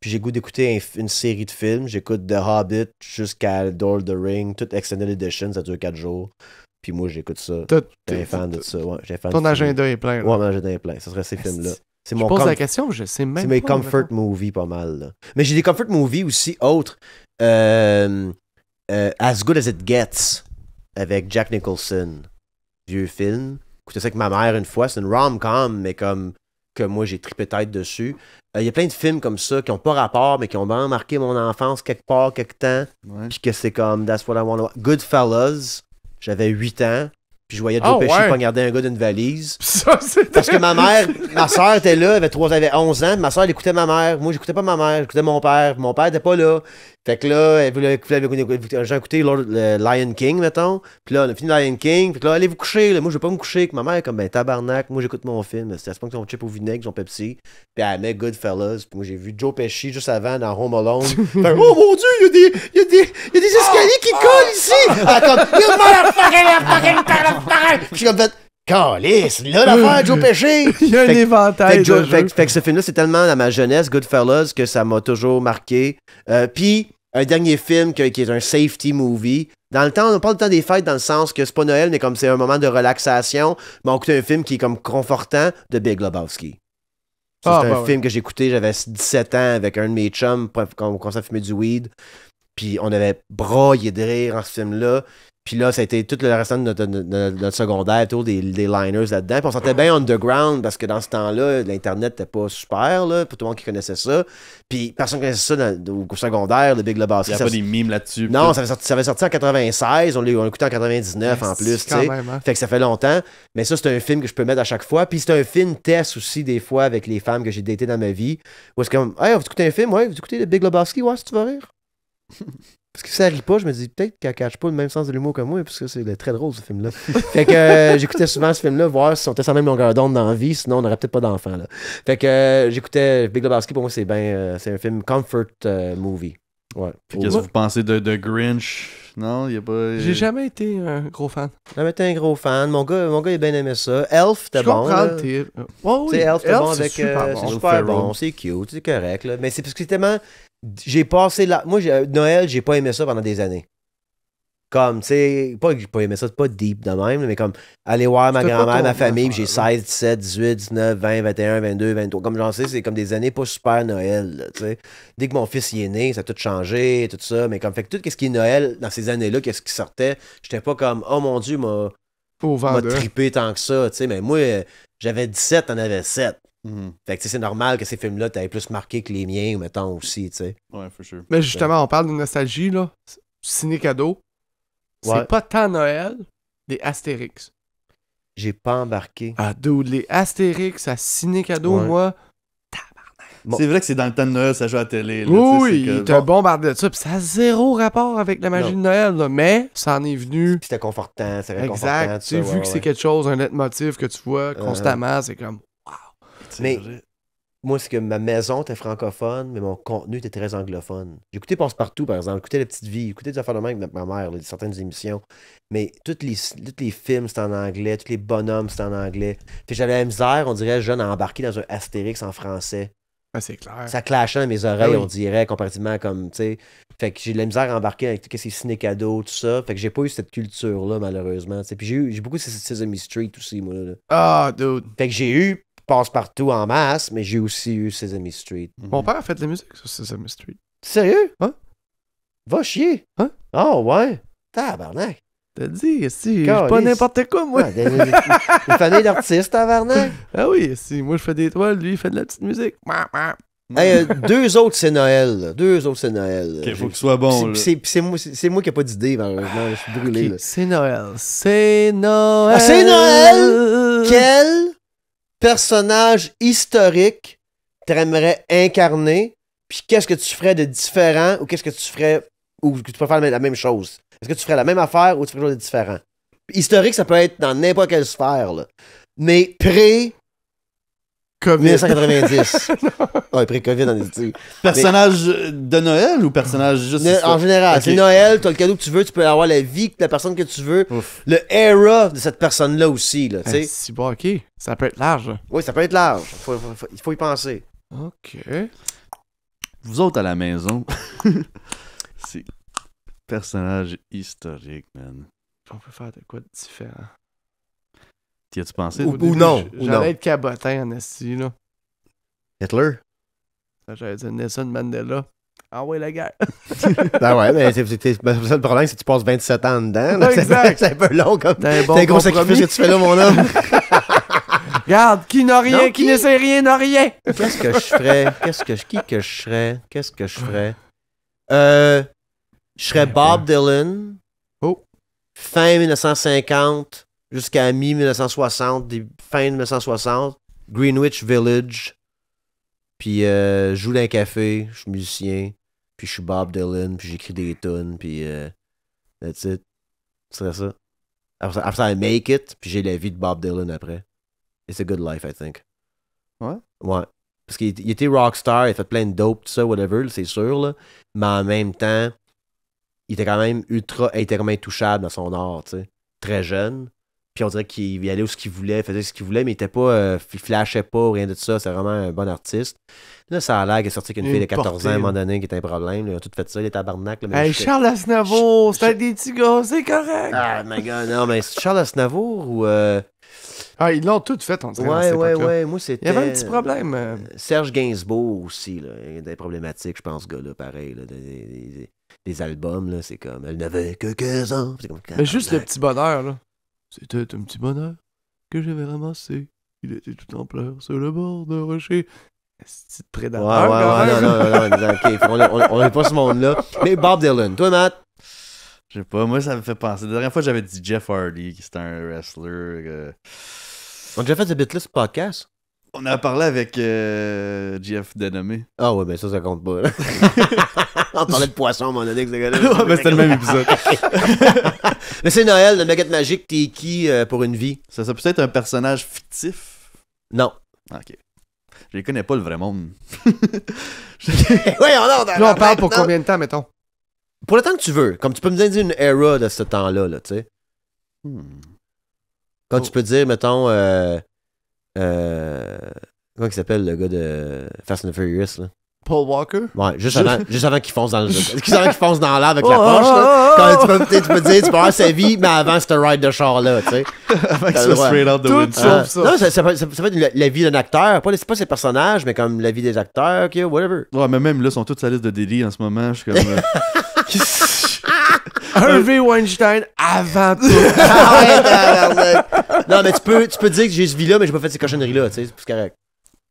puis j'ai goût d'écouter une série de films, j'écoute The Hobbit jusqu'à Lord of the Ring, toute Extended Edition, ça dure 4 jours. Puis moi, j'écoute ça. J'ai un fan de ça. Ouais, j'ai un fan Ton de film. agenda est plein. là. Ouais, mon agenda est plein. Ça serait ces films-là. C'est Je mon pose la question, je sais même c'est mes pas, comfort mettons. movies pas mal. Là. Mais j'ai des comfort movies aussi autres. As Good As It Gets avec Jack Nicholson. Vieux film. Écoutez ça avec ma mère une fois. C'est une rom-com, mais comme que moi j'ai trippé tête dessus. Il y a plein de films comme ça qui n'ont pas rapport, mais qui ont vraiment marqué mon enfance quelque part, quelque temps. Ouais. Puis que c'est comme That's What I Want to Watch. Goodfellas, j'avais 8 ans. Puis je voyais Joe Ah, Pesci ouais. poignarder un gars d'une valise. Ça, c'est Parce que ma soeur était là, elle avait 11 ans, ma soeur elle écoutait ma mère, moi j'écoutais pas ma mère, j'écoutais mon père était pas là. Fait que là, elle voulait j'ai écouté le Lion King, mettons, puis là on a fini Lion King, puis là allez vous coucher, là. Moi je vais pas me coucher, avec ma mère est comme ben tabarnak, moi j'écoute mon film, c'est à ce point que son chip au vinaigre, son Pepsi, puis elle met Goodfellas, puis moi j'ai vu Joe Pesci juste avant dans Home Alone. Fait, oh mon dieu, il y a des escaliers qui collent ici! Elle comme, you motherfucking Puis je suis comme fait, calice, là l'affaire, Joe Pesci! Il y a un Fait que- éventail de jeux. Fait que ce film-là, c'est tellement dans ma jeunesse, Goodfellas, que ça m'a toujours marqué. Puis, un dernier film qui est un safety movie. Dans le temps, on parle du temps des fêtes dans le sens que c'est pas Noël, mais comme c'est un moment de relaxation, mais on écoute un film qui est comme confortant de Big Lebowski. Ça, c'est un film que j'ai écouté, j'avais 17 ans avec un de mes chums quand on commençait à fumer du weed. Puis on avait braillé de rire en ce film-là. Puis là, ça a été tout le restant de notre secondaire, autour des liners là-dedans. Puis on sentait bien underground parce que dans ce temps-là, l'Internet n'était pas super, là, pour tout le monde qui connaissait ça. Puis personne connaissait ça au secondaire, le Big Lebowski. Il n'y a pas des mimes là-dessus. Non, ça avait sorti en 96, on l'écoutait en 99 en plus, tu quand sais. même, hein. Fait que ça fait longtemps. Mais ça, c'est un film que je peux mettre à chaque fois. Puis c'est un film test aussi, des fois, avec les femmes que j'ai datées dans ma vie. Où c'est comme, hey, vous écoutez un film? Ouais, vous écoutez le Big Lebowski? Ouais, si tu vas rire. Parce que si ça rit pas, je me dis peut-être qu'elle cache pas le même sens de l'humour que moi, parce que c'est très drôle ce film-là. Fait que j'écoutais souvent ce film-là, voir si on était sur la même longueur d'onde dans la vie, sinon on n'aurait peut-être pas d'enfants. Là. Fait que j'écoutais Big Lebowski, pour moi c'est c'est un film comfort movie. Ouais. Qu'est-ce que vous pensez de Grinch Non, il y a pas... J'ai jamais été un gros fan. J'avais été un gros fan. Mon gars, il a bien aimé ça. Elf, t'es Je bon. comprends Là. le type. Oh, Tu oui. sais, Elf, t'es bon c'est avec. super C'est bon. super Ferrell. bon, c'est cute, c'est correct. Là. Mais c'est parce que c'est tellement. J'ai passé là. Moi, Noël, j'ai pas aimé ça pendant des années. Comme, tu sais, pas que j'ai pas aimé ça, c'est pas deep de même, mais comme aller voir ma C'était pas grand-mère, ton ma famille, puis j'ai affaire, 16, 17, 18, 19, 20, 21, 22, 23. Comme j'en sais, c'est comme des années pas super Noël, là, tu sais. Dès que mon fils y est né, ça a tout changé, tout ça. Mais comme, fait que tout ce qui est Noël, dans ces années-là, qu'est-ce qui sortait, j'étais pas comme, oh mon Dieu, m'a trippé tant que ça, tu sais. Mais moi, j'avais 17, t'en avais 7. Mhm. Fait que, tu sais, c'est normal que ces films-là t'avaient plus marqué que les miens, ou mettons aussi, tu sais. Ouais, for sure. Mais justement, on parle de nostalgie, là. Ciné-cadeau. Ouais. C'est pas tant Noël, les Astérix. J'ai pas embarqué. Ah, dude, les Astérix à ciné-cadeau, Ouais. moi. Bon. C'est vrai que c'est dans le temps de Noël, ça joue à la télé. Là, Oui, tu sais, il te bombarde de ça, pis ça a zéro rapport avec la magie Non. de Noël, là. Mais ça en est venu. C'était confortant, c'était réconfortant. Exact. tout Tu sais, ça, vu que c'est quelque chose, un leitmotiv que tu vois constamment, c'est comme. c'est Mais- vrai. Moi, c'est que ma maison était francophone, mais mon contenu était très anglophone. J'écoutais Passe-Partout, par exemple. J'écoutais La Petite Vie. J'écoutais des affaires de même avec ma mère, là, certaines émissions. Mais tous les films, c'était en anglais. Tous les bonhommes, c'était en anglais. Puis j'avais la misère, on dirait, jeune, à embarquer dans un Astérix en français. Ah, c'est clair. Ça clashait dans mes oreilles, Ah oui. on dirait, comparativement comme, tu sais. Fait que j'ai de la misère à embarquer avec tout ce qui est ciné-cadeau, tout ça. Fait que j'ai pas eu cette culture-là, malheureusement. T'sais. Puis j'ai beaucoup de Sesame Street aussi, moi. Là. Ah, dude. Fait que j'ai eu Passe-Partout en masse, mais j'ai aussi eu Sesame Street. Mon père a fait de la musique sur Sesame Street. Sérieux? Hein? Va chier. Hein? Oh, ouais. Tabarnak. T'as dit, si, Caliste. pas n'importe quoi, moi. Ouais, une famille d'artistes, tabarnak. Ah oui, si, moi je fais des toiles, lui il fait de la petite musique. Hey, deux autres, c'est Noël. Là. Deux autres, c'est Noël. là. Ok, faut que ce soit bon. là. C'est moi qui n'ai pas d'idée, malheureusement. Je suis brûlé. Ok, là. c'est Noël. C'est Noël. Ah, c'est Noël! Quel personnage historique t'aimerais incarner? Puis qu'est-ce que tu ferais de différent ou qu'est-ce que tu ferais ou que tu peux faire la même chose? Est-ce que tu ferais la même affaire ou tu ferais quelque chose de différent? Historique, ça peut être dans n'importe quelle sphère, là. Mais Covid. 1990. Ouais, pré-Covid, on est dit. Personnage de Noël ou personnage juste. En général, Ok. c'est Noël, t'as le cadeau que tu veux, tu peux avoir la vie de la personne que tu veux. Ouf. Le era de cette personne-là aussi, là, tu sais. Si bon, ok. Ça peut être large. Oui, ça peut être large. Il faut y penser. Ok. Vous autres à la maison. C'est. Personnage historique, man. On peut faire de quoi de différent. T'y as-tu pensé? Ou Au début, non, ou non. J'allais être cabotin en esti, là. Hitler? J'allais dire Nelson Mandela. Ah ouais, la guerre. Ben ouais, mais le problème, c'est que tu passes 27 ans dedans. là. Exact. C'est un peu long comme. T'as un bon C'est un gros compromis. sacrifice que tu fais là, mon homme. Regarde, qui n'a rien, Non, qui qui? ne sait rien n'a rien. Qu'est-ce que je ferais? Qui que je serais? Qu'est-ce que je ferais? Je serais Bob Dylan. Oh. Fin 1950 jusqu'à mi-1960, fin 1960. Greenwich Village. Puis je joue dans un café, je suis musicien. Puis je suis Bob Dylan, puis j'écris des tunes, puis that's it. Ce serait ça. Après ça, I make it, puis j'ai la vie de Bob Dylan après. It's a good life, I think. Ouais? Ouais. Parce qu'il était rockstar, il a fait plein de dope, tout ça, whatever, là, c'est sûr, là. Mais en même temps, il était quand même intouchable dans son art, tu sais. Très jeune. Puis on dirait qu'il allait où ce qu'il voulait, faisait ce qu'il voulait, mais il était pas, il flashait pas, rien de ça. C'est vraiment un bon artiste. Là, ça a l'air qu'il est sorti avec une fille de 14 ans à un moment donné qui était un problème. Là. Ils ont tout fait ça, les tabarnak. Là, mais Hey, je- Charles Aznavour, c'était des petits gars, c'est correct. Ah, my God, non, mais c'est Charles Aznavour ou. Ah, ils l'ont tout fait, on dirait. dans cette Ouais, époque-là. ouais, moi Il c'était. y avait un petit problème. Serge Gainsbourg aussi, là. Il y a des problématiques, je pense, ce gars-là, pareil. Là, des albums, là, c'est comme. Elle n'avait que 15 ans. C'est comme, Mais juste le petit bonheur, là. C'était un petit bonheur que j'avais ramassé. Il était tout en pleurs sur le bord d'un rocher. C'est Ouais, prédateur, ouais, quand ouais, même. non, ok, on est pas ce monde-là. Mais Bob Dylan, toi, Matt? Je sais pas, moi ça me fait penser. La dernière fois j'avais dit Jeff Hardy, qui c'était un wrestler. On a déjà fait ce bit-là podcast? On a parlé avec Jeff Dénommé. Ah ouais, ben ça compte pas. Là. On parlait de poisson, à un moment donné, que ce gars-là. Ouais, ben, c'était le même épisode. Mais c'est Noël, le baguette magique, t'es qui pour une vie? Ça peut être un personnage fictif. Non. Ok. Je les connais pas le vrai monde. Oui, Là, on parle pour combien de temps, mettons? Pour le temps que tu veux. Comme tu peux me dire une era de ce temps-là, là, tu sais. Quand tu peux dire, mettons, comment il s'appelle le gars de Fast and Furious, là? Paul Walker? Ouais, juste avant qu'il fonce dans le juste avant qu'il fonce dans l'air avec la poche, là. Quand tu peux dire, tu peux avoir sa vie, mais avant ce ride de char-là, tu sais. Avec ça straight out the window. Ça. Non, ça peut être la vie d'un acteur, pas ses personnages, mais comme la vie des acteurs, ok, whatever. Ouais, mais même là, ils sont tous sa liste de délit en ce moment. Je suis comme. Harvey Weinstein avant tout. Non, mais tu peux dire que j'ai ce vie-là, mais j'ai pas fait ces cochonneries-là, tu sais, c'est plus correct.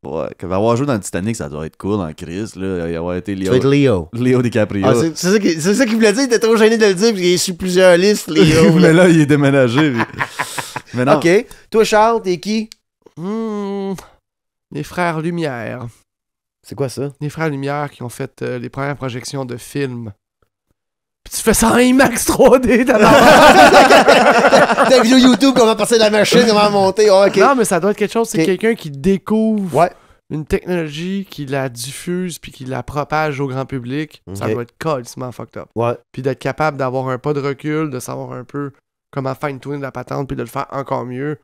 Ouais, avoir joué dans le Titanic, ça doit être cool en crise, là. Il avoir été Tu vas être Leo. Léo DiCaprio. Ah, c'est ça qu'il voulait dire, il était trop gêné de le dire, parce qu'il est sur plusieurs listes, Leo. Mais là, il est déménagé. Mais non. Ok. Toi, Charles, t'es qui? Les frères Lumière. C'est quoi ça? Les frères Lumière qui ont fait les premières projections de films. Puis tu fais ça en IMAX 3D d'abord. T'as une vidéo YouTube, comment passer de la machine, comment monter. Oh, ok. Non, mais ça doit être quelque chose, c'est Ok. quelqu'un qui découvre Ouais. une technologie, qui la diffuse, puis qui la propage au grand public. Ça Ok. doit être calissement fucked up. Ouais. Puis d'être capable d'avoir un pas de recul, de savoir un peu comment fine-tuner la patente, puis de le faire encore mieux.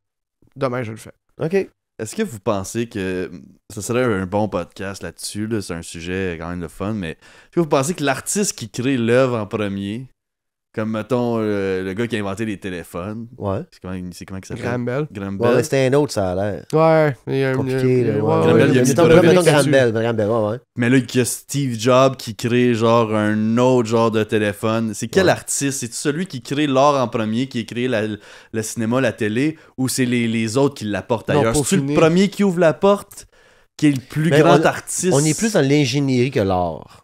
Demain, je le fais. Ok. Est-ce que vous pensez que ce serait un bon podcast là-dessus? Là? C'est un sujet quand même le fun, mais est-ce que vous pensez que l'artiste qui crée l'œuvre en premier, comme mettons le gars qui a inventé les téléphones, Ouais. comment il s'appelle? Graham Bell. Graham Ouais, Bell. mais c'était un autre, ça a l'air. Ouais, il y a un Compliqué, là. Graham Bell, il a mis Mettons de l'œuvre Graham là-dessus. Bell, ouais. Mais là, il y a Steve Jobs qui crée genre un autre genre de téléphone. C'est quel Ouais. artiste? C'est celui qui crée l'art en premier, qui a créé le cinéma, la télé, ou c'est les autres qui l'apportent Non, ailleurs? pour C'est le finir. premier qui ouvre la porte, qui est le plus Mais grand artiste? On est plus dans l'ingénierie que l'art.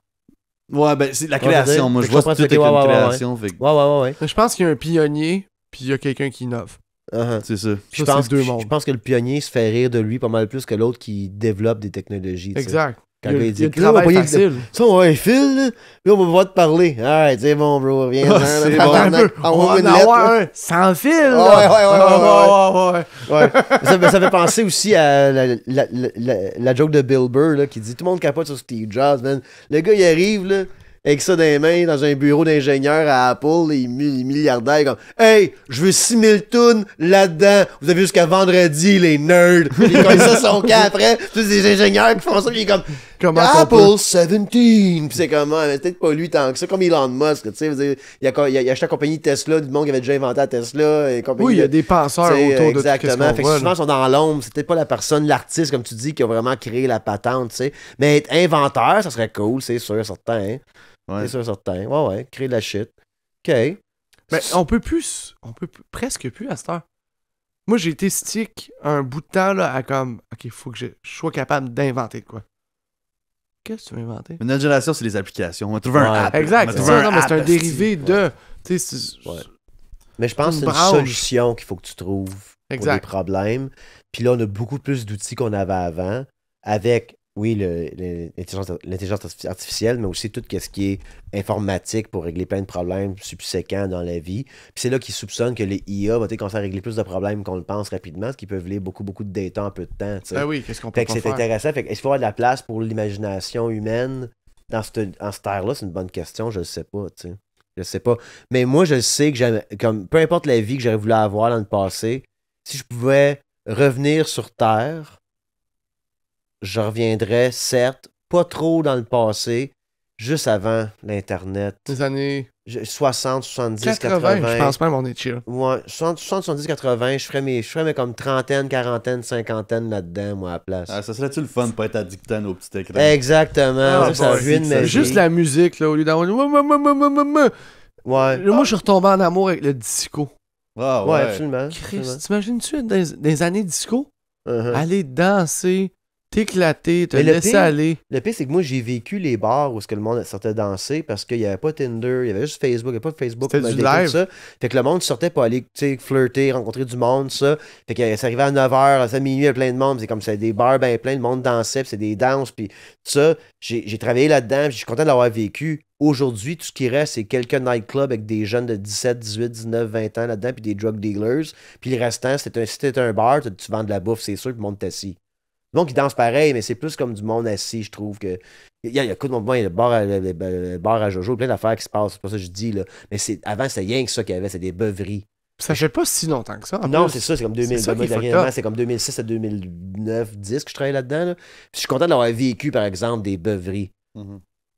Ouais, ben c'est la Ouais, je veux création. dire, Moi, je je vois comprends tout ce que avec t'es- une ouais, ouais, création. Fait que Ouais. Mais je pense qu'il y a un pionnier, puis il y a quelqu'un qui innove. Uh-huh. c'est ça. Je Ça, pense, c'est deux je mondes. pense que le pionnier se fait rire de lui pas mal plus que l'autre qui développe des technologies. tu sais. Exact. Quand Il y a, il il y a dit le que là, on va travail payer- facile. Ça, on va un fil, là, puis on va pouvoir te parler. Alright, c'est bon, bro, viens. Ah, c'est bon. Attends un peu. On va en avoir un sans fil. là. Ouais. Ouais. Ça fait penser aussi à la joke de Bill Burr là, qui dit tout le monde capote sur Steve Jobs, man. Le gars, il arrive là, avec ça dans les mains, dans un bureau d'ingénieur à Apple, les milliardaires, comme hey, je veux 6000 tonnes là-dedans. Vous avez jusqu'à vendredi, les nerds. Puis quand ça son camp après, tous des ingénieurs qui font ça, puis il est comme Comment qu'on Apple peut- 17. Puis c'est comme, mais c'est peut-être pas lui tant que ça, comme Elon Musk, tu sais. Je veux dire, il a acheté la compagnie Tesla, du monde qui avait déjà inventé la Tesla. Et compagnie Oui, il y a de- des penseurs tu sais, autour de tout exactement. ce Fait qu'on que voit. souvent, là. ils sont dans l'ombre. C'est peut-être pas la personne, l'artiste, comme tu dis, qui a vraiment créé la patente, tu sais. Mais être inventeur, ça serait cool, c'est sûr, certain. Hein? Ouais. C'est sûr, certain. Ouais, créer de la shit. OK. Mais on peut presque plus à cette heure. Moi, j'ai été stick un bout de temps là, à comme, OK, faut que je sois capable d'inventer de quoi. Qu'est-ce que tu veux inventer? Mais notre génération, c'est les applications. On va trouver un Ouais. app. Exact, On va c'est trouver ça. un Non, mais c'est un app, dérivé esti. de. Tu sais, c'est- Ouais. Mais je pense que c'est Une une branche. solution qu'il faut que tu trouves pour Exact. des problèmes. Puis là, on a beaucoup plus d'outils qu'on avait avant avec, oui, l'intelligence artificielle, mais aussi tout ce qui est informatique pour régler plein de problèmes subséquents dans la vie. Puis c'est là qu'ils soupçonnent que les IA vont commencer à régler plus de problèmes qu'on le pense rapidement, parce qu'ils peuvent lire beaucoup de data en peu de temps. Tu sais. Ben oui, qu'est-ce qu'on peut Fait que pas c'est faire? intéressant. Fait que est-ce qu'il faut avoir de la place pour l'imagination humaine dans cette ère-là? C'est une bonne question, je ne sais pas, tu sais. Je sais pas. Mais moi, je sais que comme peu importe la vie que j'aurais voulu avoir dans le passé, si je pouvais revenir sur Terre, je reviendrais, certes, pas trop dans le passé, juste avant l'Internet. Les années 60, 70, 80, 80. je pense même on est chill. Ouais, 60, 70, 80, je ferais mes comme trentaine, quarantaine, cinquantaine là-dedans, moi, à la place. Ah, ça serait-tu le fun de pas être addicté à nos petits écrans? Exactement. Ah, ça bon, ruine c'est ma vie. Juste la musique, là, au lieu d'avoir. Ouais. Moi, je suis retombé en amour avec le disco. Ah, Ouais, ouais. absolument. Chris, absolument. t'imagines-tu des années disco? Uh-huh. Aller danser, t'éclater, te Mais le laisser pire- aller. Le pire, c'est que moi, j'ai vécu les bars où ce que le monde sortait danser parce qu'il n'y avait pas Tinder, il y avait juste Facebook, il n'y avait pas de Facebook, C'était comme du dating, live. tout ça. Fait que le monde sortait pour aller, tu sais, flirter, rencontrer du monde, ça. Fait que ça arrivait à 9h, à minuit, il y avait plein de monde. C'est comme ça, des bars ben plein, le monde dansait, puis c'est des danses, puis tout ça. J'ai travaillé là-dedans, puis je suis content de l'avoir vécu. Aujourd'hui, tout ce qui reste, c'est quelques nightclubs avec des jeunes de 17, 18, 19, 20 ans là-dedans, puis des drug dealers. Puis le restant, si t'es un bar, tu vends de la bouffe, c'est sûr, puis le monde t'assis. monde qui danse pareil, mais c'est plus comme du monde assis, je trouve que. Il y a coup de monde, il y a le bar à Jojo, plein d'affaires qui se passent, c'est pas ça que je dis, là. Mais avant, c'était rien que ça qu'il y avait, c'est des beuveries. Ça fait pas si longtemps que ça. Non, c'est ça, c'est comme 2000. C'est comme 2006 à 2009, 10 que je travaillais là-dedans. Là. Puis je suis content d'avoir vécu, par exemple, des beuveries. Tu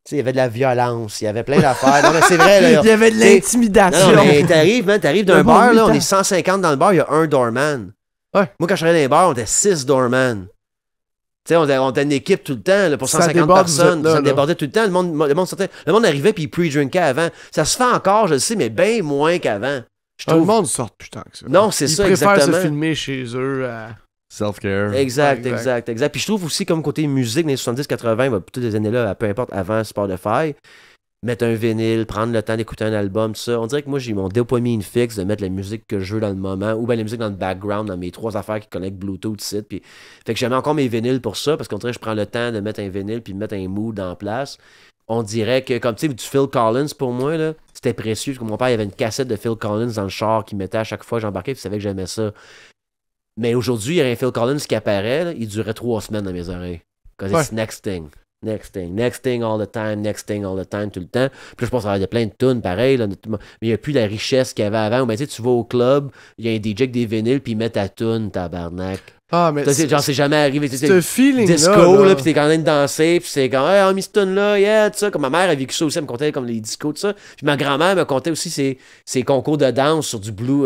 sais, il y avait de la violence, il y avait plein d'affaires. Non, mais c'est vrai, là. Il y avait de l'intimidation. Non, mais t'arrives d'un bar, là, on est 150 dans le bar, il y a un doorman. Ouais. Moi, quand je travaillais dans les bars, on était 6 doorman. Tu sais, on était une équipe tout le temps, là, pour 150 personnes. Ça débordait tout le temps. Le monde arrivait puis il pre-drinkait avant. Ça se fait encore, je le sais, mais bien moins qu'avant. Le monde sort plus tant que ça. Non, c'est ça, exactement. Ils préfèrent se filmer chez eux. Self-care. Exact. Puis je trouve aussi, comme côté musique, dans les 70-80, toutes les années-là, peu importe, avant Spotify, mettre un vinyle, prendre le temps d'écouter un album, tout ça. On dirait que moi, j'ai mon dopamine fixe de mettre la musique que je veux dans le moment, ou bien la musique dans le background, dans mes 3 affaires qui connectent Bluetooth, ici. Puis, fait que j'aime encore mes vinyles pour ça, parce qu'on dirait que je prends le temps de mettre un vinyle puis de mettre un mood en place. On dirait que, comme tu sais, du Phil Collins, pour moi, là, c'était précieux. Parce que mon père, il avait une cassette de Phil Collins dans le char qu'il mettait à chaque fois que j'embarquais, puis il savait que j'aimais ça. Mais aujourd'hui, il y a un Phil Collins qui apparaît, là, il durait 3 semaines dans mes oreilles. Because it's next thing all the time, tout le temps. Puis là, je pense qu'il y a plein de tunes pareil, là, mais il n'y a plus la richesse qu'il y avait avant. Ben, tu vas au club, il y a un DJ avec des vinyles, puis il met ta tune, tabarnak. Ah, mais genre, c'est jamais arrivé. Ce feeling-là. Disco, là, pis t'es quand même danser, pis c'est comme, hey, on mis cette tune-là, yeah, tout ça. Comme ma mère a vécu ça aussi, elle me contait comme les discos, tout ça. Puis ma grand-mère me contait aussi ses concours de danse sur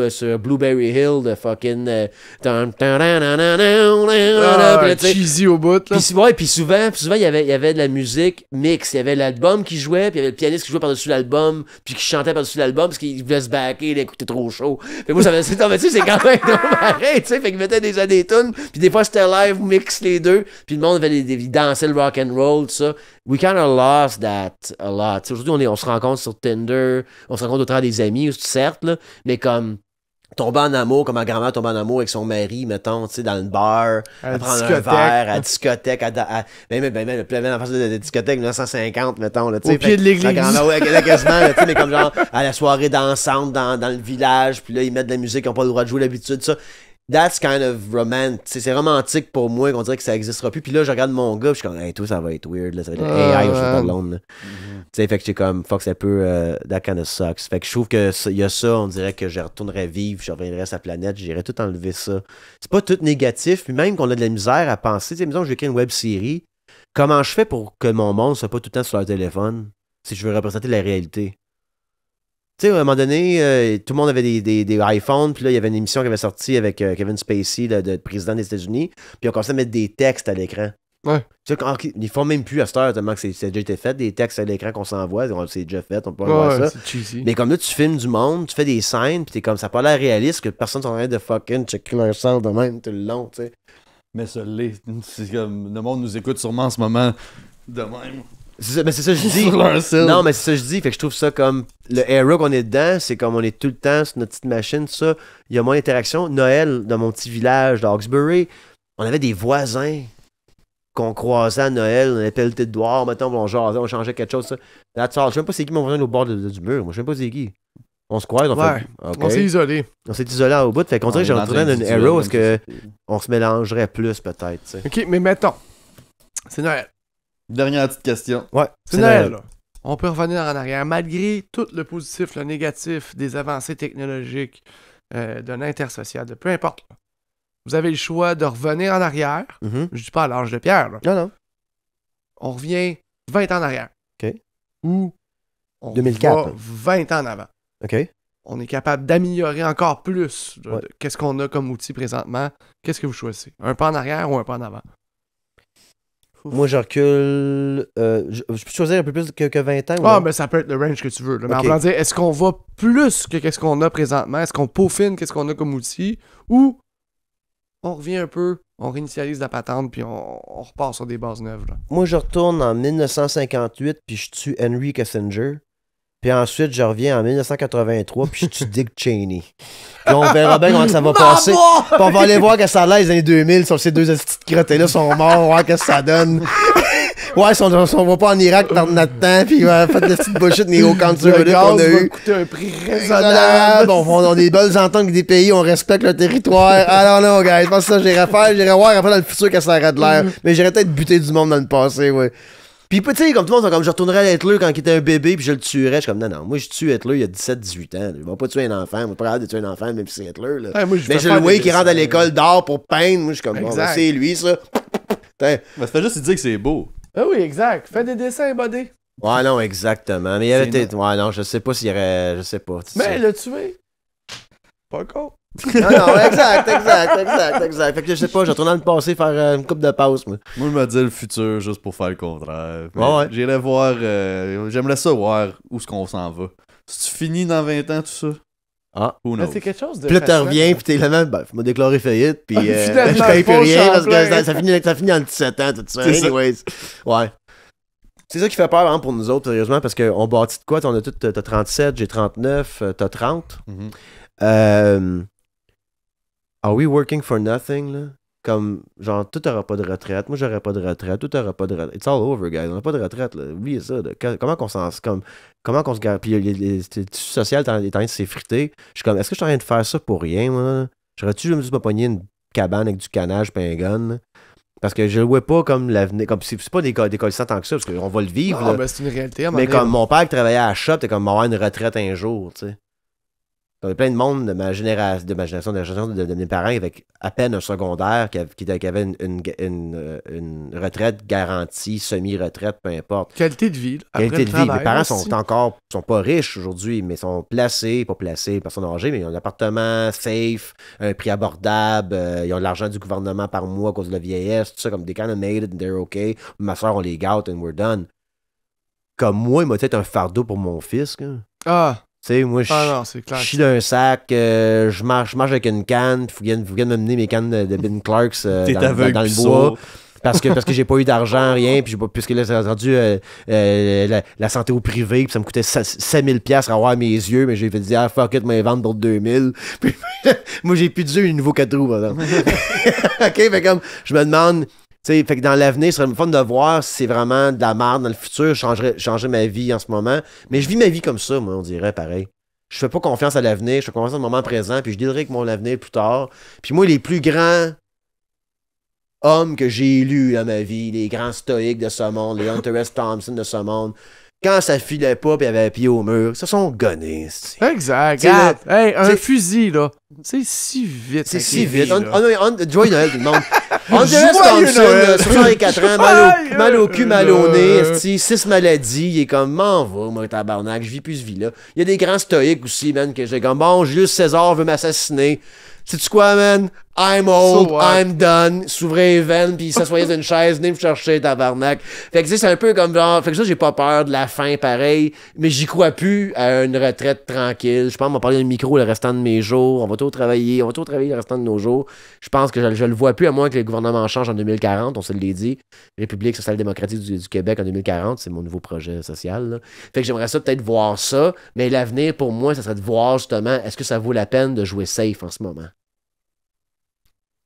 sur Blueberry Hill de fucking. Cheesy au bout, là. Puis souvent, il y avait de la musique mix. Il y avait l'album qui jouait, puis il y avait le pianiste qui jouait par-dessus l'album, puis qui chantait par-dessus l'album, parce qu'il voulait se backer, il écoutait trop chaud. Fait moi, ça me disait, mais tu sais, c'est quand même pareil, tu sais. Fait qu'il mettait déjà des tunes. Puis des fois, c'était live, mix les deux. Puis le monde avait ils dansaient le rock and roll, tout ça. We kind of lost that a lot. T'sais, aujourd'hui, on se rencontre sur Tinder, on se rencontre au travers des amis, certes, là, mais comme tomber en amour, comme ma grand-mère tombe en amour avec son mari, mettons, tu sais, dans le bar, à prendre un verre, à la discothèque, même en face de discothèque 1950, mettons, là, tu sais. Au pied de l'église. Ma grand-mère, ouais, quasiment, là, tu sais, mais comme genre, à la soirée dansante dans le village, puis là, ils mettent de la musique, ils n'ont pas le droit de jouer d'habitude, ça. That's kind of romantic. C'est romantique pour moi qu'on dirait que ça n'existera plus. Puis là, je regarde mon gars, puis je suis comme, hey, toi, ça va être weird. Là. Ça va être AI au Superlone. Tu sais, fait que j'ai comme, fuck, ça peut, that kind of sucks. Fait que je trouve qu'il y a ça, on dirait que je retournerais vivre, je reviendrais à sa planète, j'irais tout enlever ça. C'est pas tout négatif, puis même qu'on a de la misère à penser. Tu sais, disons que j'écris une web série, comment je fais pour que mon monde soit pas tout le temps sur leur téléphone si je veux représenter la réalité? Tu sais, à un moment donné, tout le monde avait des iPhones, puis là, il y avait une émission qui avait sorti avec Kevin Spacey, le président des États-Unis, puis on commençait à mettre des textes à l'écran. Ouais. Tu sais, ils font même plus à cette heure, tellement que c'est déjà été fait, des textes à l'écran qu'on s'envoie, c'est déjà fait, on peut pas voir ça. C'est cheesy. Mais comme là, tu filmes du monde, tu fais des scènes, puis t'es comme, ça n'a pas l'air réaliste que personne s'en train de fucking checker leur salle de même tout le long, tu sais. Mais ça l'est. C'est comme, le monde nous écoute sûrement en ce moment de même. Mais c'est ça que je dis. Non, mais c'est ça que je dis. Fait que je trouve ça comme le era qu'on est dedans, c'est comme on est tout le temps sur notre petite machine, tout ça. Il y a moins d'interaction. Noël, dans mon petit village d'Hawkesbury, on avait des voisins qu'on croisait à Noël, on avait pelleté de doigts, mettons, on jasait, on changeait quelque chose, ça. That's all. Je sais même pas c'est qui mon voisin au bord du mur. Moi, je sais même pas c'est qui. On se croise, on fait. Okay. On s'est isolé. On s'est isolé au bout. Fait qu'on dirait que j'ai retourné dans une era où est-ce que on se mélangerait plus, peut-être, tu sais. Ok, mais mettons, c'est Noël. Dernière petite question. Ouais, c'est Noël, là. On peut revenir en arrière. Malgré tout le positif, le négatif, des avancées technologiques, de l'intersocial, de peu importe. Là. Vous avez le choix de revenir en arrière. Je dis pas à l'âge de pierre. Là. Non. On revient 20 ans en arrière. OK. Ou on 2004, va 20 ans en avant. OK. On est capable d'améliorer encore plus de qu'est-ce qu'on a comme outil présentement. Qu'est-ce que vous choisissez? Un pas en arrière ou un pas en avant? Moi, je recule. Je peux choisir un peu plus que 20 ans? Ah, mais ça peut être le range que tu veux. Là. Mais en voulant dire, est-ce qu'on va plus que qu'est-ce qu'on a présentement? Est-ce qu'on peaufine qu'est-ce qu'on a comme outil? Ou on revient un peu, on réinitialise la patente, puis on repart sur des bases neuves? Là. Moi, je retourne en 1958, puis je tue Henry Kissinger. Puis ensuite, je reviens en 1983, puis je tue Dick Cheney. Puis on verra bien comment ça va passer. Puis on va aller voir que ça a l'air les années 2000, sur ces deux petites crottés-là sont morts, voir que ça donne. Ouais, si on va pas en Irak perdre notre temps, puis fait de la petite bullshit néo-conservative Le qu'on a gaz va eu. coûter un prix raisonnable. Bon, on a des belles ententes avec des pays, on respecte le territoire. Ah non, guys, je pense que ça, j'irai voir après dans le futur quand ça arrête de l'air. Mais j'irais peut-être buter du monde dans le passé, ouais. Puis, tu sais, comme tout le monde, comme je retournerais à Hitler quand il était un bébé, puis je le tuerais. Je suis comme, non, moi, je tue Hitler il y a 17-18 ans. Je vais pas tuer un enfant. Je vais pas capable de tuer un enfant, même si c'est Hitler. Là. Ouais, moi, mais je le vois qui rentre à l'école d'art pour peindre. Moi, je suis comme, bon, ben, c'est lui, ça. Mais ça fait juste dire que c'est beau. Ah oui, exact. Fais des dessins, buddy. Ouais, non, exactement. Mais il y avait peut-être. Ouais, non, je sais pas s'il y aurait. Je sais pas. Mais le tuer. Pas con. Non, exact. Fait que je sais pas, je retourne dans le passé faire une coupe de passe, moi. Moi, je me dis le futur juste pour faire le contraire. Ouais. J'irais voir. J'aimerais ça voir où est-ce qu'on s'en va. Si tu finis dans 20 ans, tout ça. Ah. Who knows? C'est quelque chose de. Puis là, tu fascinant. reviens, puis t'es là même, ben, faut me déclarer faillite, puis Finalement, je paye plus Paul rien parce que Champlain. ça finit en 17 ans, tout ça. C'est ça. Anyways. Ouais. C'est ça qui fait peur hein, pour nous autres, sérieusement, parce qu'on bâtit de quoi? On a tout, t'as 37, j'ai 39, t'as 30. Are we working for nothing, là? Comme, genre, tout t'auras pas de retraite, moi j'aurai pas de retraite, tout t'auras pas de retraite. It's all over, guys. On n'a pas de retraite, là. Oubliez ça. Là. Comment qu'on se garde. Puis les tissus sociaux est en train de s'effriter. Je suis comme, est-ce que je suis en train de faire ça pour rien, moi? J'aurais-tu juste me pogner une cabane avec du canage pis un gun? Là? Parce que je le vois pas comme l'avenir. Comme c'est pas des colissants tant que ça, parce qu'on va le vivre. Non, là. ben c'est une réalité. À un Mais moment comme donné. mon père qui travaillait à la shop, t'es comme avoir une retraite un jour, tu sais. Il y a plein de monde de ma génération, de la génération de mes parents avec à peine un secondaire qui avait une retraite garantie, semi-retraite, peu importe. Qualité de vie. Après Qualité le de vie. travail, Mes parents aussi. sont pas riches aujourd'hui, mais sont placés, pas placés, personnes âgées, mais ils ont un appartement safe, un prix abordable, ils ont de l'argent du gouvernement par mois à cause de la vieillesse, tout ça, comme des kind of made it and they're okay. Ma soeur, on les gâte and we're done. Comme moi, il m'a peut-être un fardeau pour mon fils, là. Ah, Tu sais, moi, non, c'est clair. je suis d'un sac, je marche avec une canne, vous viennent me mener mes cannes de Ben Clarks T'es dans aveugle le pis bois. sourd. Parce que j'ai pas eu d'argent, rien, puis puisque là, c'est rendu la santé au privé, puis ça me coûtait 5000$ à avoir mes yeux, mais j'ai fait dire, fuck it, moi, vendre pour 2000. Puis, moi, j'ai plus de yeux, un nouveau 4 roues, par exemple. OK, fait comme, je me demande, tu sais, fait que dans l'avenir, ce serait fun de voir si c'est vraiment de la merde dans le futur, je changerais ma vie en ce moment. Mais je vis ma vie comme ça, moi, on dirait, pareil. Je fais pas confiance à l'avenir, je fais confiance au moment présent, puis je dealerai avec mon avenir plus tard. Puis moi, les plus grands hommes que j'ai lus dans ma vie, les grands stoïques de ce monde, les Hunter S. Thompson de ce monde, quand ça filait pas puis il y avait un pied au mur, ils se sont gonnés. Exact. T'sais, là, Regarde, hey, un t'sais- fusil, là. C'est si vite. C'est avec si les vite. filles, là. Joyeux Noël, tout le monde. Hunter S. Joyeux Thompson, Noël. 64 ans, mal au cul, mal au nez, 6 maladies, il est comme, m'en va, moi, tabarnak, je vis plus ce vie-là. Il y a des grands stoïques aussi, man, que j'ai comme, bon, Julius César veut m'assassiner. Sais-tu quoi, man? I'm old, So what? I'm done. S'ouvrait les veines, puis il s'assoyait sur une chaise, venez me chercher, tabarnak. Fait que, tu sais, c'est un peu comme genre. Fait que ça, j'ai pas peur de la fin, pareil. Mais j'y crois plus à une retraite tranquille. Je pense qu'on va parler d'un micro le restant de mes jours. On va tout travailler le restant de nos jours. Je pense que je le vois plus, à moins que le gouvernement change en 2040. On se l'est dit. République social-démocratique du Québec en 2040, c'est mon nouveau projet social, là. Fait que j'aimerais ça peut-être voir ça. Mais l'avenir, pour moi, ça serait de voir justement, est-ce que ça vaut la peine de jouer safe en ce moment?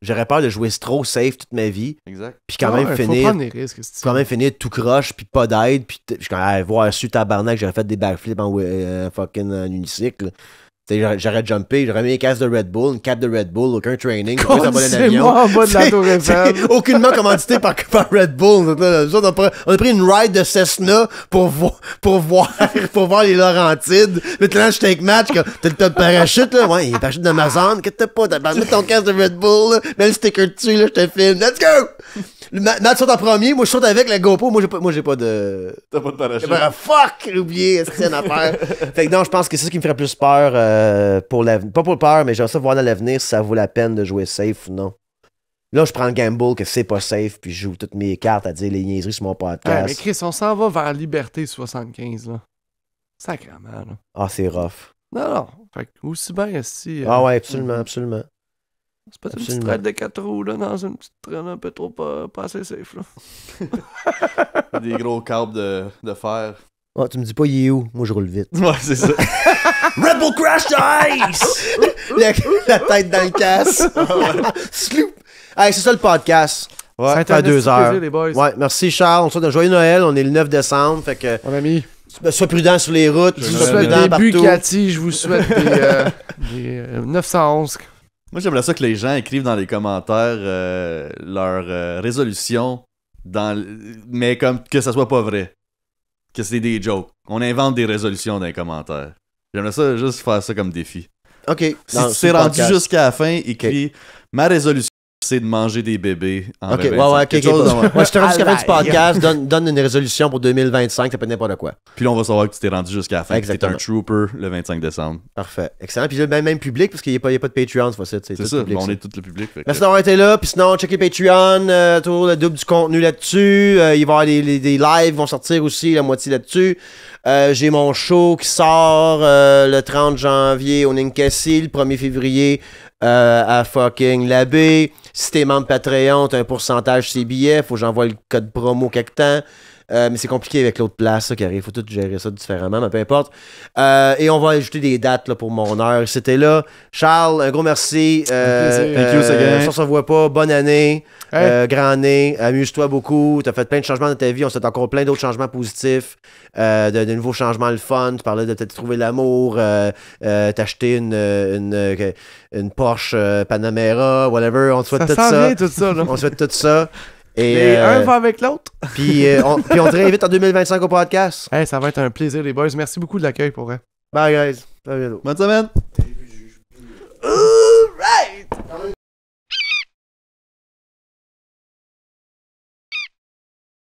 J'aurais peur de jouer trop safe toute ma vie, Exact. puis quand Ouais, même faut finir prendre des risques. c'est-tu. quand même finir tout croche, puis pas d'aide, puis je suis quand même voir su tabarnak, j'aurais fait des backflips en fucking en unicycle. Tu sais, j'aurais jumpé, j'aurais mis un casque de Red Bull, une cape de Red Bull, aucun training, j'aurais pas C'est avion. moi en bas de la tour Eiffel. Aucunement commandité par Red Bull. Nous autres, on a pris une ride de Cessna pour voir les Laurentides. Maintenant, je take match, t'as le parachute, là. Ouais, il y a le parachute d'Amazon. Qu'est-ce que t'as pas? T'as mis ton casque de Red Bull, là. Mets le sticker dessus, là, je te filme. Let's go! Matt saute en premier, moi je saute avec la GoPro, moi j'ai pas de. T'as pas de parachute. Fuck! J'ai oublié, c'est une affaire. Fait que non, je pense que c'est ça qui me ferait plus peur pour l'avenir. Pas pour peur, mais j'aimerais ça voir dans l'avenir si ça vaut la peine de jouer safe ou non. Là, je prends le gamble que c'est pas safe, puis je joue toutes mes cartes à dire les niaiseries sur mon Ouais, mais podcast. Chris, on s'en va vers Liberté 75, là. Sacrément, là. Ah, c'est rough. Non. Fait que aussi bien si. Ah ouais, absolument, absolument. C'est pas une petite absolument. traite de 4 roues, là, dans une petite traîne un peu trop pas assez safe, là. Des gros câbles de fer. Ah, tu me dis pas il est où? Moi, je roule vite. Ouais, c'est ça. Red Bull Crash Ice! la tête dans le casse. Sloop! Hey, c'est ça le podcast. Ouais, Ça a été fait un 2 esti de heures. plaisir, les boys. Ouais, merci Charles. On te souhaite un joyeux Noël. On est le 9 décembre. Fait que Mon ami, sois prudent sur les routes. je vous Sois souhaite prudent des partout. Bucati, je vous souhaite des 911. Moi, j'aimerais ça que les gens écrivent dans les commentaires leur résolution, mais comme que ça soit pas vrai. Que c'est des jokes. On invente des résolutions dans les commentaires. J'aimerais ça juste faire ça comme défi. OK. Si tu t'es rendu jusqu'à la fin, écris ma résolution, c'est de manger des bébés en OK, 2025. ouais, OK. Quelque chose dans- Ouais, si t'es rendu jusqu'à la fin du Aïe. podcast, donne une résolution pour 2025. Ça peut être n'importe quoi. Puis là, on va savoir que tu t'es rendu jusqu'à la fin. Exactement. T'es un trooper le 25 décembre. Parfait. Excellent. Puis là, même public, parce qu'il n'y a, pas de Patreon, cette fois-ci. C'est tout ça, public, on ça. est tout le public. Fait que- Merci d'avoir été là. Puis sinon, checkez Patreon. Toujours le double du contenu là-dessus. Il va y avoir des lives qui vont sortir aussi, la moitié là-dessus. J'ai mon show qui sort le 30 janvier au Ninkasi, le 1er février à fucking l'abbé. Si t'es membre Patreon, t'as un pourcentage sur ses billets. Faut que j'envoie le code promo quelque temps. Mais c'est compliqué avec l'autre place ça, qui arrive. Faut tout gérer ça différemment, mais peu importe. Et on va ajouter des dates là, pour mon heure. C'était là. Charles, un gros merci. plaisir. Thank you, Seguin. Ça se voit pas. Bonne année. Hey. Grand année. Amuse-toi beaucoup. T'as fait plein de changements dans ta vie. On souhaite encore plein d'autres changements positifs. De nouveaux changements le fun. Tu parlais de peut-être trouver l'amour. T'acheter une Porsche Panamera, whatever. On te souhaite Ça tout s'en ça. vient, tout ça, là. On souhaite tout ça. Et, Et un va avec l'autre. puis on te réinvite en 2025 au podcast. Hey, ça va être un plaisir, les boys. Merci beaucoup de l'accueil, pour vrai. Bye, guys. À bientôt. Bonne semaine!